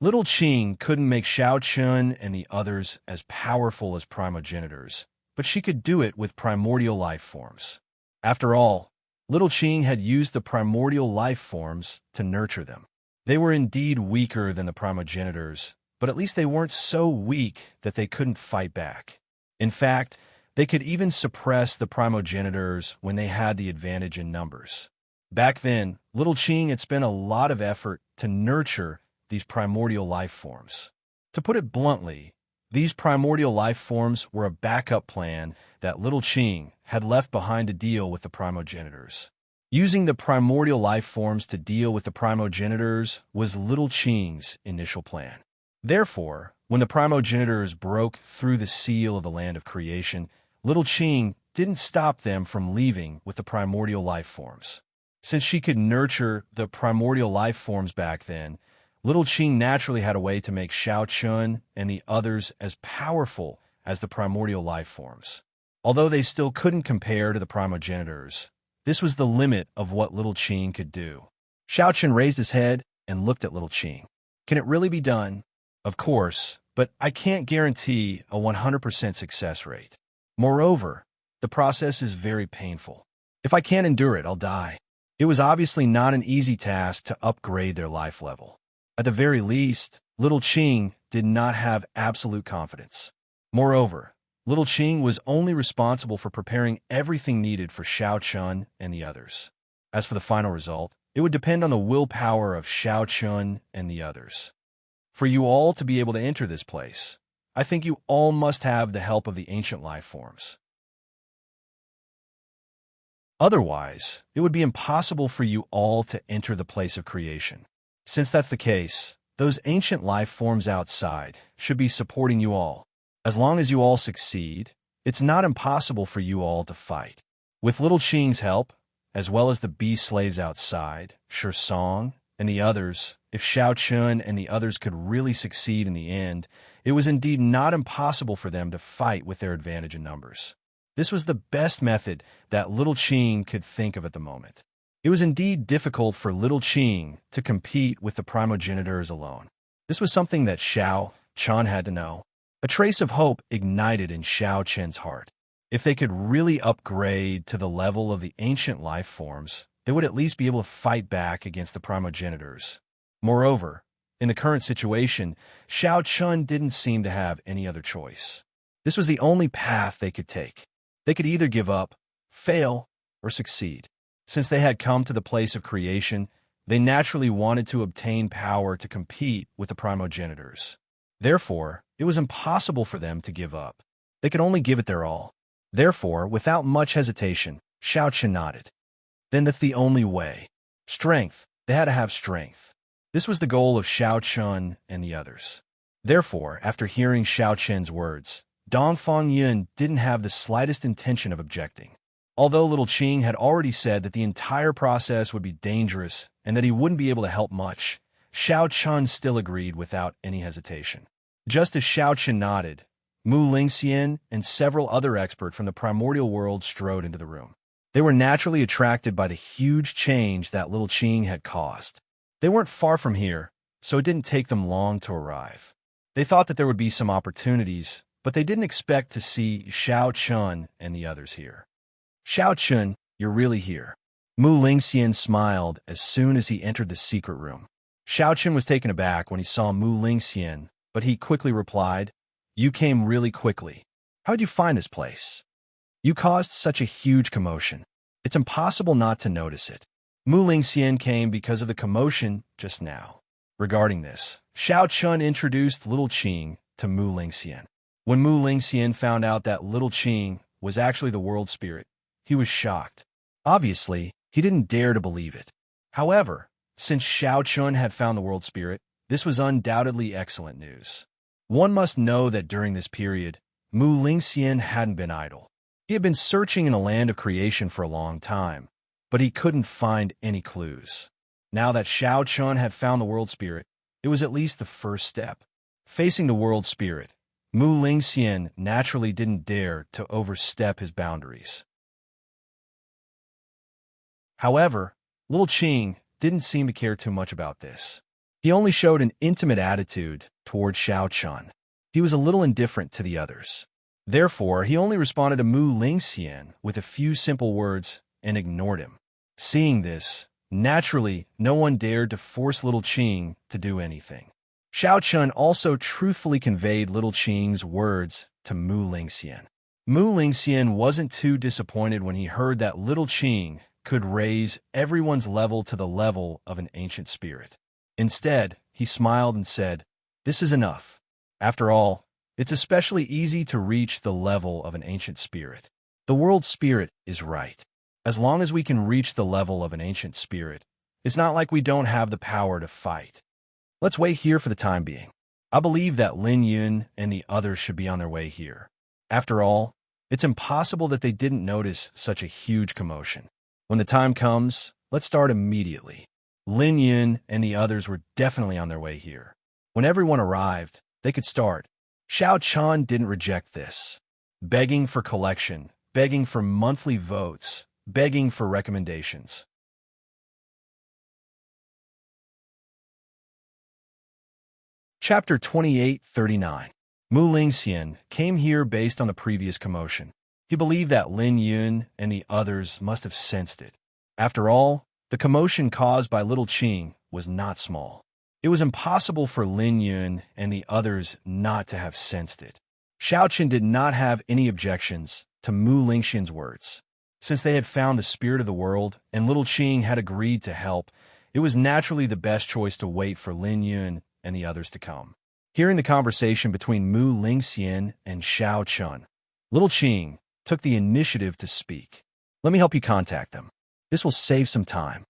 Little Qing couldn't make Xiao Chun and the others as powerful as primogenitors, but she could do it with primordial life forms. After all, Little Qing had used the primordial life forms to nurture them. They were indeed weaker than the primogenitors, but at least they weren't so weak that they couldn't fight back. In fact, they could even suppress the primogenitors when they had the advantage in numbers. Back then, Little Qing had spent a lot of effort to nurture these primordial life forms. To put it bluntly, these primordial life forms were a backup plan that Little Qing had left behind to deal with the primogenitors. Using the primordial life forms to deal with the primogenitors was Little Qing's initial plan. Therefore, when the primogenitors broke through the seal of the land of creation, Little Qing didn't stop them from leaving with the primordial life forms. Since she could nurture the primordial life forms back then, Little Qing naturally had a way to make Xiao Chun and the others as powerful as the primordial life forms. Although they still couldn't compare to the primogenitors, this was the limit of what Little Qing could do. Xiao Chun raised his head and looked at Little Qing. Can it really be done? Of course, but I can't guarantee a 100% success rate. Moreover, the process is very painful. If I can't endure it, I'll die. It was obviously not an easy task to upgrade their life level. At the very least, Little Qing did not have absolute confidence. Moreover, Little Qing was only responsible for preparing everything needed for Xiao Chun and the others. As for the final result, it would depend on the willpower of Xiao Chun and the others. For you all to be able to enter this place, I think you all must have the help of the ancient life forms. Otherwise, it would be impossible for you all to enter the place of creation. Since that's the case, those ancient life forms outside should be supporting you all. As long as you all succeed, it's not impossible for you all to fight. With Little Qing's help, as well as the bee slaves outside, Song, and the others, if Xiao Chun and the others could really succeed in the end, it was indeed not impossible for them to fight with their advantage in numbers. This was the best method that Little Qing could think of at the moment. It was indeed difficult for Little Qing to compete with the primogenitors alone. This was something that Xiao Chun had to know. A trace of hope ignited in Xiao Chen's heart. If they could really upgrade to the level of the ancient life forms, they would at least be able to fight back against the primogenitors. Moreover, in the current situation, Xiao Chun didn't seem to have any other choice. This was the only path they could take. They could either give up, fail, or succeed. Since they had come to the place of creation, they naturally wanted to obtain power to compete with the primogenitors. Therefore, it was impossible for them to give up. They could only give it their all. Therefore, without much hesitation, Xiao Chun nodded. Then that's the only way. Strength. They had to have strength. This was the goal of Xiao Chun and the others. Therefore, after hearing Xiao Chen's words, Dongfang Yun didn't have the slightest intention of objecting. Although Little Qing had already said that the entire process would be dangerous and that he wouldn't be able to help much, Xiao Chun still agreed without any hesitation. Just as Xiao Chun nodded, Mu Lingxian and several other experts from the primordial world strode into the room. They were naturally attracted by the huge change that Little Qing had caused. They weren't far from here, so it didn't take them long to arrive. They thought that there would be some opportunities, but they didn't expect to see Xiao Chun and the others here. Xiao Chun, you're really here. Mu Lingxian smiled as soon as he entered the secret room. Xiao Chun was taken aback when he saw Mu Lingxian, but he quickly replied, "You came really quickly. How'd you find this place? You caused such a huge commotion. It's impossible not to notice it." Mu Lingxian came because of the commotion just now. Regarding this, Xiao Chun introduced Little Qing to Mu Lingxian. When Mu Lingxian found out that Little Qing was actually the world spirit, he was shocked. Obviously, he didn't dare to believe it. However, since Xiao Chun had found the world spirit, this was undoubtedly excellent news. One must know that during this period, Mu Lingxian hadn't been idle. He had been searching in the land of creation for a long time, but he couldn't find any clues. Now that Xiao Chun had found the world spirit, it was at least the first step. Facing the world spirit, Mu Lingxian naturally didn't dare to overstep his boundaries. However, Little Qing didn't seem to care too much about this. He only showed an intimate attitude toward Xiao Chun. He was a little indifferent to the others. Therefore, he only responded to Mu Lingxian with a few simple words and ignored him. Seeing this, naturally, no one dared to force little Qing to do anything. Xiao Chun also truthfully conveyed little Qing's words to Mu Lingxian. Mu Lingxian wasn't too disappointed when he heard that little Qing could raise everyone's level to the level of an ancient spirit. Instead, he smiled and said, "This is enough. After all, it's especially easy to reach the level of an ancient spirit. The world spirit is right. As long as we can reach the level of an ancient spirit, it's not like we don't have the power to fight. Let's wait here for the time being. I believe that Lin Yun and the others should be on their way here. After all, it's impossible that they didn't notice such a huge commotion. When the time comes, let's start immediately." Lin Yun and the others were definitely on their way here. When everyone arrived, they could start. Xiao Chun didn't reject this. Begging for collection, begging for monthly votes, begging for recommendations. Chapter 2839. Mu Lingxian came here based on the previous commotion. He believed that Lin Yun and the others must have sensed it. After all, the commotion caused by little Qing was not small. It was impossible for Lin Yun and the others not to have sensed it. Xiao Qin did not have any objections to Mu Lingxian's words. Since they had found the spirit of the world and little Qing had agreed to help, it was naturally the best choice to wait for Lin Yun and the others to come. Hearing the conversation between Mu Lingxian and Xiao Chun, little Qing took the initiative to speak. "Let me help you contact them. This will save some time."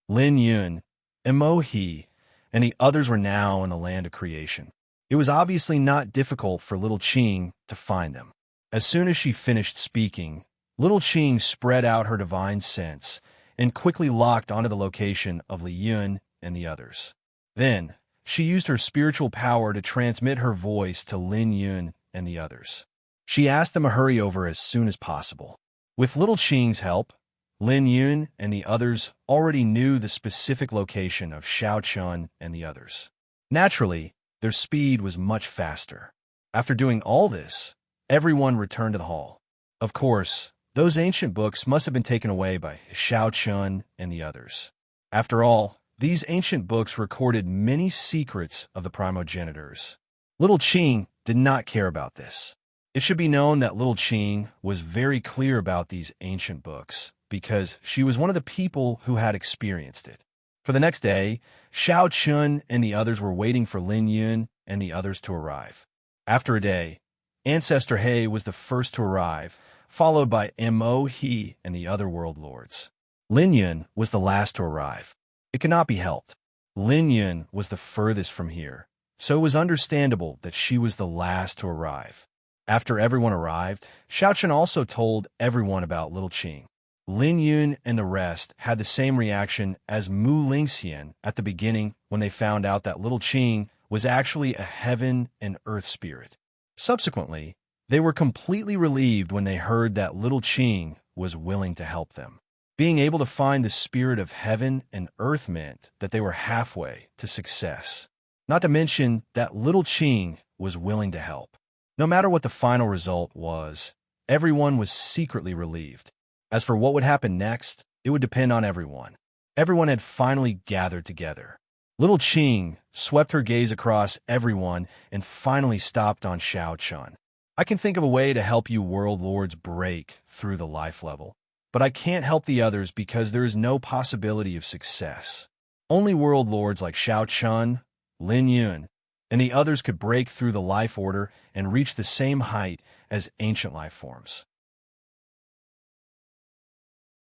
Lin Yun, Mo He, and the others were now in the land of creation. It was obviously not difficult for little Qing to find them. As soon as she finished speaking, little Qing spread out her divine sense and quickly locked onto the location of Li Yun and the others. Then, she used her spiritual power to transmit her voice to Lin Yun and the others. She asked them to hurry over as soon as possible. With little Qing's help, Lin Yun and the others already knew the specific location of Xiao Chun and the others. Naturally, their speed was much faster. After doing all this, everyone returned to the hall. Of course, those ancient books must have been taken away by Xiao Chun and the others. After all, these ancient books recorded many secrets of the primogenitors. Little Qing did not care about this. It should be known that little Qing was very clear about these ancient books because she was one of the people who had experienced it. For the next day, Xiao Chun and the others were waiting for Lin Yun and the others to arrive. After a day, Ancestor He was the first to arrive, followed by Mo He and the other world lords. Lin Yun was the last to arrive. It could not be helped. Lin Yun was the furthest from here, so it was understandable that she was the last to arrive. After everyone arrived, Xiao Chun also told everyone about little Qing. Lin Yun and the rest had the same reaction as Mu Lingxian at the beginning when they found out that little Qing was actually a heaven and earth spirit. Subsequently, they were completely relieved when they heard that little Qing was willing to help them. Being able to find the spirit of heaven and earth meant that they were halfway to success. Not to mention that little Qing was willing to help. No matter what the final result was, everyone was secretly relieved. As for what would happen next, it would depend on everyone. Everyone had finally gathered together. Little Qing swept her gaze across everyone and finally stopped on Xiao Chun. "I can think of a way to help you world lords break through the life level, but I can't help the others because there is no possibility of success. Only world lords like Xiao Chun, Lin Yun, and the others could break through the life order and reach the same height as ancient life forms.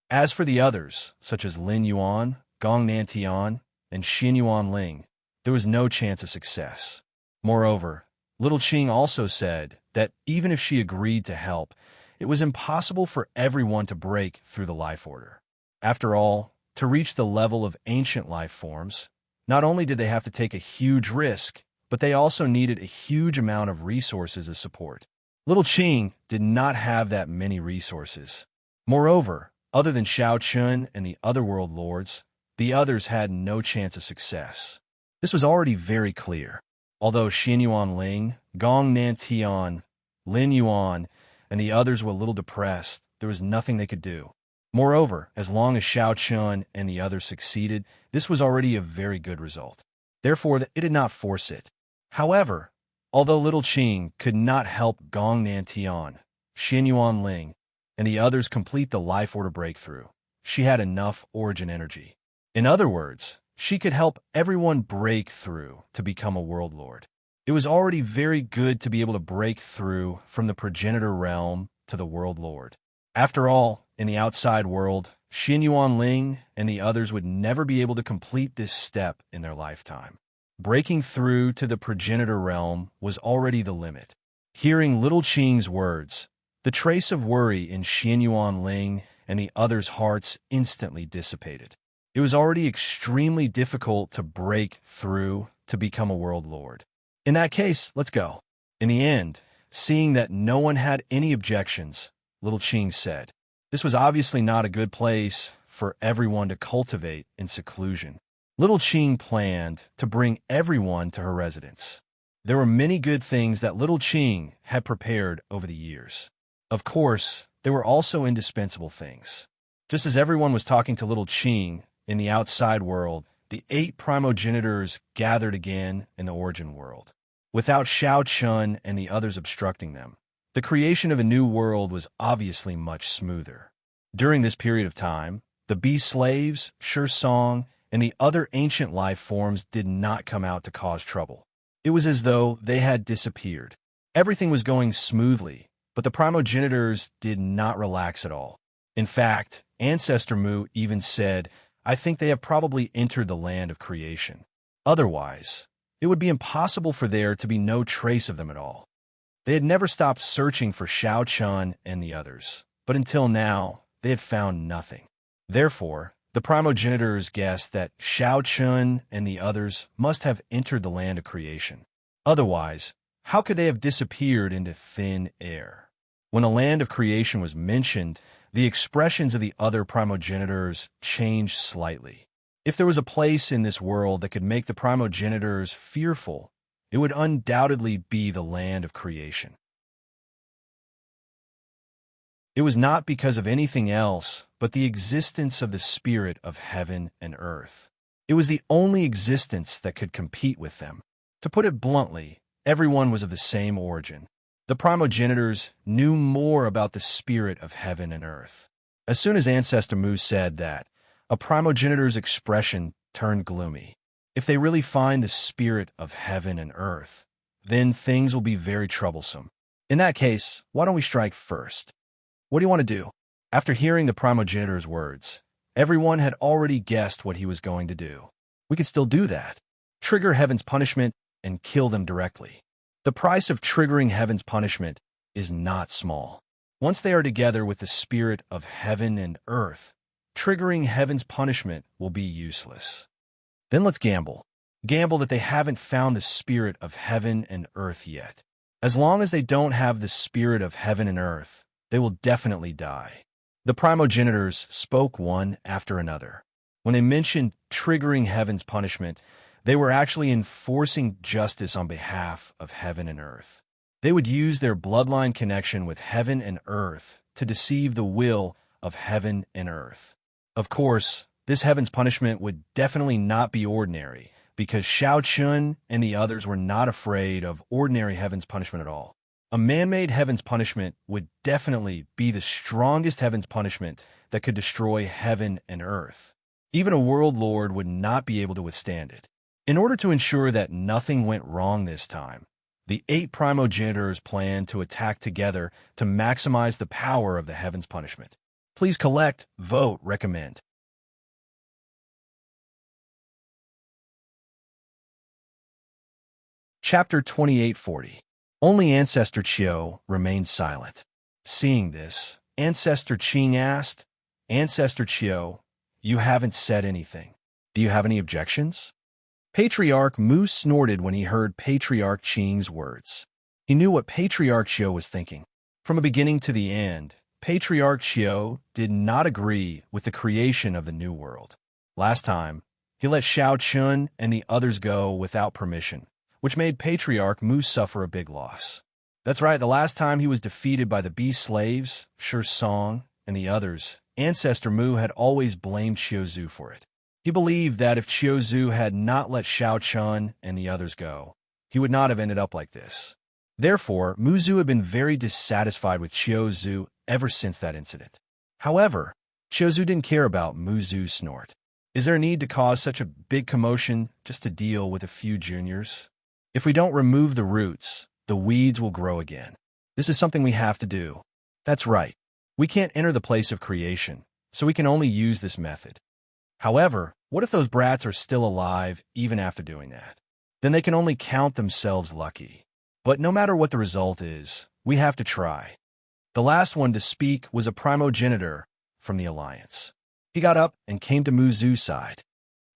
As for the others, such as Lin Yuan, Gong Nantian, and Xin Yuan Ling, there was no chance of success. Moreover, little Qing also said that even if she agreed to help, it was impossible for everyone to break through the life order. After all, to reach the level of ancient life forms, not only did they have to take a huge risk, but they also needed a huge amount of resources as support. Little Qing did not have that many resources. Moreover, other than Xiao Chun and the other world lords, the others had no chance of success. This was already very clear. Although Xin Yuan Ling, Gong Nantian, Lin Yuan, and the others were a little depressed, there was nothing they could do. Moreover, as long as Xiao Chun and the others succeeded, this was already a very good result. Therefore, it did not force it. However, although Little Qing could not help Gong Nantian, Xin Yuan Ling, and the others complete the life order breakthrough, she had enough origin energy. In other words, she could help everyone break through to become a world lord. It was already very good to be able to break through from the progenitor realm to the world lord. After all, in the outside world, Xin Yuan Ling and the others would never be able to complete this step in their lifetime. Breaking through to the progenitor realm was already the limit. Hearing Little Qing's words, the trace of worry in Xin Yuan Ling and the others' hearts instantly dissipated. It was already extremely difficult to break through to become a world lord. In that case, let's go. In the end, seeing that no one had any objections, Little Qing said, this was obviously not a good place for everyone to cultivate in seclusion. Little Qing planned to bring everyone to her residence. There were many good things that Little Qing had prepared over the years. Of course, there were also indispensable things. Just as everyone was talking to Little Qing in the outside world, the 8 primogenitors gathered again in the origin world. Without Xiao Chun and the others obstructing them, the creation of a new world was obviously much smoother. During this period of time, the bee slaves, Shi Song, and the other ancient life forms did not come out to cause trouble. It was as though they had disappeared. Everything was going smoothly, but the primogenitors did not relax at all. In fact, Ancestor Mu even said, I think they have probably entered the land of creation. Otherwise, it would be impossible for there to be no trace of them at all. They had never stopped searching for Xiao Chun and the others, but until now, they had found nothing. Therefore, the primogenitors guessed that Xiao Chun and the others must have entered the land of creation. Otherwise, how could they have disappeared into thin air? When the land of creation was mentioned, the expressions of the other primogenitors changed slightly. If there was a place in this world that could make the primogenitors fearful, it would undoubtedly be the land of creation. It was not because of anything else but the existence of the spirit of heaven and earth. It was the only existence that could compete with them. To put it bluntly, everyone was of the same origin. The primogenitors knew more about the spirit of heaven and earth. As soon as Ancestor Mu said that, a primogenitor's expression turned gloomy. If they really find the spirit of heaven and earth, then things will be very troublesome. In that case, why don't we strike first? What do you want to do? After hearing the primogenitor's words, everyone had already guessed what he was going to do. We could still do that. Trigger heaven's punishment and kill them directly. The price of triggering heaven's punishment is not small. Once they are together with the spirit of heaven and earth, triggering heaven's punishment will be useless. Then let's gamble. Gamble that they haven't found the spirit of heaven and earth yet. As long as they don't have the spirit of heaven and earth, they will definitely die. The primogenitors spoke one after another. When they mentioned triggering heaven's punishment, they were actually enforcing justice on behalf of heaven and earth. They would use their bloodline connection with heaven and earth to deceive the will of heaven and earth. Of course, this heaven's punishment would definitely not be ordinary, because Xiao Chun and the others were not afraid of ordinary heaven's punishment at all. A man-made heaven's punishment would definitely be the strongest heaven's punishment that could destroy heaven and earth. Even a world lord would not be able to withstand it. In order to ensure that nothing went wrong this time, the 8 primogenitors planned to attack together to maximize the power of the heaven's punishment. Please collect, vote, recommend. Chapter 2840. Only Ancestor Chiu remained silent. Seeing this, Ancestor Qing asked, Ancestor Chiu, you haven't said anything. Do you have any objections? Patriarch Mu snorted when he heard Patriarch Qing's words. He knew what Patriarch Chiu was thinking. From the beginning to the end, Patriarch Chiu did not agree with the creation of the New World. Last time, he let Xiao Chun and the others go without permission, which made Patriarch Mu suffer a big loss. That's right, the last time he was defeated by the bee slaves, Shi Song, and the others, Ancestor Mu had always blamed Qiuzu for it. He believed that if Qiuzu had not let Shao Chun and the others go, he would not have ended up like this. Therefore, Muzu had been very dissatisfied with Qiuzu ever since that incident. However, Qiuzu didn't care about Muzu's snort. Is there a need to cause such a big commotion just to deal with a few juniors? If we don't remove the roots, the weeds will grow again. This is something we have to do. That's right. We can't enter the place of creation, so we can only use this method. However, what if those brats are still alive even after doing that? Then they can only count themselves lucky. But no matter what the result is, we have to try. The last one to speak was a primogenitor from the Alliance. He got up and came to Muzu's side.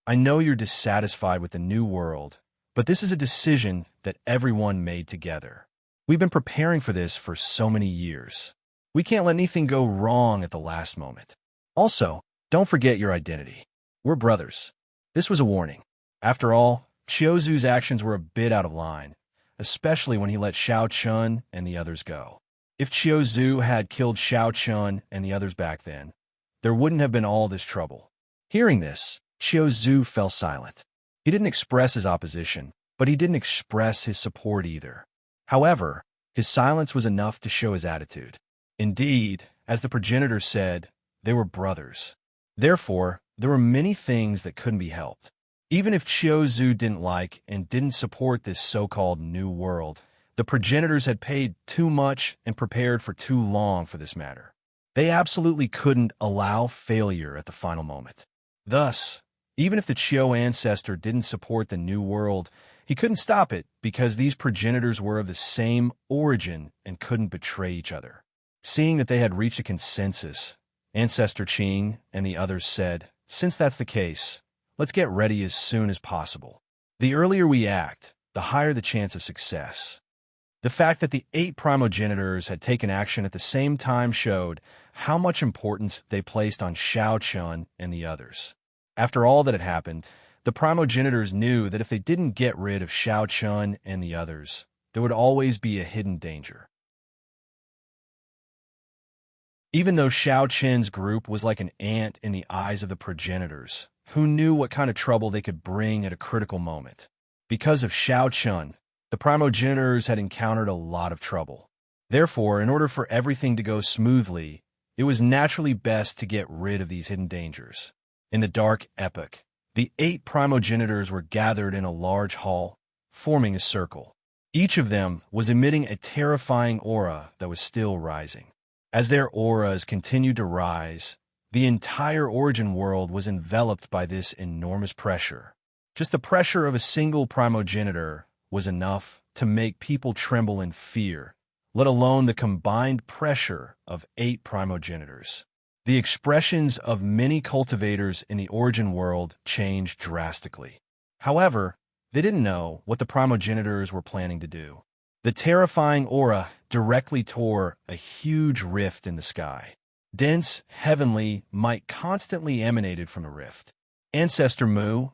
I know you're dissatisfied with the new world, but this is a decision that everyone made together. We've been preparing for this for so many years. We can't let anything go wrong at the last moment. Also, don't forget your identity. We're brothers. This was a warning. After all, Qiuzu's actions were a bit out of line, especially when he let Shao Chun and the others go. If Qiuzu had killed Shao Chun and the others back then, there wouldn't have been all this trouble. Hearing this, Qiuzu fell silent. He didn't express his opposition, but he didn't express his support either. However, his silence was enough to show his attitude. Indeed, as the progenitor said, they were brothers. Therefore, there were many things that couldn't be helped. Even if Qiuzu didn't like and didn't support this so-called new world, the progenitors had paid too much and prepared for too long for this matter. They absolutely couldn't allow failure at the final moment. Thus, even if the Qiu ancestor didn't support the new world, he couldn't stop it because these progenitors were of the same origin and couldn't betray each other. Seeing that they had reached a consensus, Ancestor Qing and the others said, since that's the case, let's get ready as soon as possible. The earlier we act, the higher the chance of success. The fact that the 8 primogenitors had taken action at the same time showed how much importance they placed on Shao Chun and the others. After all that had happened, the primogenitors knew that if they didn't get rid of Shao Chun and the others, there would always be a hidden danger. Even though Shao Chen's group was like an ant in the eyes of the progenitors, who knew what kind of trouble they could bring at a critical moment. Because of Shao Chun, the primogenitors had encountered a lot of trouble. Therefore, in order for everything to go smoothly, it was naturally best to get rid of these hidden dangers. In the dark epoch, the 8 primogenitors were gathered in a large hall, forming a circle. Each of them was emitting a terrifying aura that was still rising. As their auras continued to rise, the entire origin world was enveloped by this enormous pressure. Just the pressure of a single primogenitor was enough to make people tremble in fear, let alone the combined pressure of 8 primogenitors. The expressions of many cultivators in the origin world changed drastically. However, they didn't know what the primogenitors were planning to do. The terrifying aura directly tore a huge rift in the sky. Dense, heavenly might constantly emanated from the rift. Ancestor Mu,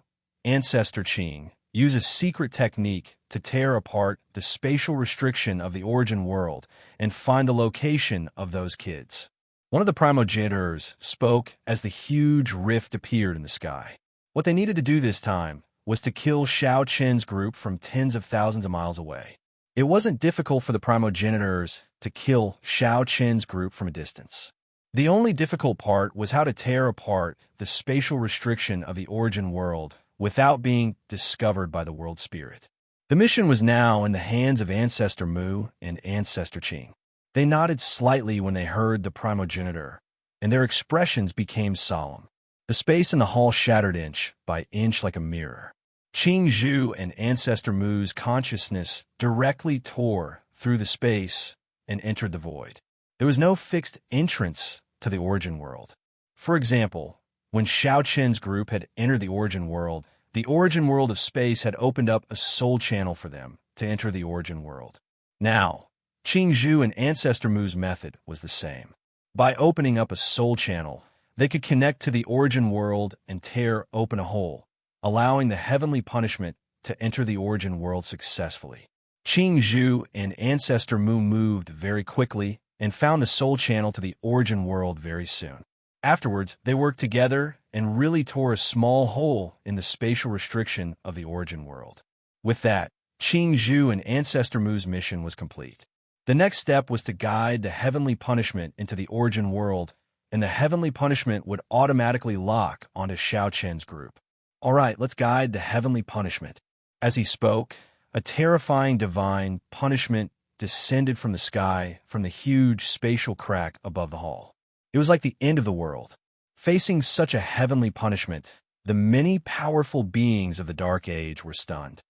Ancestor Qing, use a secret technique to tear apart the spatial restriction of the origin world and find the location of those kids. One of the primogenitors spoke as the huge rift appeared in the sky. What they needed to do this time was to kill Shao Chen's group from tens of thousands of miles away. It wasn't difficult for the primogenitors to kill Shao Chen's group from a distance. The only difficult part was how to tear apart the spatial restriction of the origin world without being discovered by the world spirit. The mission was now in the hands of Ancestor Mu and Ancestor Qing. They nodded slightly when they heard the primogenitor, and their expressions became solemn. The space in the hall shattered inch by inch like a mirror. Qing Zhu and Ancestor Mu's consciousness directly tore through the space and entered the void. There was no fixed entrance to the origin world. For example, when Shao Chen's group had entered the origin world of space had opened up a soul channel for them to enter the origin world. Now, Qing Zhu and Ancestor Mu's method was the same. By opening up a soul channel, they could connect to the origin world and tear open a hole, allowing the heavenly punishment to enter the origin world successfully. Qing Zhu and Ancestor Mu moved very quickly and found the soul channel to the origin world very soon. Afterwards, they worked together and really tore a small hole in the spatial restriction of the origin world. With that, Qing Zhu and Ancestor Mu's mission was complete. The next step was to guide the heavenly punishment into the origin world, and the heavenly punishment would automatically lock onto Xiao Chen's group. All right, let's guide the heavenly punishment. As he spoke, a terrifying divine punishment descended from the sky from the huge spatial crack above the hall. It was like the end of the world. Facing such a heavenly punishment, the many powerful beings of the Dark Age were stunned.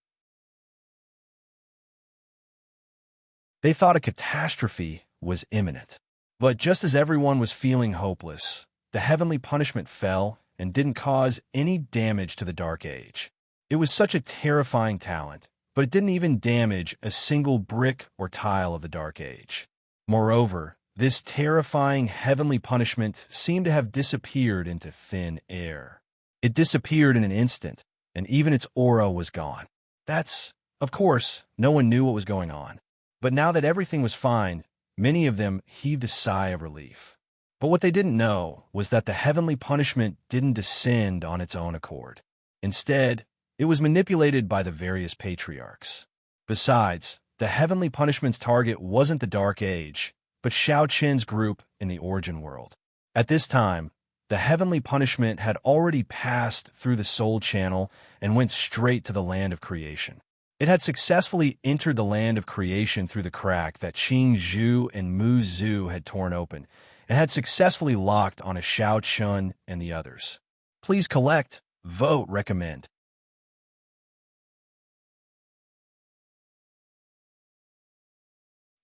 They thought a catastrophe was imminent. But just as everyone was feeling hopeless, the heavenly punishment fell and didn't cause any damage to the Dark Age. It was such a terrifying talent, but it didn't even damage a single brick or tile of the Dark Age. Moreover, this terrifying heavenly punishment seemed to have disappeared into thin air. It disappeared in an instant, and even its aura was gone. Of course, no one knew what was going on. But now that everything was fine, many of them heaved a sigh of relief. But what they didn't know was that the heavenly punishment didn't descend on its own accord. Instead, it was manipulated by the various patriarchs. Besides, the heavenly punishment's target wasn't the Dark Age, but Xiao Chen's group in the origin world. At this time, the heavenly punishment had already passed through the soul channel and went straight to the land of creation. It had successfully entered the land of creation through the crack that Qing Zhu and Mu Zhu had torn open, and had successfully locked on a Xiao Chun and the others. Please collect, vote, recommend.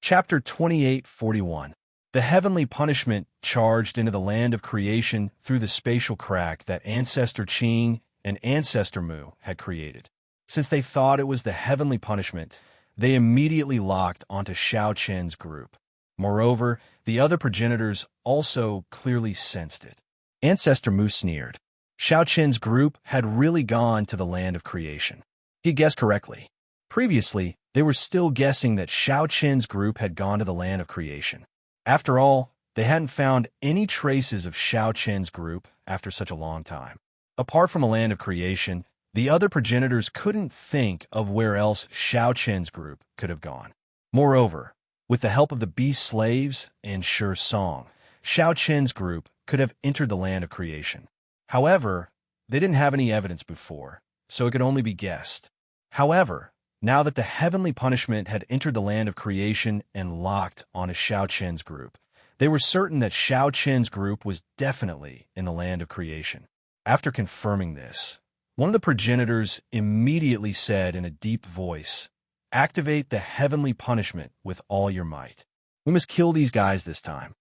Chapter 2841. The heavenly punishment charged into the land of creation through the spatial crack that Ancestor Qing and Ancestor Mu had created. Since they thought it was the heavenly punishment, they immediately locked onto Xiao Chen's group. Moreover, the other progenitors also clearly sensed it. Ancestor Mu sneered. Xiao Chen's group had really gone to the land of creation. He guessed correctly. Previously, they were still guessing that Xiao Chen's group had gone to the land of creation. After all, they hadn't found any traces of Xiao Chen's group after such a long time. Apart from the land of creation, the other progenitors couldn't think of where else Xiao Chen's group could have gone. Moreover, with the help of the beast slaves and Sure Song, Xiao Chen's group could have entered the land of creation. However, they didn't have any evidence before, so it could only be guessed. However, now that the heavenly punishment had entered the land of creation and locked on a Xiao Chen's group, they were certain that Xiao Chen's group was definitely in the land of creation. After confirming this, one of the progenitors immediately said in a deep voice, "Activate the heavenly punishment with all your might. We must kill these guys this time."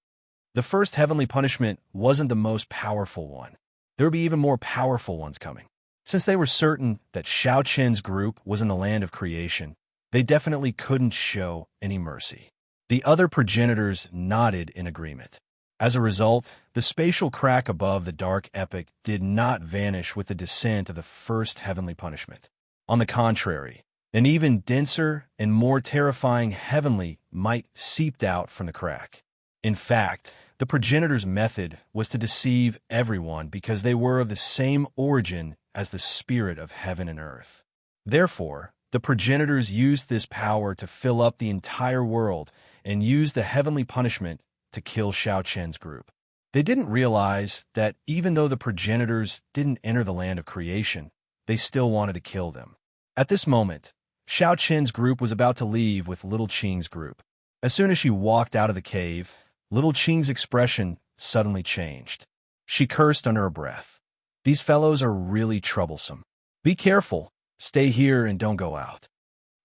The first heavenly punishment wasn't the most powerful one. There would be even more powerful ones coming. Since they were certain that Xiao Chen's group was in the land of creation, they definitely couldn't show any mercy. The other progenitors nodded in agreement. As a result, the spatial crack above the dark epoch did not vanish with the descent of the first heavenly punishment. On the contrary, an even denser and more terrifying heavenly might seeped out from the crack. In fact, the progenitors' method was to deceive everyone because they were of the same origin as the spirit of heaven and earth. Therefore, the progenitors used this power to fill up the entire world and used the heavenly punishment to kill Xiao Chen's group. They didn't realize that even though the progenitors didn't enter the land of creation, they still wanted to kill them. At this moment, Xiao Chen's group was about to leave with Little Qing's group. As soon as she walked out of the cave, Little Qing's expression suddenly changed. She cursed under her breath. "These fellows are really troublesome. Be careful. Stay here and don't go out."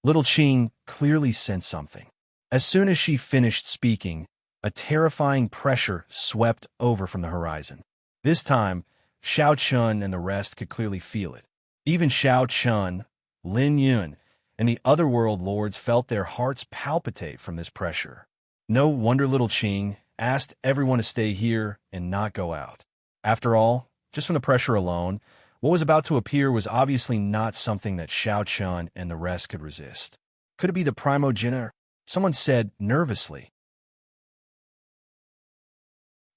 Little Qing clearly sensed something. As soon as she finished speaking, a terrifying pressure swept over from the horizon. This time, Xiao Chun and the rest could clearly feel it. Even Xiao Chun, Lin Yun, and the other world lords felt their hearts palpitate from this pressure. No wonder Little Qing asked everyone to stay here and not go out. After all, just from the pressure alone, what was about to appear was obviously not something that Xiao Chun and the rest could resist. Could it be the primogenitor? Someone said nervously.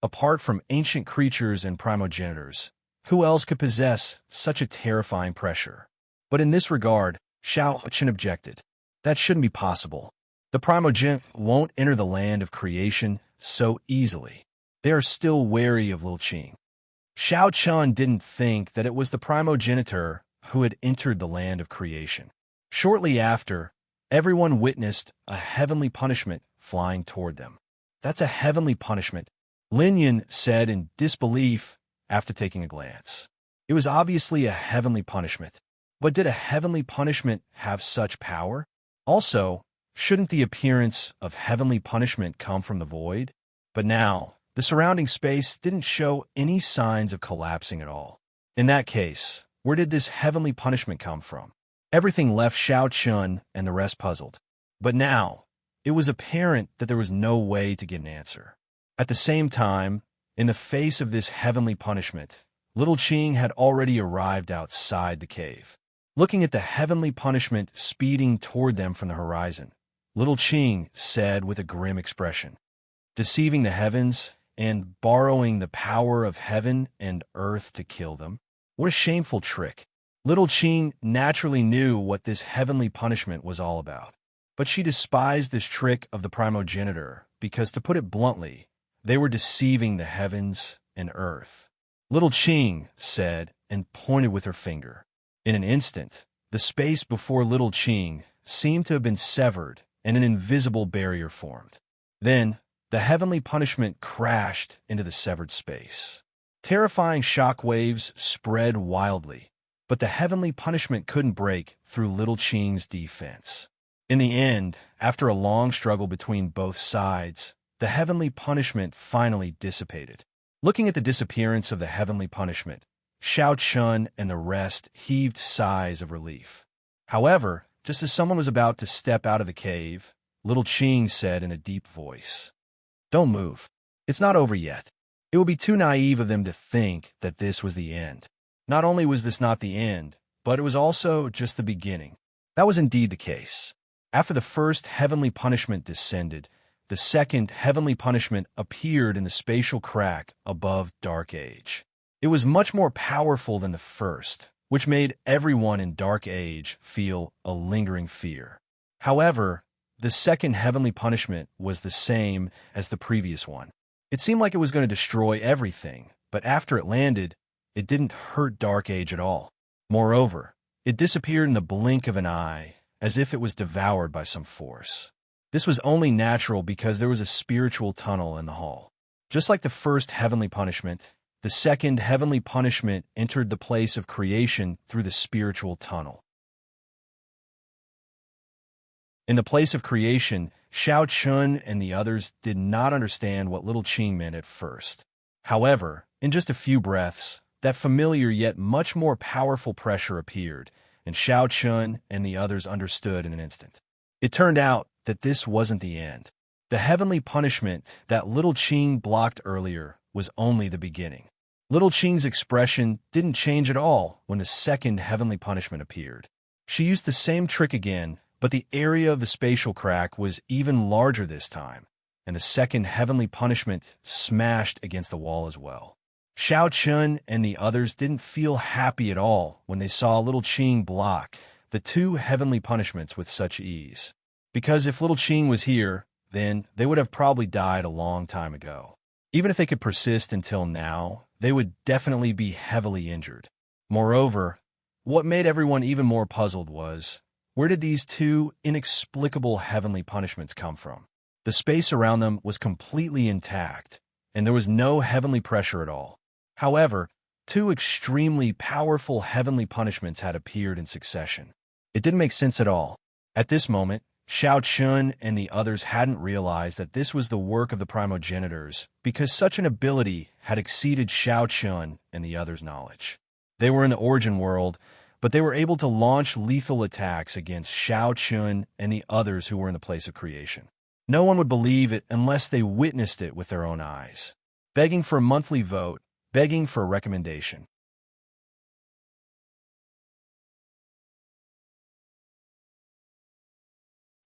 Apart from ancient creatures and primogenitors, who else could possess such a terrifying pressure? But in this regard, Xiao Chen objected. That shouldn't be possible. The primogen won't enter the land of creation so easily. They are still wary of Lil Qing. Xiao Chun didn't think that it was the primogenitor who had entered the land of creation. Shortly after, everyone witnessed a heavenly punishment flying toward them. That's a heavenly punishment, Lin Yin said in disbelief after taking a glance. It was obviously a heavenly punishment. But did a heavenly punishment have such power? Also, shouldn't the appearance of heavenly punishment come from the void? But now, the surrounding space didn't show any signs of collapsing at all. In that case, where did this heavenly punishment come from? Everything left Xiao Chun and the rest puzzled. But now, it was apparent that there was no way to get an answer. At the same time, in the face of this heavenly punishment, little Qing had already arrived outside the cave. Looking at the heavenly punishment speeding toward them from the horizon, little Qing said with a grim expression, "Deceiving the heavens and borrowing the power of heaven and earth to kill them? What a shameful trick." Little Qing naturally knew what this heavenly punishment was all about, but she despised this trick of the primogenitor because, to put it bluntly, they were deceiving the heavens and earth. Little Qing said and pointed with her finger. In an instant, the space before little Qing seemed to have been severed and an invisible barrier formed. Then, the heavenly punishment crashed into the severed space. Terrifying shock waves spread wildly, but the heavenly punishment couldn't break through little Qing's defense. In the end, after a long struggle between both sides, the heavenly punishment finally dissipated. Looking at the disappearance of the heavenly punishment, Xiao Chun and the rest heaved sighs of relief. However, just as someone was about to step out of the cave, little Qing said in a deep voice, "Don't move. It's not over yet." It would be too naive of them to think that this was the end. Not only was this not the end, but it was also just the beginning. That was indeed the case. After the first heavenly punishment descended, the second heavenly punishment appeared in the spatial crack above Dark Age. It was much more powerful than the first, which made everyone in Dark Age feel a lingering fear. However, the second heavenly punishment was the same as the previous one. It seemed like it was going to destroy everything, but after it landed, it didn't hurt Dark Age at all. Moreover, it disappeared in the blink of an eye, as if it was devoured by some force. This was only natural because there was a spiritual tunnel in the hall. Just like the first heavenly punishment, the second heavenly punishment entered the place of creation through the spiritual tunnel. In the place of creation, Xiao Chun and the others did not understand what little Qing meant at first. However, in just a few breaths, that familiar yet much more powerful pressure appeared, and Xiao Chun and the others understood in an instant. It turned out that this wasn't the end. The heavenly punishment that little Qing blocked earlier was only the beginning. Little Qing's expression didn't change at all when the second heavenly punishment appeared. She used the same trick again, but the area of the spatial crack was even larger this time, and the second heavenly punishment smashed against the wall as well. Xiao Chun and the others didn't feel happy at all when they saw little Qing block the two heavenly punishments with such ease. Because if little Qing was here, then they would have probably died a long time ago. Even if they could persist until now, they would definitely be heavily injured. Moreover, what made everyone even more puzzled was, where did these two inexplicable heavenly punishments come from? The space around them was completely intact, and there was no heavenly pressure at all. However, two extremely powerful heavenly punishments had appeared in succession. It didn't make sense at all. At this moment, Xiao Chun and the others hadn't realized that this was the work of the primogenitors because such an ability had exceeded Xiao Chun and the others' knowledge. They were in the origin world, but they were able to launch lethal attacks against Xiao Chun and the others who were in the place of creation. No one would believe it unless they witnessed it with their own eyes. Begging for a monthly vote, begging for a recommendation.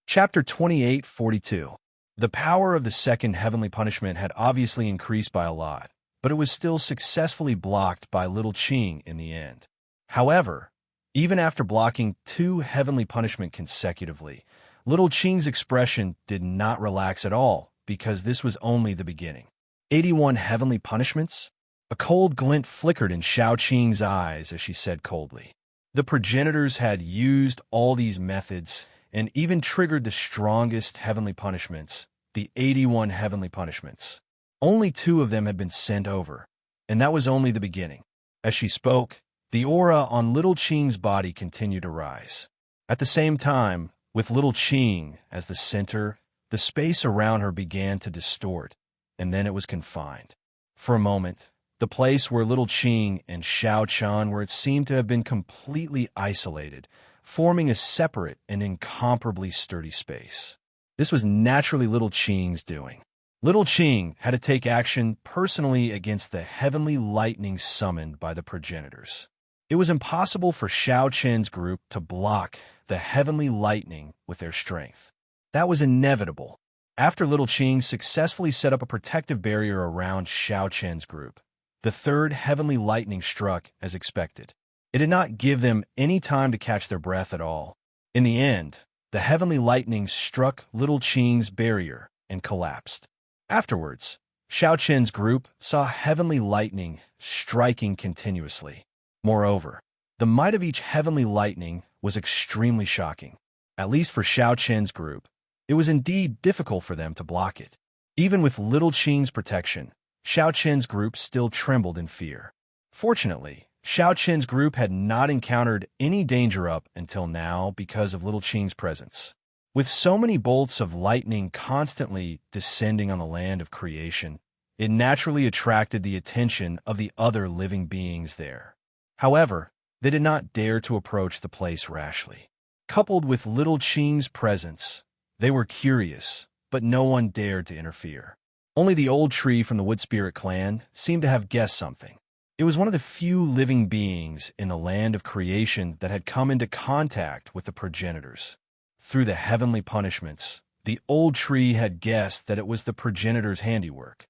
Chapter 2842. The power of the second heavenly punishment had obviously increased by a lot, but it was still successfully blocked by Little Ching in the end. However, even after blocking 2 heavenly punishment consecutively, Little Ching's expression did not relax at all, because this was only the beginning. 81 heavenly punishments? A cold glint flickered in Xiao Qing's eyes as she said coldly. The progenitors had used all these methods and even triggered the strongest heavenly punishments, the 81 heavenly punishments. Only 2 of them had been sent over, and that was only the beginning. As she spoke, the aura on Little Qing's body continued to rise. At the same time, with Little Qing as the center, the space around her began to distort, and then it was confined. For a moment, the place where Little Qing and Xiao Chan where it seemed to have been completely isolated, forming a separate and incomparably sturdy space. This was naturally Little Qing's doing. Little Qing had to take action personally against the heavenly lightning summoned by the progenitors. It was impossible for Xiao Chen's group to block the heavenly lightning with their strength. That was inevitable. After Little Qing successfully set up a protective barrier around Xiao Chen's group, the third heavenly lightning struck as expected. It did not give them any time to catch their breath at all. In the end, the heavenly lightning struck Little Qing's barrier and collapsed. Afterwards, Xiao Chen's group saw heavenly lightning striking continuously. Moreover, the might of each heavenly lightning was extremely shocking. At least for Xiao Chen's group, it was indeed difficult for them to block it. Even with Little Qing's protection, Xiao Chen's group still trembled in fear. Fortunately, Xiao Chen's group had not encountered any danger up until now because of Little Qing's presence. With so many bolts of lightning constantly descending on the land of creation, it naturally attracted the attention of the other living beings there. However, they did not dare to approach the place rashly. Coupled with Little Qing's presence, they were curious, but no one dared to interfere. Only the old tree from the Wood Spirit clan seemed to have guessed something. It was one of the few living beings in the land of creation that had come into contact with the progenitors. Through the heavenly punishments, the old tree had guessed that it was the progenitors' handiwork.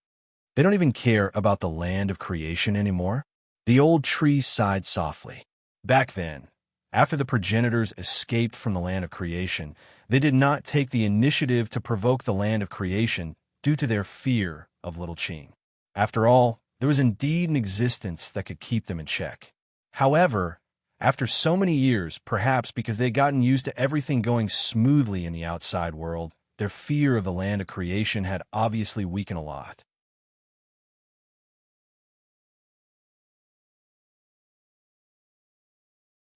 They don't even care about the land of creation anymore. The old tree sighed softly. Back then, after the progenitors escaped from the land of creation, they did not take the initiative to provoke the land of creation due to their fear of Little Qing. After all, there was indeed an existence that could keep them in check. However, after so many years, perhaps because they had gotten used to everything going smoothly in the outside world, their fear of the land of creation had obviously weakened a lot.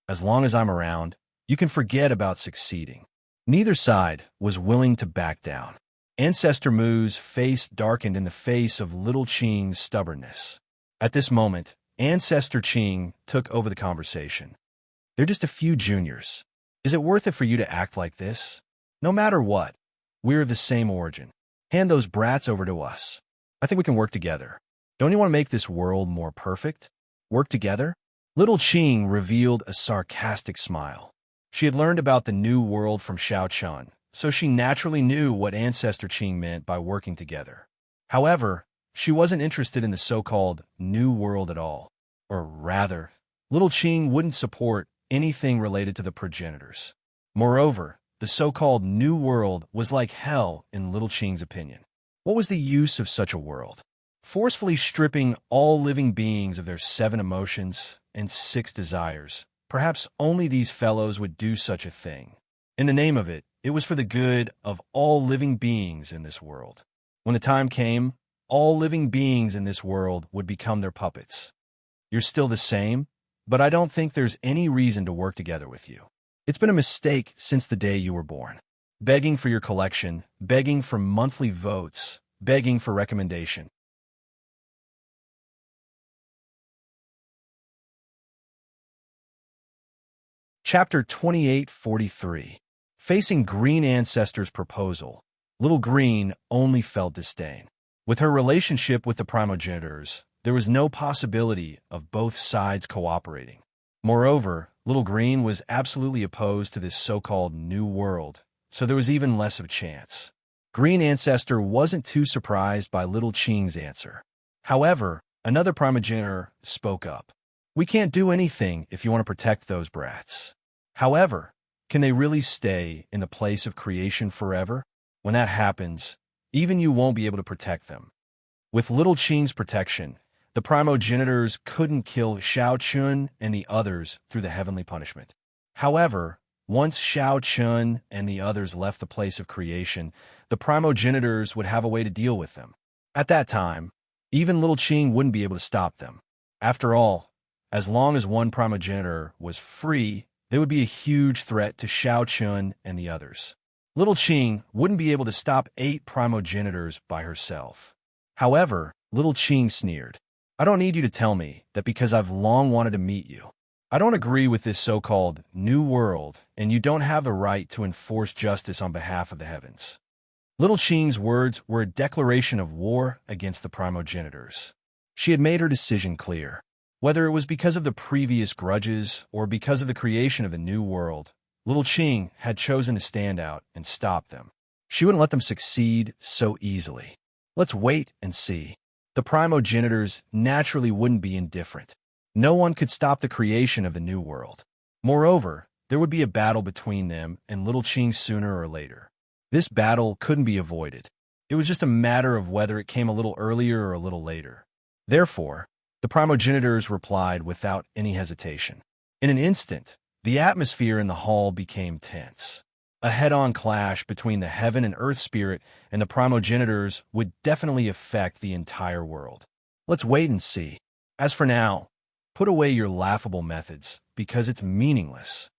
As long as I'm around, you can forget about succeeding. Neither side was willing to back down. Ancestor Mu's face darkened in the face of Little Qing's stubbornness. At this moment, Ancestor Qing took over the conversation. They're just a few juniors. Is it worth it for you to act like this? No matter what, we're of the same origin. Hand those brats over to us. I think we can work together. Don't you want to make this world more perfect? Work together? Little Qing revealed a sarcastic smile. She had learned about the new world from Xiao Chun, so she naturally knew what Ancestor Qing meant by working together. However, she wasn't interested in the so-called new world at all. Or rather, Little Qing wouldn't support anything related to the progenitors. Moreover, the so-called new world was like hell in Little Qing's opinion. What was the use of such a world? Forcefully stripping all living beings of their 7 emotions and 6 desires. Perhaps only these fellows would do such a thing. In the name of it, it was for the good of all living beings in this world. When the time came, all living beings in this world would become their puppets. You're still the same, but I don't think there's any reason to work together with you. It's been a mistake since the day you were born. Begging for your collection, begging for monthly votes, begging for recommendation. Chapter 2843. Facing Green Ancestor's proposal, Little Green only felt disdain. With her relationship with the primogenitors, there was no possibility of both sides cooperating. Moreover, Little Green was absolutely opposed to this so-called new world, so there was even less of a chance. Green Ancestor wasn't too surprised by Little Qing's answer. However, another primogenitor spoke up. We can't do anything if you want to protect those brats. However, can they really stay in the place of creation forever? When that happens, even you won't be able to protect them. With Little Qing's protection, the primogenitors couldn't kill Xiao Chun and the others through the heavenly punishment. However, once Xiao Chun and the others left the place of creation, the primogenitors would have a way to deal with them. At that time, even Little Qing wouldn't be able to stop them. After all, as long as one primogenitor was free, they would be a huge threat to Xiao Chun and the others. Little Qing wouldn't be able to stop 8 primogenitors by herself. However, Little Qing sneered. I don't need you to tell me that because I've long wanted to meet you. I don't agree with this so-called New World, and you don't have the right to enforce justice on behalf of the heavens. Little Qing's words were a declaration of war against the primogenitors. She had made her decision clear. Whether it was because of the previous grudges or because of the creation of the New World, Little Qing had chosen to stand out and stop them. She wouldn't let them succeed so easily. Let's wait and see. The primogenitors naturally wouldn't be indifferent. No one could stop the creation of the New World. Moreover, there would be a battle between them and Little Qing sooner or later. This battle couldn't be avoided. It was just a matter of whether it came a little earlier or a little later. Therefore, the primogenitors replied without any hesitation. In an instant, the atmosphere in the hall became tense. A head-on clash between the heaven and earth spirit and the primogenitors would definitely affect the entire world. Let's wait and see. As for now, put away your laughable methods, because it's meaningless.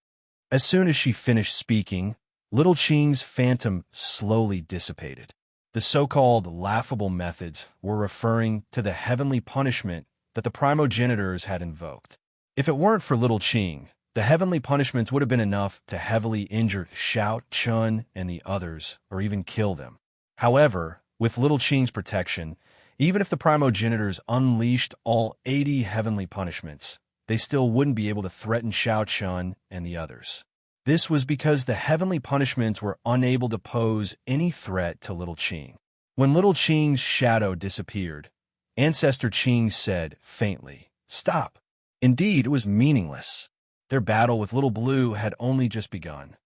As soon as she finished speaking, Little Qing's phantom slowly dissipated. The so-called laughable methods were referring to the heavenly punishment that the primogenitors had invoked. If it weren't for Little Qing, the heavenly punishments would have been enough to heavily injure Xiao Chun and the others, or even kill them. However, with Little Qing's protection, even if the primogenitors unleashed all 80 heavenly punishments, they still wouldn't be able to threaten Xiao Chun and the others. This was because the heavenly punishments were unable to pose any threat to Little Qing. When Little Qing's shadow disappeared, Ancestor Qing said faintly, "Stop." Indeed, it was meaningless. Their battle with Little Blue had only just begun.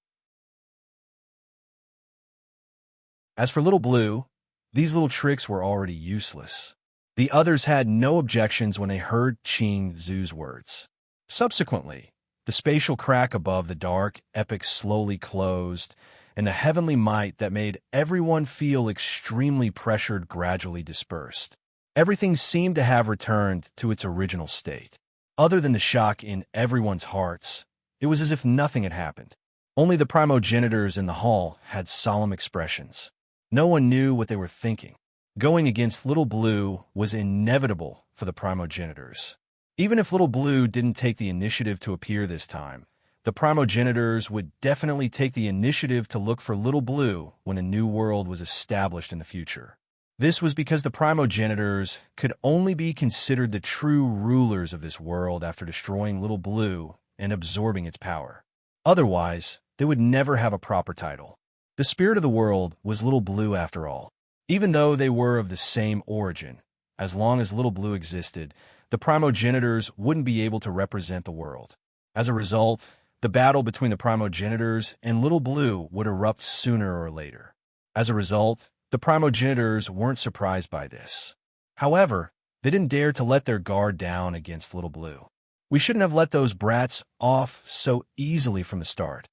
As for Little Blue, these little tricks were already useless. The others had no objections when they heard Qing Zhu's words. Subsequently, the spatial crack above the dark epic slowly closed, and the heavenly might that made everyone feel extremely pressured gradually dispersed. Everything seemed to have returned to its original state. Other than the shock in everyone's hearts, it was as if nothing had happened. Only the primogenitors in the hall had solemn expressions. No one knew what they were thinking. Going against Little Blue was inevitable for the primogenitors. Even if Little Blue didn't take the initiative to appear this time, the primogenitors would definitely take the initiative to look for Little Blue when a new world was established in the future. This was because the primogenitors could only be considered the true rulers of this world after destroying Little Blue and absorbing its power. Otherwise, they would never have a proper title. The spirit of the world was Little Blue after all. Even though they were of the same origin, as long as Little Blue existed, the primogenitors wouldn't be able to represent the world. As a result, the battle between the primogenitors and Little Blue would erupt sooner or later. As a result, the primogenitors weren't surprised by this. However, they didn't dare to let their guard down against Little Blue. We shouldn't have let those brats off so easily from the start.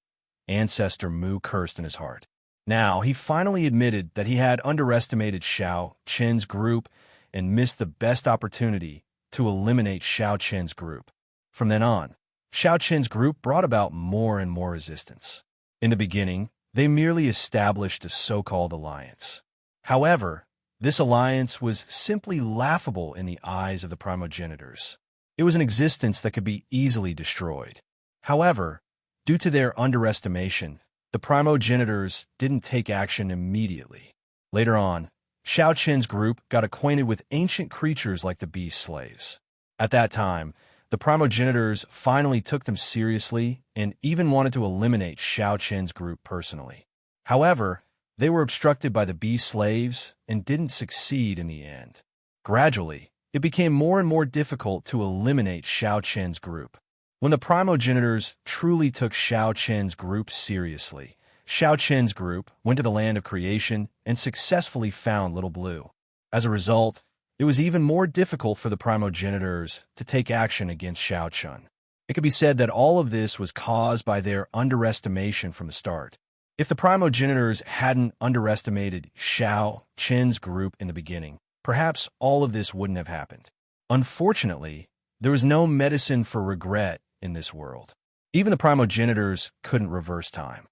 Ancestor Mu cursed in his heart. Now, he finally admitted that he had underestimated Xiao Chen's group and missed the best opportunity to eliminate Xiao Chen's group. From then on, Xiao Chen's group brought about more and more resistance. In the beginning, they merely established a so-called alliance. However, this alliance was simply laughable in the eyes of the primogenitors. It was an existence that could be easily destroyed. However, due to their underestimation, the primogenitors didn't take action immediately. Later on, Xiao Chen's group got acquainted with ancient creatures like the beast slaves. At that time, the primogenitors finally took them seriously and even wanted to eliminate Xiao Chen's group personally. However, They were obstructed by the bee slaves and didn't succeed in the end. Gradually, it became more and more difficult to eliminate Xiao Chen's group. When the primogenitors truly took Xiao Chen's group seriously, Xiao Chen's group went to the land of creation and successfully found Little Blue. As a result, it was even more difficult for the primogenitors to take action against Xiao Chen. It could be said that all of this was caused by their underestimation from the start. If the primogenitors hadn't underestimated Xiao Chen's group in the beginning, perhaps all of this wouldn't have happened. Unfortunately, there was no medicine for regret in this world. Even the primogenitors couldn't reverse time.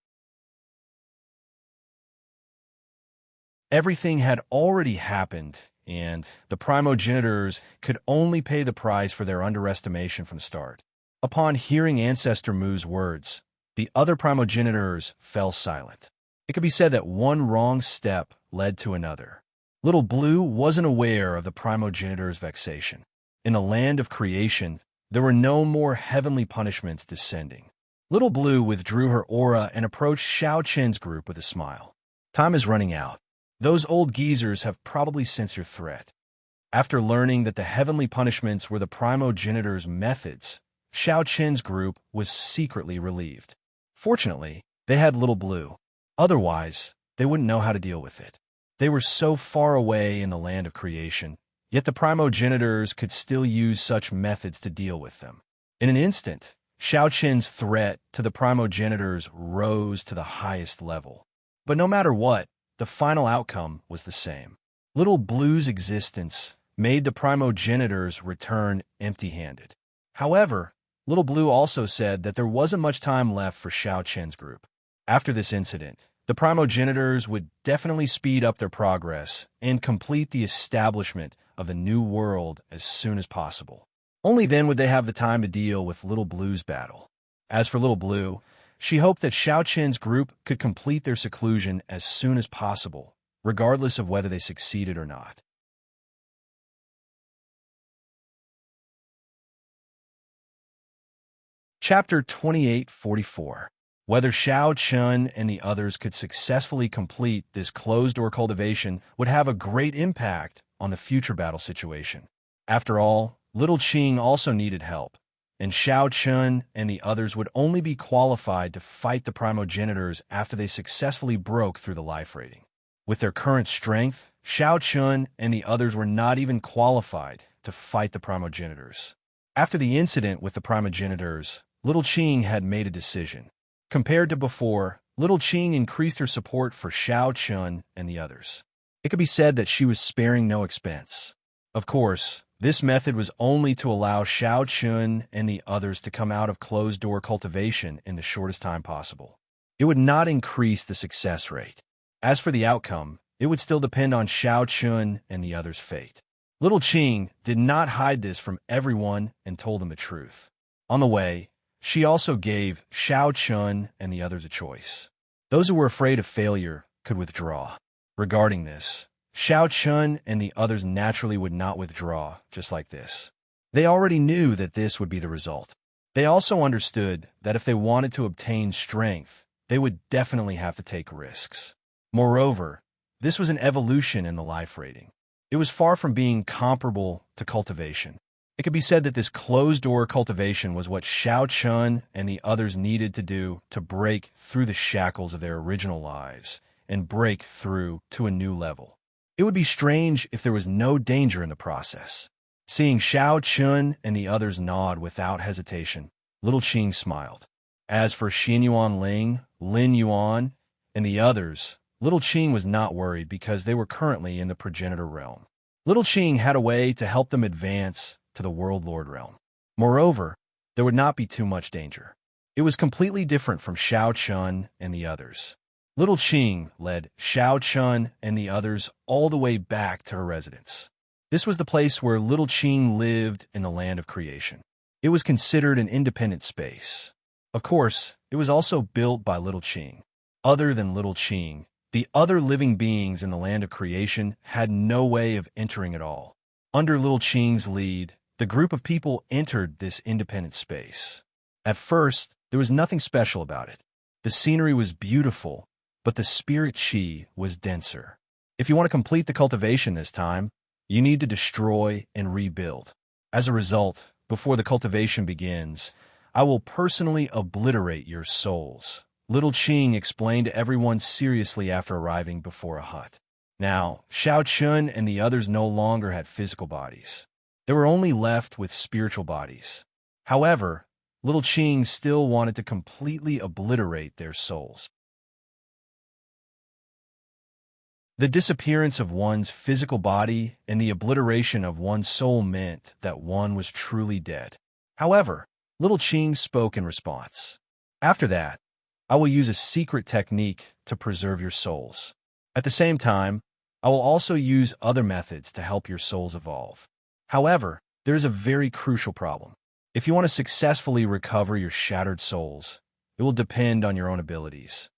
Everything had already happened, and the primogenitors could only pay the price for their underestimation from the start. Upon hearing Ancestor Mu's words, the other primogenitors fell silent. It could be said that one wrong step led to another. Little Blue wasn't aware of the primogenitors' vexation. In the land of creation, there were no more heavenly punishments descending. Little Blue withdrew her aura and approached Xiao Chen's group with a smile. Time is running out. Those old geezers have probably sensed your threat. After learning that the heavenly punishments were the primogenitors' methods, Xiao Chen's group was secretly relieved. Fortunately, they had Little Blue. Otherwise, they wouldn't know how to deal with it. They were so far away in the land of creation, yet the primogenitors could still use such methods to deal with them. In an instant, Xiao Chen's threat to the primogenitors rose to the highest level. But no matter what, the final outcome was the same. Little Blue's existence made the primogenitors return empty-handed. However, Little Blue also said that there wasn't much time left for Xiao Chen's group. After this incident, the primogenitors would definitely speed up their progress and complete the establishment of the new world as soon as possible. Only then would they have the time to deal with Little Blue's battle. As for Little Blue, she hoped that Xiao Chen's group could complete their seclusion as soon as possible, regardless of whether they succeeded or not. Chapter 2844. Whether Xiao Chen and the others could successfully complete this closed-door cultivation would have a great impact on the future battle situation. After all, Little Qing also needed help, and Xiao Chen and the others would only be qualified to fight the primogenitors after they successfully broke through the life rating. With their current strength, Xiao Chen and the others were not even qualified to fight the primogenitors. After the incident with the primogenitors, Little Qing had made a decision. Compared to before, Little Qing increased her support for Xiao Chen and the others. It could be said that she was sparing no expense. Of course, this method was only to allow Xiao Chen and the others to come out of closed-door cultivation in the shortest time possible. It would not increase the success rate. As for the outcome, it would still depend on Xiao Chen and the others' fate. Little Qing did not hide this from everyone and told them the truth. On the way, she also gave Xiao Chen and the others a choice. Those who were afraid of failure could withdraw. Regarding this, Xiao Chen and the others naturally would not withdraw just like this. They already knew that this would be the result. They also understood that if they wanted to obtain strength, they would definitely have to take risks. Moreover, this was an evolution in the life rating. It was far from being comparable to cultivation. It could be said that this closed-door cultivation was what Xiao Chen and the others needed to do to break through the shackles of their original lives and break through to a new level. It would be strange if there was no danger in the process. Seeing Xiao Chen and the others nod without hesitation, Little Qing smiled. As for Xin Yuan Ling, Lin Yuan, and the others, Little Qing was not worried because they were currently in the progenitor realm. Little Qing had a way to help them advance to the World Lord realm. Moreover, there would not be too much danger. It was completely different from Xiao Chen and the others. Little Qing led Xiao Chen and the others all the way back to her residence. This was the place where Little Qing lived in the land of creation. It was considered an independent space. Of course, it was also built by Little Qing. Other than Little Qing, the other living beings in the land of creation had no way of entering at all. Under Little Qing's lead, the group of people entered this independent space. At first, there was nothing special about it. The scenery was beautiful, but the spirit chi was denser. If you want to complete the cultivation this time, you need to destroy and rebuild. As a result, before the cultivation begins, I will personally obliterate your souls, Little Qing explained to everyone seriously after arriving before a hut. Now, Xiao Chun and the others no longer had physical bodies. They were only left with spiritual bodies. However, Little Qing still wanted to completely obliterate their souls. The disappearance of one's physical body and the obliteration of one's soul meant that one was truly dead. However, Little Qing spoke in response. After that, I will use a secret technique to preserve your souls. At the same time, I will also use other methods to help your souls evolve. However, there is a very crucial problem. If you want to successfully recover your shattered souls, it will depend on your own abilities.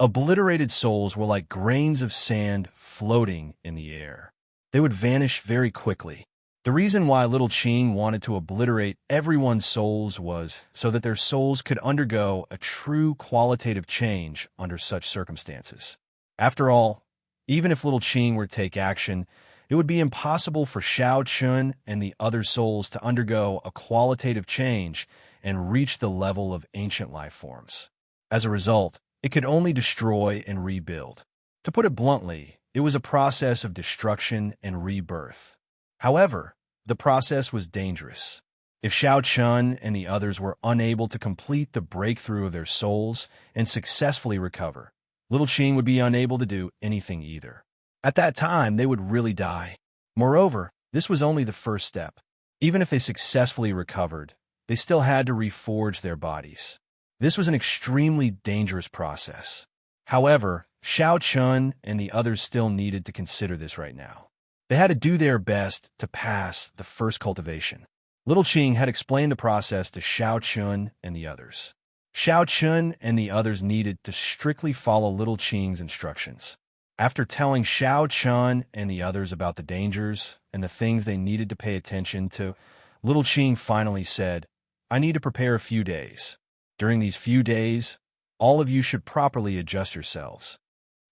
Obliterated souls were like grains of sand floating in the air. They would vanish very quickly. The reason why Little Qing wanted to obliterate everyone's souls was so that their souls could undergo a true qualitative change under such circumstances. After all, even if Little Qing were to take action, it would be impossible for Xiao Chun and the other souls to undergo a qualitative change and reach the level of ancient life forms. As a result, it could only destroy and rebuild. To put it bluntly, it was a process of destruction and rebirth. However, the process was dangerous. If Xiao Chun and the others were unable to complete the breakthrough of their souls and successfully recover, Little Qing would be unable to do anything either. At that time, they would really die. Moreover, this was only the first step. Even if they successfully recovered, they still had to reforge their bodies. This was an extremely dangerous process. However, Xiao Chun and the others still needed to consider this right now. They had to do their best to pass the first cultivation. Little Qing had explained the process to Xiao Chun and the others. Xiao Chun and the others needed to strictly follow Little Qing's instructions. After telling Xiao Chun and the others about the dangers and the things they needed to pay attention to, Little Qing finally said, "I need to prepare a few days. During these few days, all of you should properly adjust yourselves."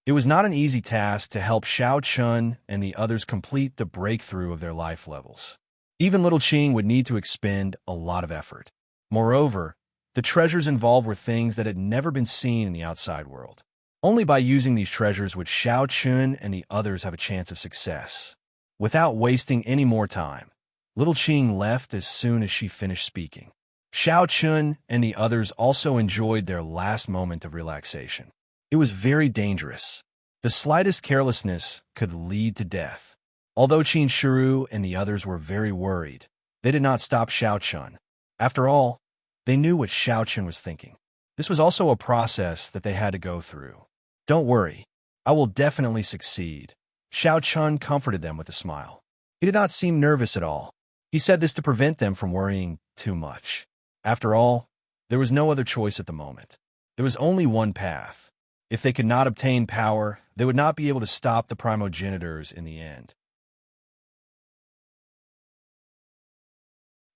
It was not an easy task to help Xiao Chun and the others complete the breakthrough of their life levels. Even Little Qing would need to expend a lot of effort. Moreover, the treasures involved were things that had never been seen in the outside world. Only by using these treasures would Xiao Chun and the others have a chance of success. Without wasting any more time, Little Qing left as soon as she finished speaking. Xiao Chun and the others also enjoyed their last moment of relaxation. It was very dangerous. The slightest carelessness could lead to death. Although Qin Shiru and the others were very worried, they did not stop Xiao Chun. After all, they knew what Xiao Chun was thinking. This was also a process that they had to go through. "Don't worry, I will definitely succeed." Xiao Chun comforted them with a smile. He did not seem nervous at all. He said this to prevent them from worrying too much. After all, there was no other choice at the moment. There was only one path. If they could not obtain power, they would not be able to stop the primogenitors in the end.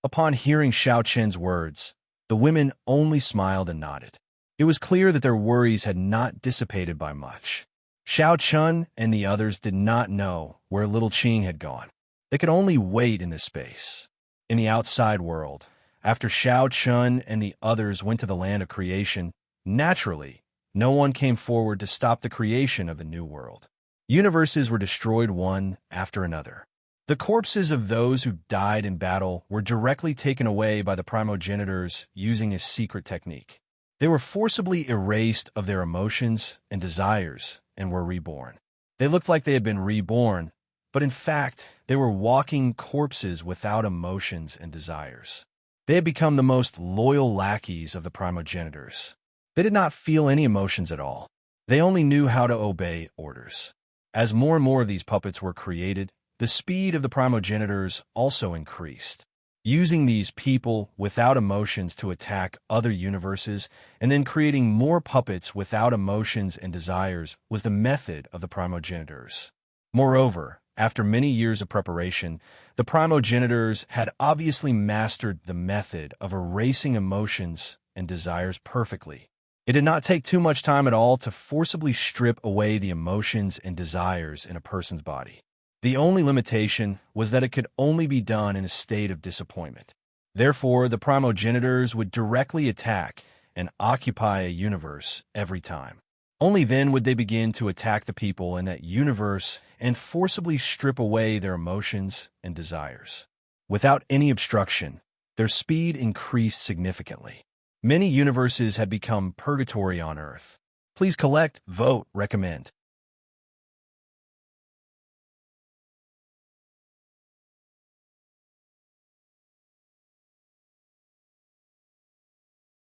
Upon hearing Xiao Chen's words, the women only smiled and nodded. It was clear that their worries had not dissipated by much. Xiao Chun and the others did not know where Little Qing had gone. They could only wait in this space. In the outside world, after Xiao Chun and the others went to the land of creation, naturally, no one came forward to stop the creation of the new world. Universes were destroyed one after another. The corpses of those who died in battle were directly taken away by the primogenitors using a secret technique. They were forcibly erased of their emotions and desires and were reborn. They looked like they had been reborn, but in fact, they were walking corpses without emotions and desires. They had become the most loyal lackeys of the primogenitors. They did not feel any emotions at all. They only knew how to obey orders. As more and more of these puppets were created, the speed of the primogenitors also increased. Using these people without emotions to attack other universes and then creating more puppets without emotions and desires was the method of the primogenitors. Moreover, after many years of preparation, the primogenitors had obviously mastered the method of erasing emotions and desires perfectly. It did not take too much time at all to forcibly strip away the emotions and desires in a person's body. The only limitation was that it could only be done in a state of disappointment. Therefore, the primogenitors would directly attack and occupy a universe every time. Only then would they begin to attack the people in that universe and forcibly strip away their emotions and desires. Without any obstruction, their speed increased significantly. Many universes had become purgatory on Earth. Please collect, vote, recommend.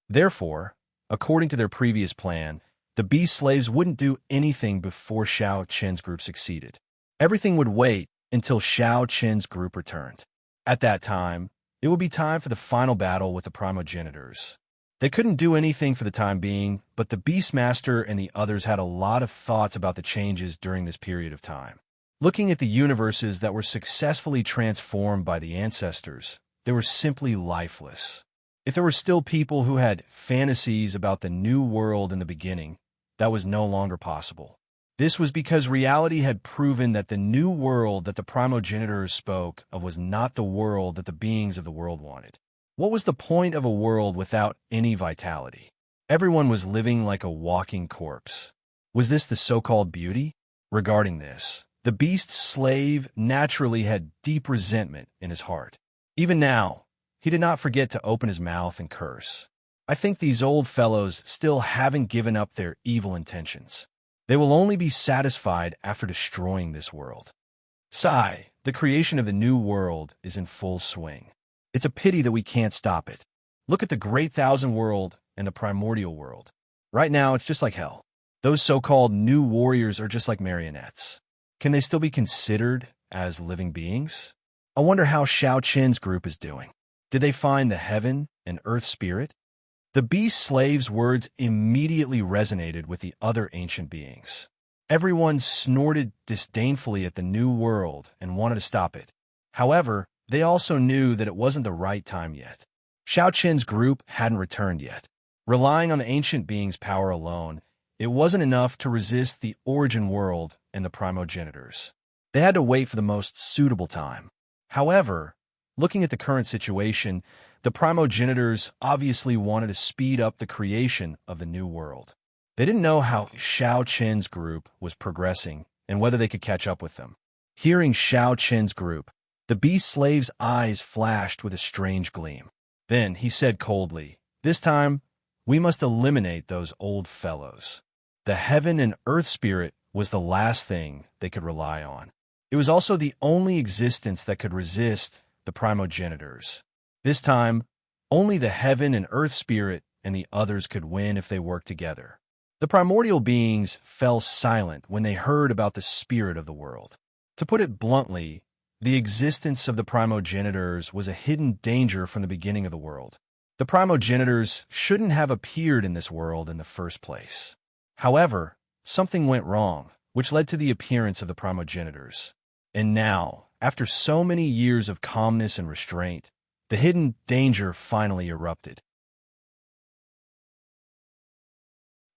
Therefore, according to their previous plan, the beast slaves wouldn't do anything before Xiao Qin's group succeeded. Everything would wait until Xiao Qin's group returned. At that time, it would be time for the final battle with the primogenitors. They couldn't do anything for the time being, but the Beastmaster and the others had a lot of thoughts about the changes during this period of time. Looking at the universes that were successfully transformed by the ancestors, they were simply lifeless. If there were still people who had fantasies about the new world in the beginning, that was no longer possible. This was because reality had proven that the new world that the primogenitors spoke of was not the world that the beings of the world wanted. What was the point of a world without any vitality? Everyone was living like a walking corpse. Was this the so-called beauty? Regarding this, the beast slave naturally had deep resentment in his heart. Even now, he did not forget to open his mouth and curse. I think these old fellows still haven't given up their evil intentions. They will only be satisfied after destroying this world. Sigh, the creation of the new world is in full swing. It's a pity that we can't stop it. Look at the Great Thousand World and the Primordial World. Right now, it's just like hell. Those so-called new warriors are just like marionettes. Can they still be considered as living beings? I wonder how Xiao Qin's group is doing. Did they find the heaven and earth spirit? The beast slave's words immediately resonated with the other ancient beings. Everyone snorted disdainfully at the new world and wanted to stop it. However, they also knew that it wasn't the right time yet. Xiao Qin's group hadn't returned yet. Relying on the ancient being's power alone, it wasn't enough to resist the origin world and the primogenitors. They had to wait for the most suitable time. However, looking at the current situation, the primogenitors obviously wanted to speed up the creation of the new world. They didn't know how Xiao Qin's group was progressing and whether they could catch up with them. Hearing Xiao Qin's group, the beast slave's eyes flashed with a strange gleam. Then he said coldly, "This time, we must eliminate those old fellows." The heaven and earth spirit was the last thing they could rely on. It was also the only existence that could resist the primogenitors. This time, only the heaven and earth spirit and the others could win if they worked together. The primordial beings fell silent when they heard about the spirit of the world. To put it bluntly, the existence of the primogenitors was a hidden danger from the beginning of the world. The primogenitors shouldn't have appeared in this world in the first place. However, something went wrong, which led to the appearance of the primogenitors. And now, after so many years of calmness and restraint, the hidden danger finally erupted.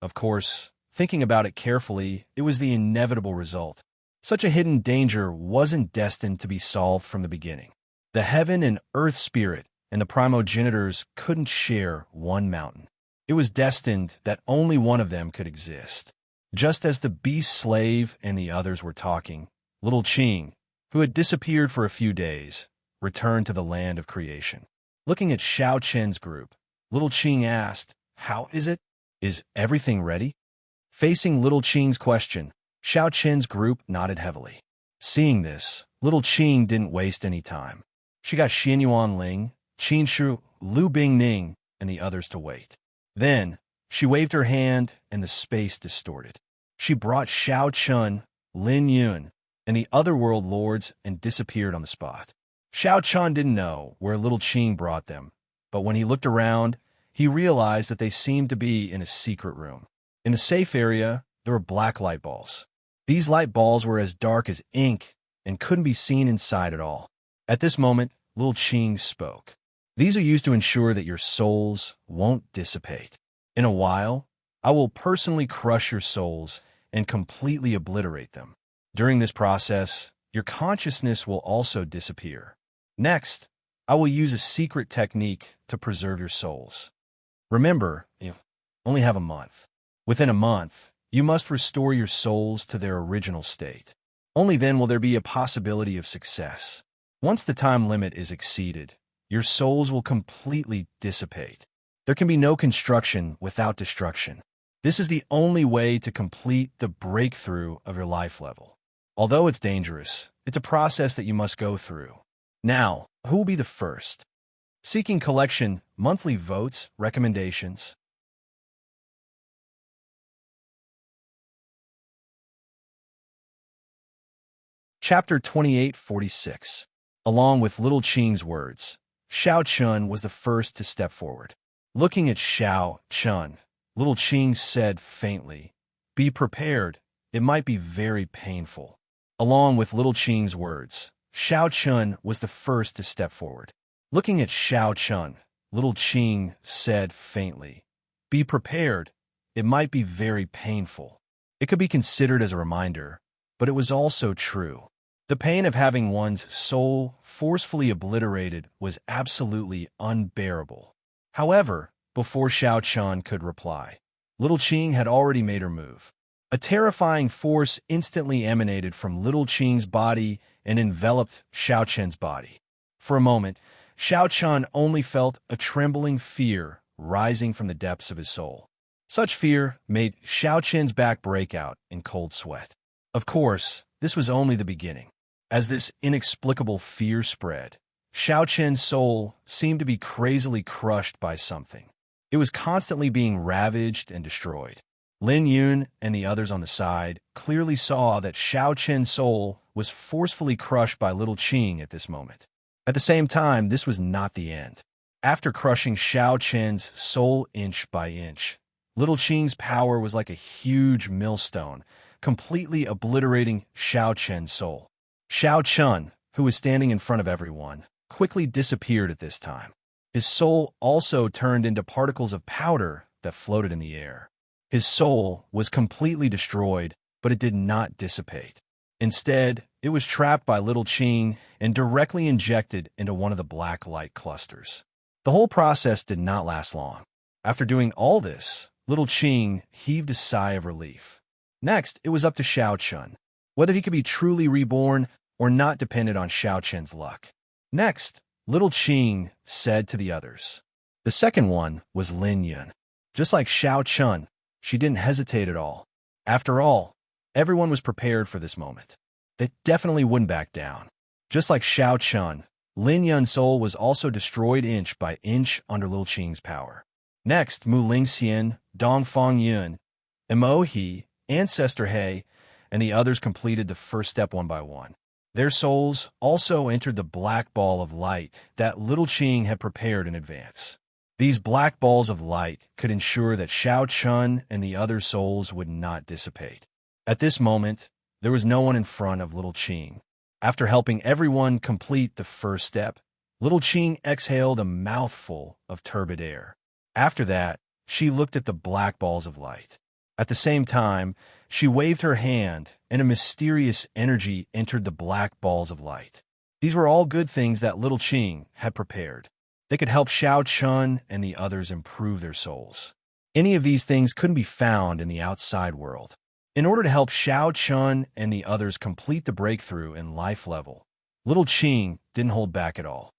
Of course, thinking about it carefully, it was the inevitable result. Such a hidden danger wasn't destined to be solved from the beginning. The heaven and earth spirit and the primogenitors couldn't share one mountain. It was destined that only one of them could exist. Just as the beast slave and the others were talking, little Qing, who had disappeared for a few days, returned to the land of creation. Looking at Xiao Qin's group, little Qing asked, "How is it? Is everything ready?" Facing little Qing's question, Xiao Qin's group nodded heavily. Seeing this, little Qing didn't waste any time. She got Xin Yuan Ling, Qin Shu, Lu Bingning, and the others to wait. Then, she waved her hand and the space distorted. She brought Xiao Chun, Lin Yun, and the other world lords and disappeared on the spot. Xiao Chun didn't know where little Qing brought them, but when he looked around, he realized that they seemed to be in a secret room. In the safe area, there were black light balls. These light balls were as dark as ink and couldn't be seen inside at all. At this moment, little Qing spoke. "These are used to ensure that your souls won't dissipate. In a while, I will personally crush your souls and completely obliterate them. During this process, your consciousness will also disappear. Next, I will use a secret technique to preserve your souls. Remember, you only have a month. Within a month, you must restore your souls to their original state. Only then will there be a possibility of success. Once the time limit is exceeded, your souls will completely dissipate. There can be no construction without destruction. This is the only way to complete the breakthrough of your life level. Although it's dangerous, it's a process that you must go through. Now, who will be the first? Seeking collection, monthly votes, recommendations. Chapter 2846. Along with Little Qing's words, Xiao Chun was the first to step forward. Looking at Xiao Chun, Little Qing said faintly, "Be prepared, it might be very painful." Along with Little Qing's words, Xiao Chun was the first to step forward. Looking at Xiao Chun, Little Qing said faintly, "Be prepared, it might be very painful." It could be considered as a reminder, but it was also true. The pain of having one's soul forcefully obliterated was absolutely unbearable. However, before Xiao Chun could reply, Little Qing had already made her move. A terrifying force instantly emanated from Little Qing's body and enveloped Xiao Chun's body. For a moment, Xiao Chun only felt a trembling fear rising from the depths of his soul. Such fear made Xiao Chun's back break out in cold sweat. Of course, this was only the beginning. As this inexplicable fear spread, Xiao Chun's soul seemed to be crazily crushed by something. It was constantly being ravaged and destroyed. Lin Yun and the others on the side clearly saw that Xiao Chun's soul was forcefully crushed by Little Qing at this moment. At the same time, this was not the end. After crushing Xiao Chun's soul inch by inch, Little Qing's power was like a huge millstone, completely obliterating Xiao Chun's soul. Xiao Chun, who was standing in front of everyone, quickly disappeared at this time. His soul also turned into particles of powder that floated in the air. His soul was completely destroyed, but it did not dissipate. Instead, it was trapped by Little Qing and directly injected into one of the black light clusters. The whole process did not last long. After doing all this, Little Qing heaved a sigh of relief. Next, it was up to Xiao Chun. Whether he could be truly reborn or not depended on Xiao Chun's luck. Next, Little Qing said to the others. The second one was Lin Yun. Just like Xiao Chun, she didn't hesitate at all. After all, everyone was prepared for this moment. They definitely wouldn't back down. Just like Xiao Chun, Lin Yun's soul was also destroyed inch by inch under Little Qing's power. Next, Mu Lingxian, Dongfang Yun, Mo He, Ancestor He, and the others completed the first step one by one. Their souls also entered the black ball of light that Little Qing had prepared in advance. These black balls of light could ensure that Xiao Chun and the other souls would not dissipate. At this moment, there was no one in front of Little Qing. After helping everyone complete the first step, Little Qing exhaled a mouthful of turbid air. After that, she looked at the black balls of light. At the same time, she waved her hand, and a mysterious energy entered the black balls of light. These were all good things that Little Qing had prepared. They could help Xiao Chun and the others improve their souls. Any of these things couldn't be found in the outside world. In order to help Xiao Chun and the others complete the breakthrough in life level, Little Qing didn't hold back at all.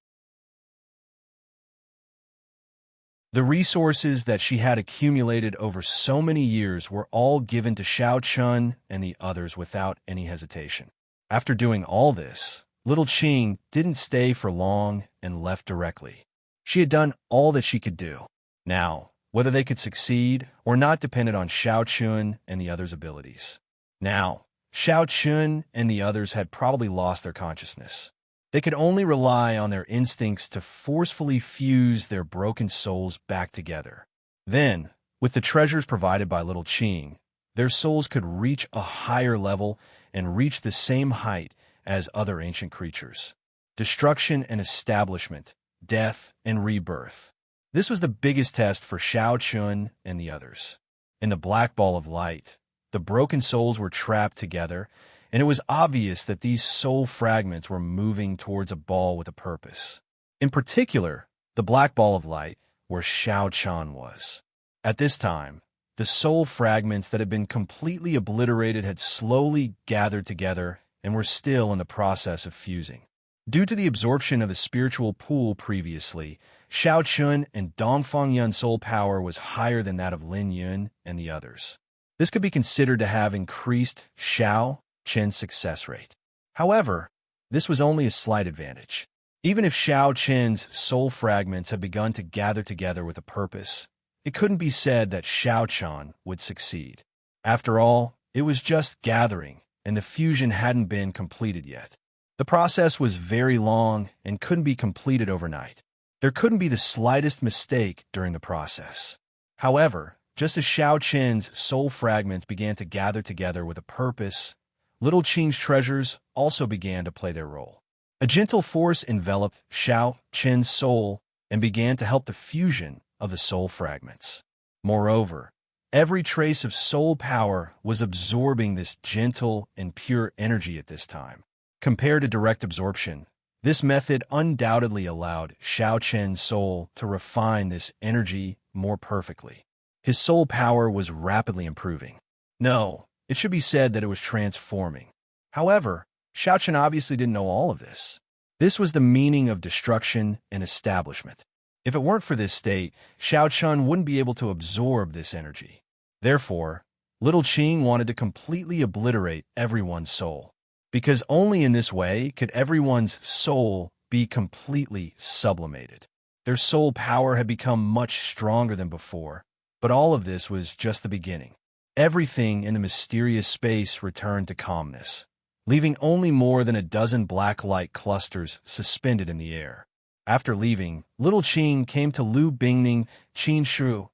The resources that she had accumulated over so many years were all given to Xiao Chun and the others without any hesitation. After doing all this, Little Qing didn't stay for long and left directly. She had done all that she could do. Now, whether they could succeed or not depended on Xiao Chun and the others' abilities. Now, Xiao Chun and the others had probably lost their consciousness. They could only rely on their instincts to forcefully fuse their broken souls back together. Then, with the treasures provided by Little Qing, their souls could reach a higher level and reach the same height as other ancient creatures. Destruction and establishment, death and rebirth. This was the biggest test for Xiao Chun and the others. In the black ball of light, the broken souls were trapped together, and it was obvious that these soul fragments were moving towards a ball with a purpose. In particular, the black ball of light, where Xiao Chan was. At this time, the soul fragments that had been completely obliterated had slowly gathered together and were still in the process of fusing. Due to the absorption of the spiritual pool previously, Xiao Chun and Dongfang Yun's soul power was higher than that of Lin Yun and the others. This could be considered to have increased Xiao Chen's success rate. However, this was only a slight advantage. Even if Xiao Chen's soul fragments had begun to gather together with a purpose, it couldn't be said that Xiao Chan would succeed. After all, it was just gathering, and the fusion hadn't been completed yet. The process was very long and couldn't be completed overnight. There couldn't be the slightest mistake during the process. However, just as Xiao Chen's soul fragments began to gather together with a purpose, Little Qing's treasures also began to play their role. A gentle force enveloped Xiao Chen's soul and began to help the fusion of the soul fragments. Moreover, every trace of soul power was absorbing this gentle and pure energy at this time. Compared to direct absorption, this method undoubtedly allowed Xiao Chen's soul to refine this energy more perfectly. His soul power was rapidly improving. No, it should be said that it was transforming. However, Xiao Chen obviously didn't know all of this. This was the meaning of destruction and establishment. If it weren't for this state, Xiao Chen wouldn't be able to absorb this energy. Therefore, Little Qing wanted to completely obliterate everyone's soul, because only in this way could everyone's soul be completely sublimated. Their soul power had become much stronger than before, but all of this was just the beginning. Everything in the mysterious space returned to calmness, leaving only more than a dozen black light clusters suspended in the air. After leaving, Little Qing came to Lu Bingning, Qin Shu,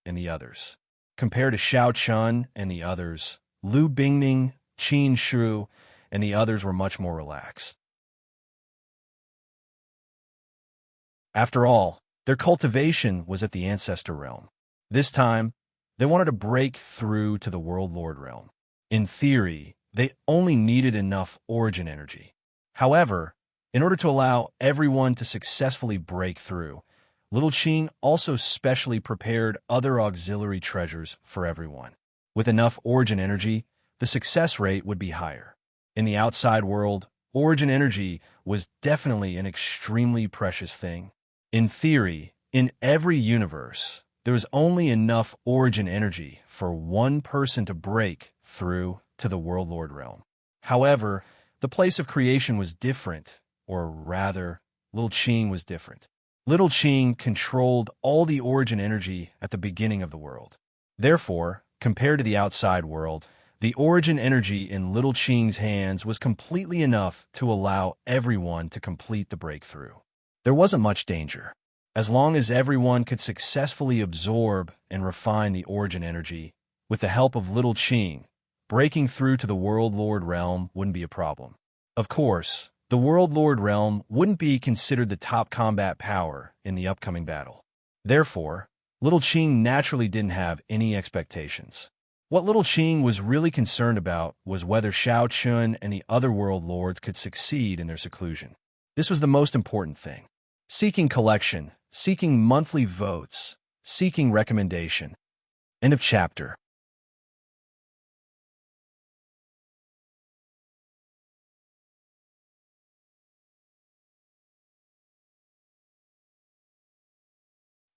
and the others. Compared to Xiao Chun and the others, Lu Bingning, Qin Shu, and the others were much more relaxed. After all, their cultivation was at the Ancestor Realm. This time, they wanted to break through to the World Lord Realm. In theory, they only needed enough origin energy. However, in order to allow everyone to successfully break through, Little Qing also specially prepared other auxiliary treasures for everyone. With enough origin energy, the success rate would be higher. In the outside world, origin energy was definitely an extremely precious thing. In theory, in every universe, there was only enough origin energy for one person to break through to the World Lord Realm. However, the place of creation was different, or rather, Little Qing was different. Little Qing controlled all the origin energy at the beginning of the world. Therefore, compared to the outside world, the origin energy in Little Qing's hands was completely enough to allow everyone to complete the breakthrough. There wasn't much danger. As long as everyone could successfully absorb and refine the origin energy, with the help of Little Qing, breaking through to the World Lord Realm wouldn't be a problem. Of course, the World Lord Realm wouldn't be considered the top combat power in the upcoming battle. Therefore, Little Qing naturally didn't have any expectations. What Little Qing was really concerned about was whether Xiao Chun and the other World Lords could succeed in their seclusion. This was the most important thing. Seeking collection, seeking monthly votes, seeking recommendation. End of chapter.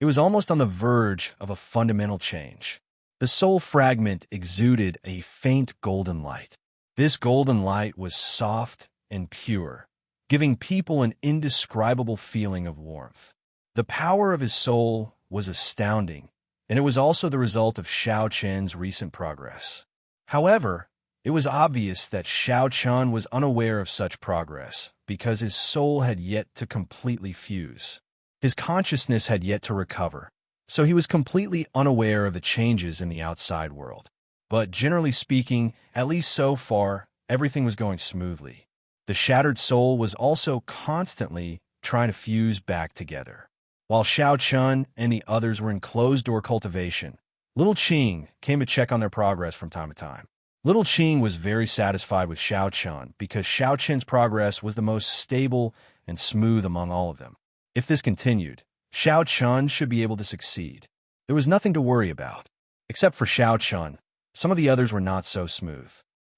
It was almost on the verge of a fundamental change. The soul fragment exuded a faint golden light. This golden light was soft and pure, giving people an indescribable feeling of warmth. The power of his soul was astounding, and it was also the result of Xiao Chen's recent progress. However, it was obvious that Xiao Chen was unaware of such progress because his soul had yet to completely fuse. His consciousness had yet to recover, so he was completely unaware of the changes in the outside world. But generally speaking, at least so far, everything was going smoothly. The shattered soul was also constantly trying to fuse back together. While Xiao Chun and the others were in closed-door cultivation, Little Qing came to check on their progress from time to time. Little Qing was very satisfied with Xiao Chun because Xiao Chen's progress was the most stable and smooth among all of them. If this continued, Xiao Chun should be able to succeed. There was nothing to worry about. Except for Xiao Chun, some of the others were not so smooth.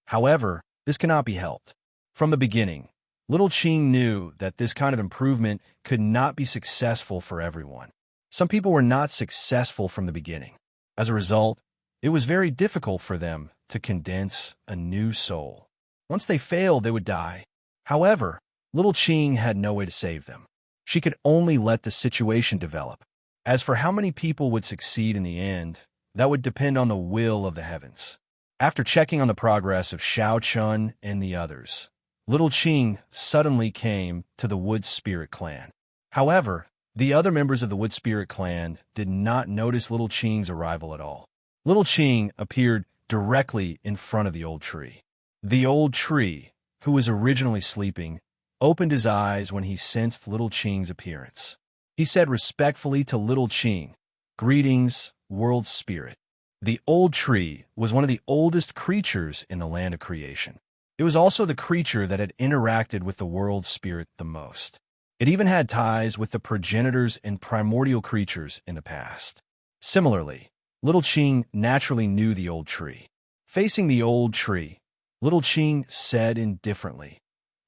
However, this cannot be helped. From the beginning, Little Qing knew that this kind of improvement could not be successful for everyone. Some people were not successful from the beginning. As a result, it was very difficult for them to condense a new soul. Once they failed, they would die. However, Little Qing had no way to save them. She could only let the situation develop. As for how many people would succeed in the end, that would depend on the will of the heavens. After checking on the progress of Xiao Chun and the others, Little Qing suddenly came to the Wood Spirit clan. However, the other members of the Wood Spirit clan did not notice Little Qing's arrival at all. Little Qing appeared directly in front of the old tree. The old tree, who was originally sleeping, opened his eyes when he sensed Little Qing's appearance. He said respectfully to Little Qing, "Greetings, World Spirit." The old tree was one of the oldest creatures in the land of creation. It was also the creature that had interacted with the World Spirit the most. It even had ties with the progenitors and primordial creatures in the past. Similarly, Little Qing naturally knew the old tree. Facing the old tree, Little Qing said indifferently,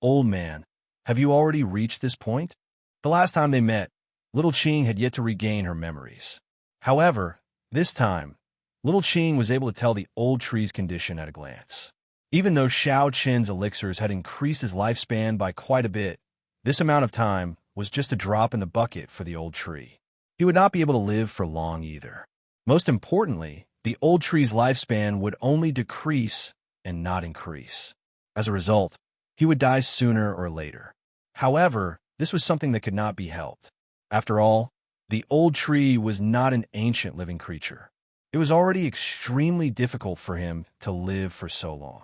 "Old man, have you already reached this point?" The last time they met, Little Qing had yet to regain her memories. However, this time, Little Qing was able to tell the old tree's condition at a glance. Even though Xiao Chen's elixirs had increased his lifespan by quite a bit, this amount of time was just a drop in the bucket for the old tree. He would not be able to live for long either. Most importantly, the old tree's lifespan would only decrease and not increase. As a result, he would die sooner or later. However, this was something that could not be helped. After all, the old tree was not an ancient living creature. It was already extremely difficult for him to live for so long.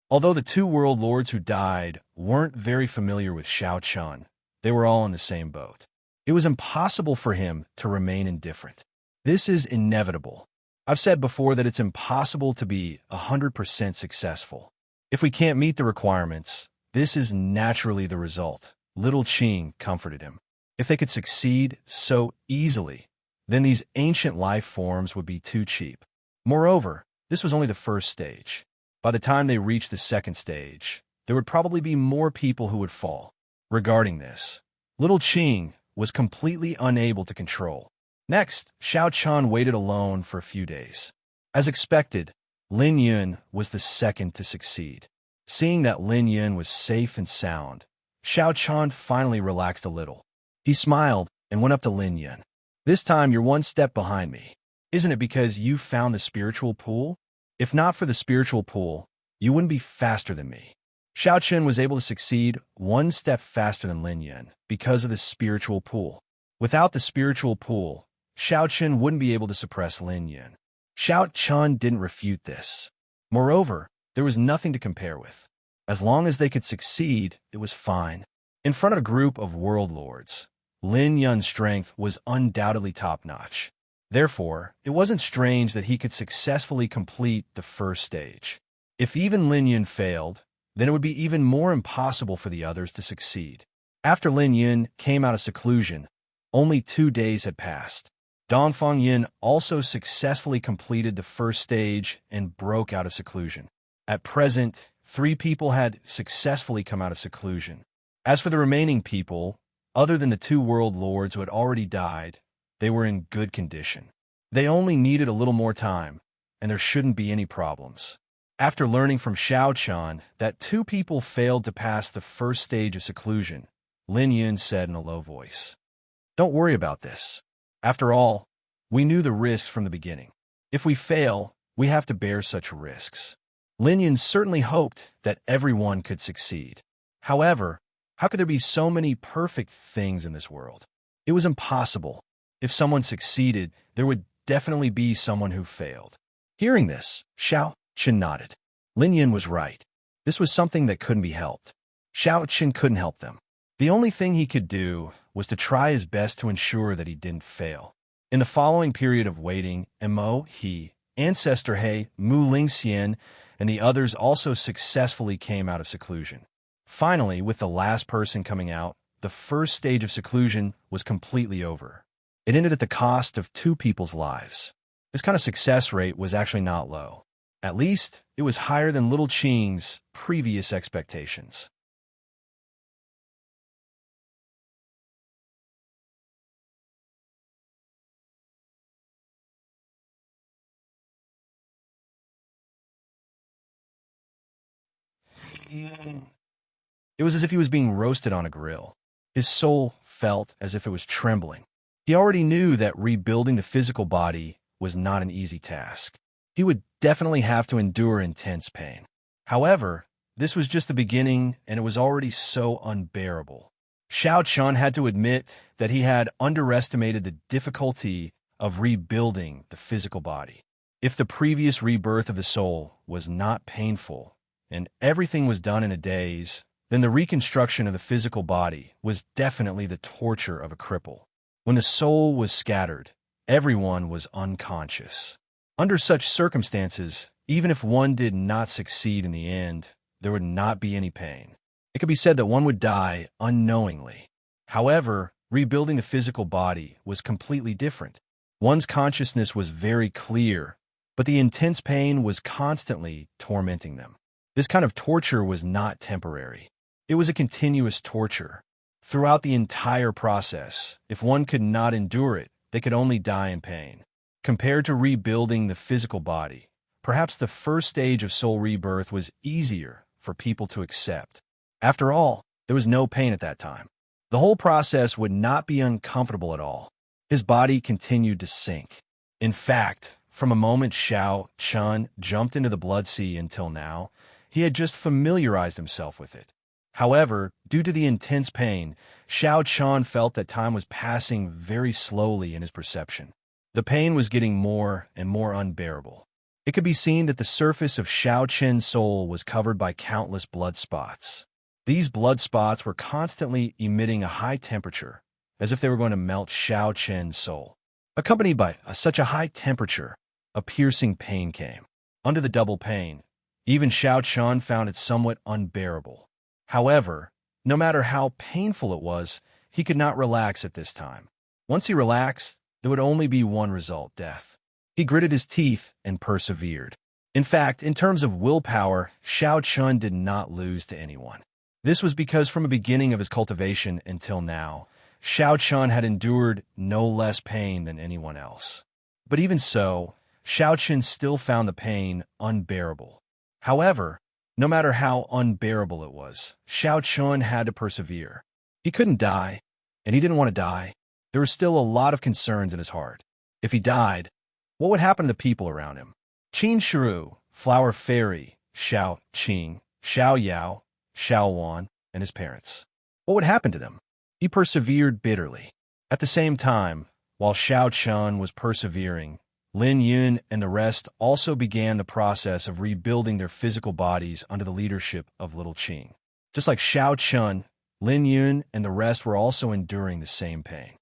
Although the two world lords who died weren't very familiar with Xiao Chun, they were all in the same boat. It was impossible for him to remain indifferent. This is inevitable. I've said before that it's impossible to be 100% successful. If we can't meet the requirements, this is naturally the result. Little Qing comforted him. If they could succeed so easily, then these ancient life forms would be too cheap. Moreover, this was only the first stage. By the time they reached the second stage, there would probably be more people who would fall. Regarding this, Little Qing was completely unable to control. Next, Xiao Chun waited alone for a few days. As expected, Lin Yun was the second to succeed. Seeing that Lin Yun was safe and sound, Xiao Chun finally relaxed a little. He smiled and went up to Lin Yun. "This time you're one step behind me. Isn't it because you found the spiritual pool? If not for the spiritual pool, you wouldn't be faster than me." Xiao Chun was able to succeed one step faster than Lin Yun because of the spiritual pool. Without the spiritual pool, Xiao Chun wouldn't be able to suppress Lin Yun. Xiao Chun didn't refute this. Moreover, there was nothing to compare with. As long as they could succeed, it was fine. In front of a group of world lords, Lin Yun's strength was undoubtedly top-notch. Therefore, it wasn't strange that he could successfully complete the first stage. If even Lin Yun failed, then it would be even more impossible for the others to succeed. After Lin Yun came out of seclusion, only 2 days had passed. Dongfang Yin also successfully completed the first stage and broke out of seclusion. At present, 3 people had successfully come out of seclusion. As for the remaining people, other than the 2 world lords who had already died, they were in good condition. They only needed a little more time, and there shouldn't be any problems. After learning from Xiao Chun that 2 people failed to pass the first stage of seclusion, Lin Yun said in a low voice, "Don't worry about this. After all, we knew the risks from the beginning. If we fail, we have to bear such risks. Lin Yun certainly hoped that everyone could succeed. However, how could there be so many perfect things in this world? It was impossible. If someone succeeded, there would definitely be someone who failed. Hearing this, Xiao Chen nodded. Lin Yun was right. This was something that couldn't be helped. Xiao Chen couldn't help them. The only thing he could do was to try his best to ensure that he didn't fail. In the following period of waiting, Mo He, Ancestor He, Mu Lingxian, and the others also successfully came out of seclusion. Finally, with the last person coming out, the first stage of seclusion was completely over. It ended at the cost of 2 people's lives. This kind of success rate was actually not low. At least, it was higher than Little Qing's previous expectations. It was as if he was being roasted on a grill. His soul felt as if it was trembling. He already knew that rebuilding the physical body was not an easy task. He would definitely have to endure intense pain. However, this was just the beginning, and it was already so unbearable. Xiao Chun had to admit that he had underestimated the difficulty of rebuilding the physical body. If the previous rebirth of the soul was not painful, and everything was done in a daze, then the reconstruction of the physical body was definitely the torture of a cripple. When the soul was scattered, everyone was unconscious. Under such circumstances, even if one did not succeed in the end, there would not be any pain. It could be said that one would die unknowingly. However, rebuilding the physical body was completely different. One's consciousness was very clear, but the intense pain was constantly tormenting them. This kind of torture was not temporary. It was a continuous torture. Throughout the entire process, if one could not endure it, they could only die in pain. Compared to rebuilding the physical body, perhaps the first stage of soul rebirth was easier for people to accept. After all, there was no pain at that time. The whole process would not be uncomfortable at all. His body continued to sink. In fact, from a moment Xiao Chun jumped into the blood sea until now, he had just familiarized himself with it. However, due to the intense pain, Xiao Chun felt that time was passing very slowly in his perception. The pain was getting more and more unbearable. It could be seen that the surface of Xiao Chen's soul was covered by countless blood spots. These blood spots were constantly emitting a high temperature, as if they were going to melt Xiao Chen's soul. Accompanied by such a high temperature, a piercing pain came. Under the double pain, even Xiao Chun found it somewhat unbearable. However, no matter how painful it was, he could not relax at this time. Once he relaxed, there would only be one result: death. He gritted his teeth and persevered. In fact, in terms of willpower, Xiao Chun did not lose to anyone. This was because from the beginning of his cultivation until now, Xiao Chun had endured no less pain than anyone else. But even so, Xiao Chun still found the pain unbearable. However, no matter how unbearable it was, Xiao Chun had to persevere. He couldn't die, and he didn't want to die. There were still a lot of concerns in his heart. If he died, what would happen to the people around him? Qin Shiru, Flower Fairy, Xiao Qing, Xiao Yao, Xiao Wan, and his parents. What would happen to them? He persevered bitterly. At the same time, while Xiao Chun was persevering, Lin Yun and the rest also began the process of rebuilding their physical bodies under the leadership of Little Qing. Just like Xiao Chun, Lin Yun and the rest were also enduring the same pain.